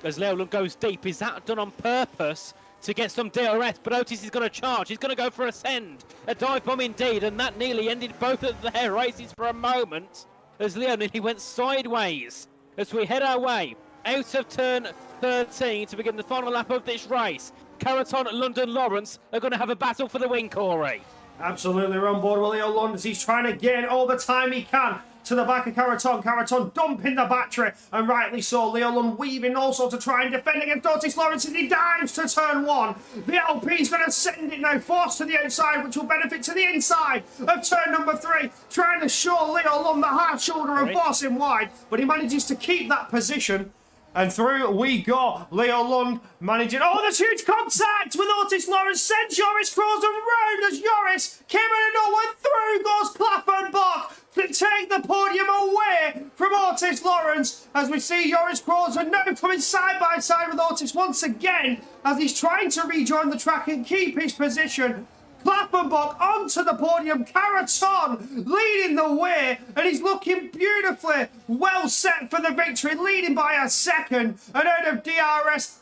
As Leo Lund goes deep, is that done on purpose to get some DRS? But Otis is going to charge. He's going to go for a send. A dive bomb indeed, and that nearly ended both of their races for a moment, as Leo nearly went sideways. As we head our way out of turn 13 to begin the final lap of this race, Caraton, London, Lawrence are going to have a battle for the win, Corey. Absolutely, we're on board with Leo Lund as he's trying to gain all the time he can to the back of Caraton. Caraton dumping the battery, and rightly so. Leo Lund weaving also to try and defend against Otis Lawrence as he dives to turn 1. The LP's going to send it now, forced to the outside, which will benefit to the inside of turn number 3. Trying to show Leo Lund the hard shoulder and force him wide, but he manages to keep that position. And through we go. Leo Lund managing. Oh, there's huge contact with Otis Lawrence. Sends Joris Kroos around as Joris came in and nowhere. Through goes Klaffenbach to take the podium away from Otis Lawrence. As we see Joris Kroos now coming side by side with Otis once again as he's trying to rejoin the track and keep his position. Klaffenbach onto the podium, Caraton leading the way, and he's looking beautifully well set for the victory, leading by a second, and out of DRS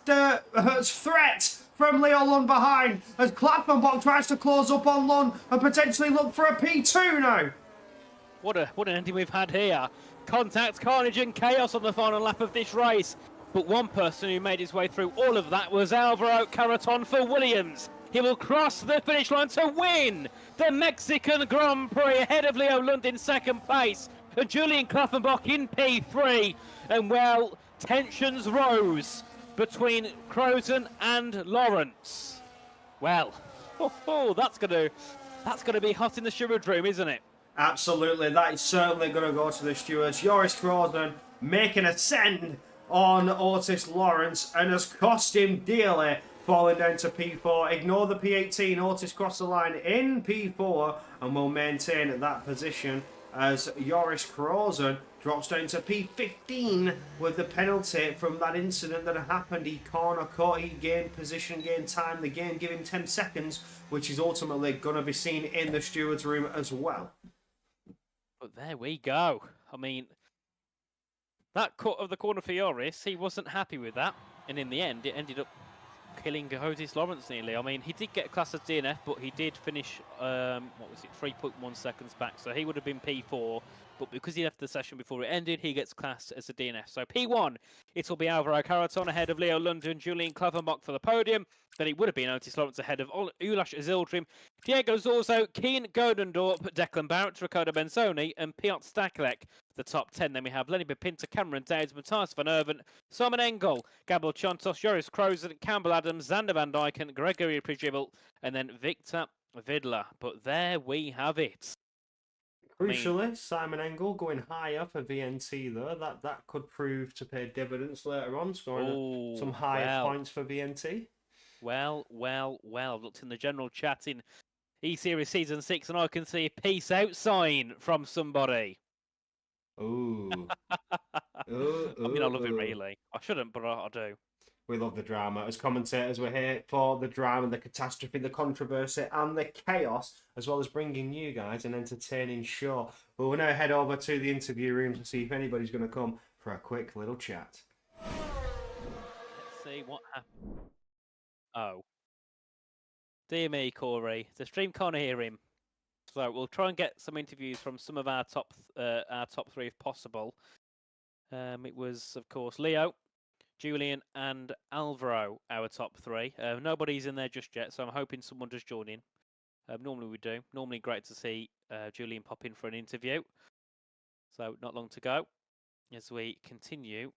threat from Leo Lund behind, as Klaffenbach tries to close up on Lund and potentially look for a P2 now. What an ending we've had here. Contact, carnage and chaos on the final lap of this race. But one person who made his way through all of that was Alvaro Caraton for Williams. He will cross the finish line to win the Mexican Grand Prix ahead of Leo Lund in second place and Julian Klaffenbach in P3. And well, tensions rose between Crozen and Lawrence. Well, that's gonna be hot in the steward room, isn't it? Absolutely, that is certainly going to go to the stewards. Joris Kroos making a send on Otis Lawrence and has cost him dearly, falling down to P4. Ignore the P18. Otis crossed the line in P4 and will maintain that position as Joris Kroos drops down to P15 with the penalty from that incident that happened. He corner caught, he gained position, gained time. The game gave him 10 seconds, which is ultimately going to be seen in the stewards' room as well. But there we go. I mean, that cut of the corner for Joris, he wasn't happy with that. And in the end, it ended up killing Otis Lawrence nearly. I mean, he did get a class as DNF, but he did finish, 3.1 seconds back. So he would have been P4. But because he left the session before it ended, he gets classed as a DNF. So P1, it'll be Alvaro Caraton ahead of Leo London, Julian Klavenbach for the podium. Then it would have been Otis Lawrence ahead of Ulash Azildrim, Diego Zorzo, Keen Godendorp, Declan Barrett, Ricardo Benzoni, and Piotr Staklek, the top 10. Then we have Lenny Bepinta, Cameron Dowds, Matthias van Erven, Simon Engel, Gabriel Chontos, Joris Krozen, Campbell Adams, Xander Van Dyken, Gregory Prigibel, and then Victor Vidler. But there we have it. Crucially, Simon Engel going higher for VNT though. That could prove to pay dividends later on, scoring some higher points for VNT. Well. I've looked in the general chat in E-Series Season 6 and I can see a peace out sign from somebody. Ooh. I mean, I love it really. I shouldn't, but I do. We love the drama. As commentators, we're here for the drama, the catastrophe, the controversy, and the chaos, as well as bringing you guys an entertaining show. But we'll now head over to the interview room to see if anybody's going to come for a quick little chat. Let's see what happened. Oh. Dear me, Corey. The stream can't hear him. So we'll try and get some interviews from some of our top three if possible. It was, of course, Leo, Julian and Alvaro, our top three. Nobody's in there just yet, so I'm hoping someone does join in. Normally we do. Normally great to see Julian pop in for an interview. So not long to go as we continue.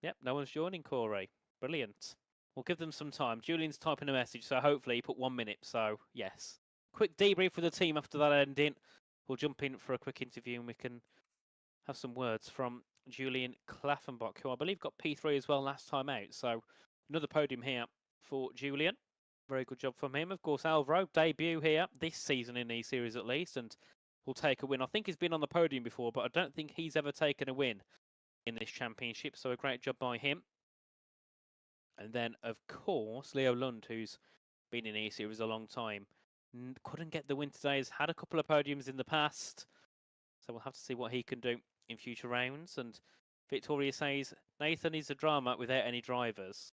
Yep, no one's joining, Corey. Brilliant. We'll give them some time. Julian's typing a message, so hopefully he put 1 minute. So yes. Quick debrief with the team after that ending. We'll jump in for a quick interview and we can have some words from Julian Klaffenbach, who I believe got P3 as well last time out. So another podium here for Julian. Very good job from him. Of course, Alvaro, debut here this season in E-Series at least, and will take a win. I think he's been on the podium before, but I don't think he's ever taken a win in this championship. So a great job by him. And then, of course, Leo Lund, who's been in E-Series a long time. Couldn't get the win today. Has had a couple of podiums in the past. So we'll have to see what he can do in future rounds. And Victoria says, Nathan is a drama without any drivers.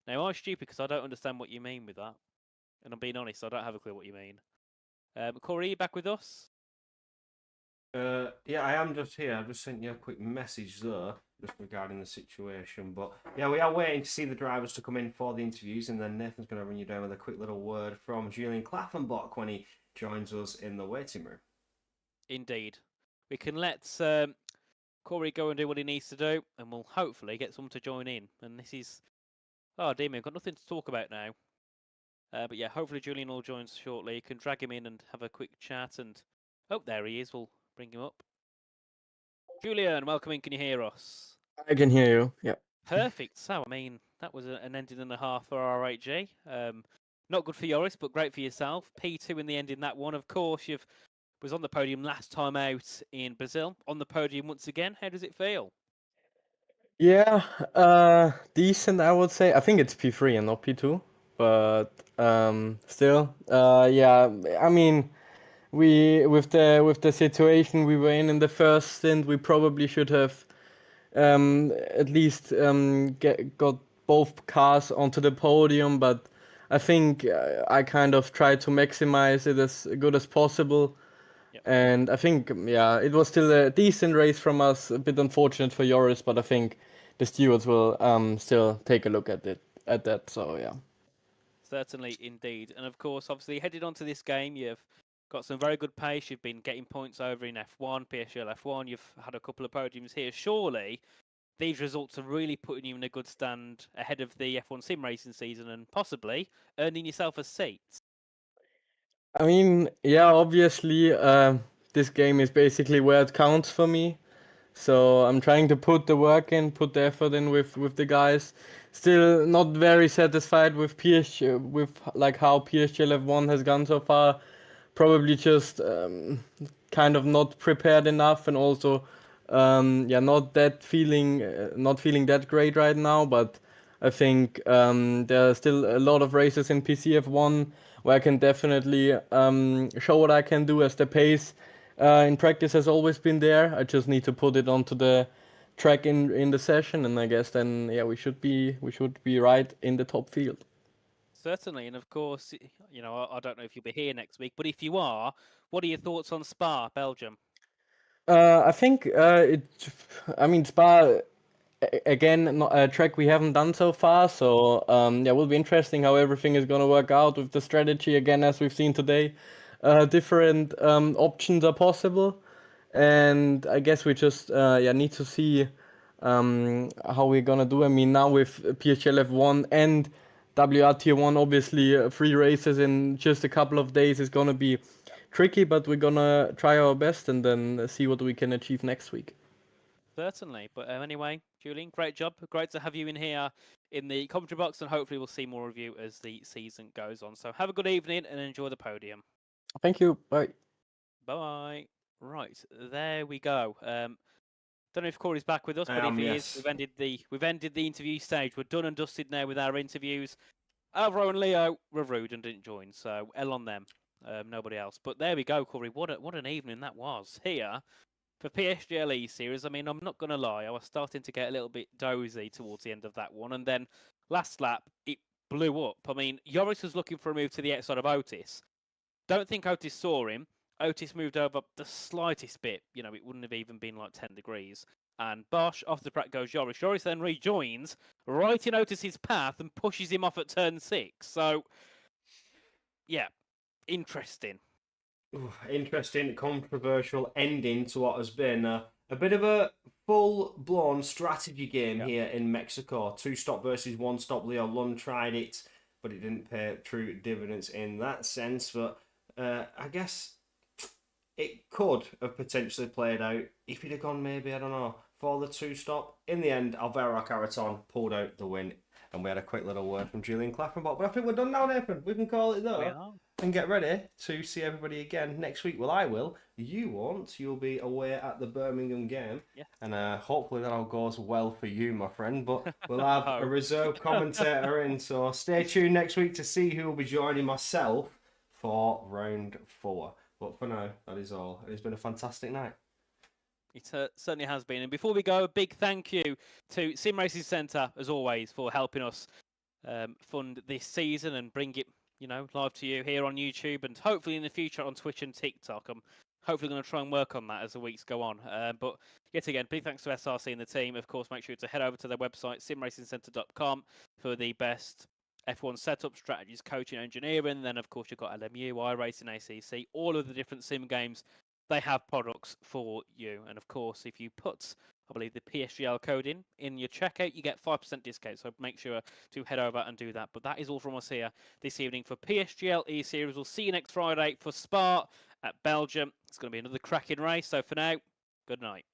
Now, I'm stupid because I don't understand what you mean with that. And I'm being honest, I don't have a clue what you mean. Corey, are you back with us? Yeah, I am just here. I've just sent you a quick message there, just regarding the situation. But yeah, we are waiting to see the drivers to come in for the interviews, and then Nathan's going to run you down with a quick little word from Julian Klaffenbach when he joins us in the waiting room. Indeed. We can let Corey go and do what he needs to do, and we'll hopefully get someone to join in. And this is... Oh, dear me, I've got nothing to talk about now. But yeah, hopefully Julian will join shortly. You can drag him in and have a quick chat. And oh, there he is. We'll bring him up. Julian, welcome in. Can you hear us? I can hear you. Yeah. Perfect. So, I mean, that was an ending and a half for RHG. Not good for Joris, but great for yourself. P2 in the end in that one. Of course, you've was on the podium last time out in Brazil. On the podium once again. How does it feel? Yeah, decent, I would say. I think it's P3 and not P2, but still, yeah. I mean, we with the situation we were in the first stint, we probably should have at least got both cars onto the podium. But I think I kind of tried to maximize it as good as possible. And I think, yeah, it was still a decent race from us. A bit unfortunate for Joris, but I think the stewards will still take a look at that. So yeah. Certainly, indeed. And of course, obviously, headed onto this game, you've got some very good pace. You've been getting points over in F1, PSGL F1. You've had a couple of podiums here. Surely, these results are really putting you in a good stand ahead of the F1 sim racing season and possibly earning yourself a seat. I mean, yeah, obviously, this game is basically where it counts for me. So I'm trying to put the work in, put the effort in with the guys. Still not very satisfied with PSG, with like how PSGL F1 has gone so far. Probably just kind of not prepared enough, and also yeah, not feeling that great right now. But I think there are still a lot of races in PC F1 where I can definitely show what I can do as the pace in practice has always been there. I just need to put it onto the track in the session, and I guess then we should be right in the top field. Certainly, and of course, I don't know if you'll be here next week, but if you are, what are your thoughts on Spa, Belgium? I think Spa again, not a track we haven't done so far. So it will be interesting how everything is going to work out with the strategy again, as we've seen today. Different options are possible, and I guess we just need to see how we're gonna do. I mean, now with PSGL F1 and WR Tier 1, obviously 3 races in just a couple of days is gonna be tricky, but we're gonna try our best and then see what we can achieve next week. Certainly, but anyway, Julian, great job. Great to have you in here in the commentary box, and hopefully we'll see more of you as the season goes on. So have a good evening and enjoy the podium. Thank you. Bye. Bye. Right, there we go. Don't know if Corey's back with us, but if he is, we've ended the interview stage. We're done and dusted now with our interviews. Alvaro and Leo were rude and didn't join, so L on them. Nobody else. But there we go, Corey. What an evening that was here for PSGL E Series. I mean, I'm not going to lie, I was starting to get a little bit dozy towards the end of that one, and then last lap it blew up. I mean, Joris was looking for a move to the outside of Otis. Don't think Otis saw him. Otis moved over the slightest bit. You know, it wouldn't have even been like 10 degrees. And Bosch, off the track goes Joris. Joris then rejoins right in Otis's path and pushes him off at turn 6. So, yeah, interesting. Interesting, controversial ending to what has been a bit of a full-blown strategy game here in Mexico. 2-stop versus 1-stop. Leo Lund tried it, but it didn't pay true dividends in that sense. But I guess it could have potentially played out if he'd have gone maybe, I don't know, for the 2-stop. In the end, Alvaro Carreton pulled out the win, and we had a quick little word from Julian Clappenbach. But I think we're done now, Nathan. We can call it though. We are. And get ready to see everybody again next week. Well, I will. You won't. You'll be away at the Birmingham game. Yeah. And hopefully that all goes well for you, my friend. But we'll have a reserve commentator in. So stay tuned next week to see who will be joining myself for round 4. But for now, that is all. It's been a fantastic night. It certainly has been. And before we go, a big thank you to Sim Racing Centre, as always, for helping us fund this season and bring it, live to you here on YouTube and hopefully in the future on Twitch and TikTok. I'm hopefully going to try and work on that as the weeks go on. But yet again, big thanks to SRC and the team. Of course, make sure to head over to their website, simracingcentre.com, for the best F1 setup, strategies, coaching, engineering. Then, of course, you've got LMU, iRacing, ACC, all of the different sim games. They have products for you. And of course, if you put, I believe, the PSGL code in your checkout, you get 5% discount. So make sure to head over and do that. But that is all from us here this evening for PSGL E-Series. We'll see you next Friday for Spa at Belgium. It's going to be another cracking race. So for now, good night.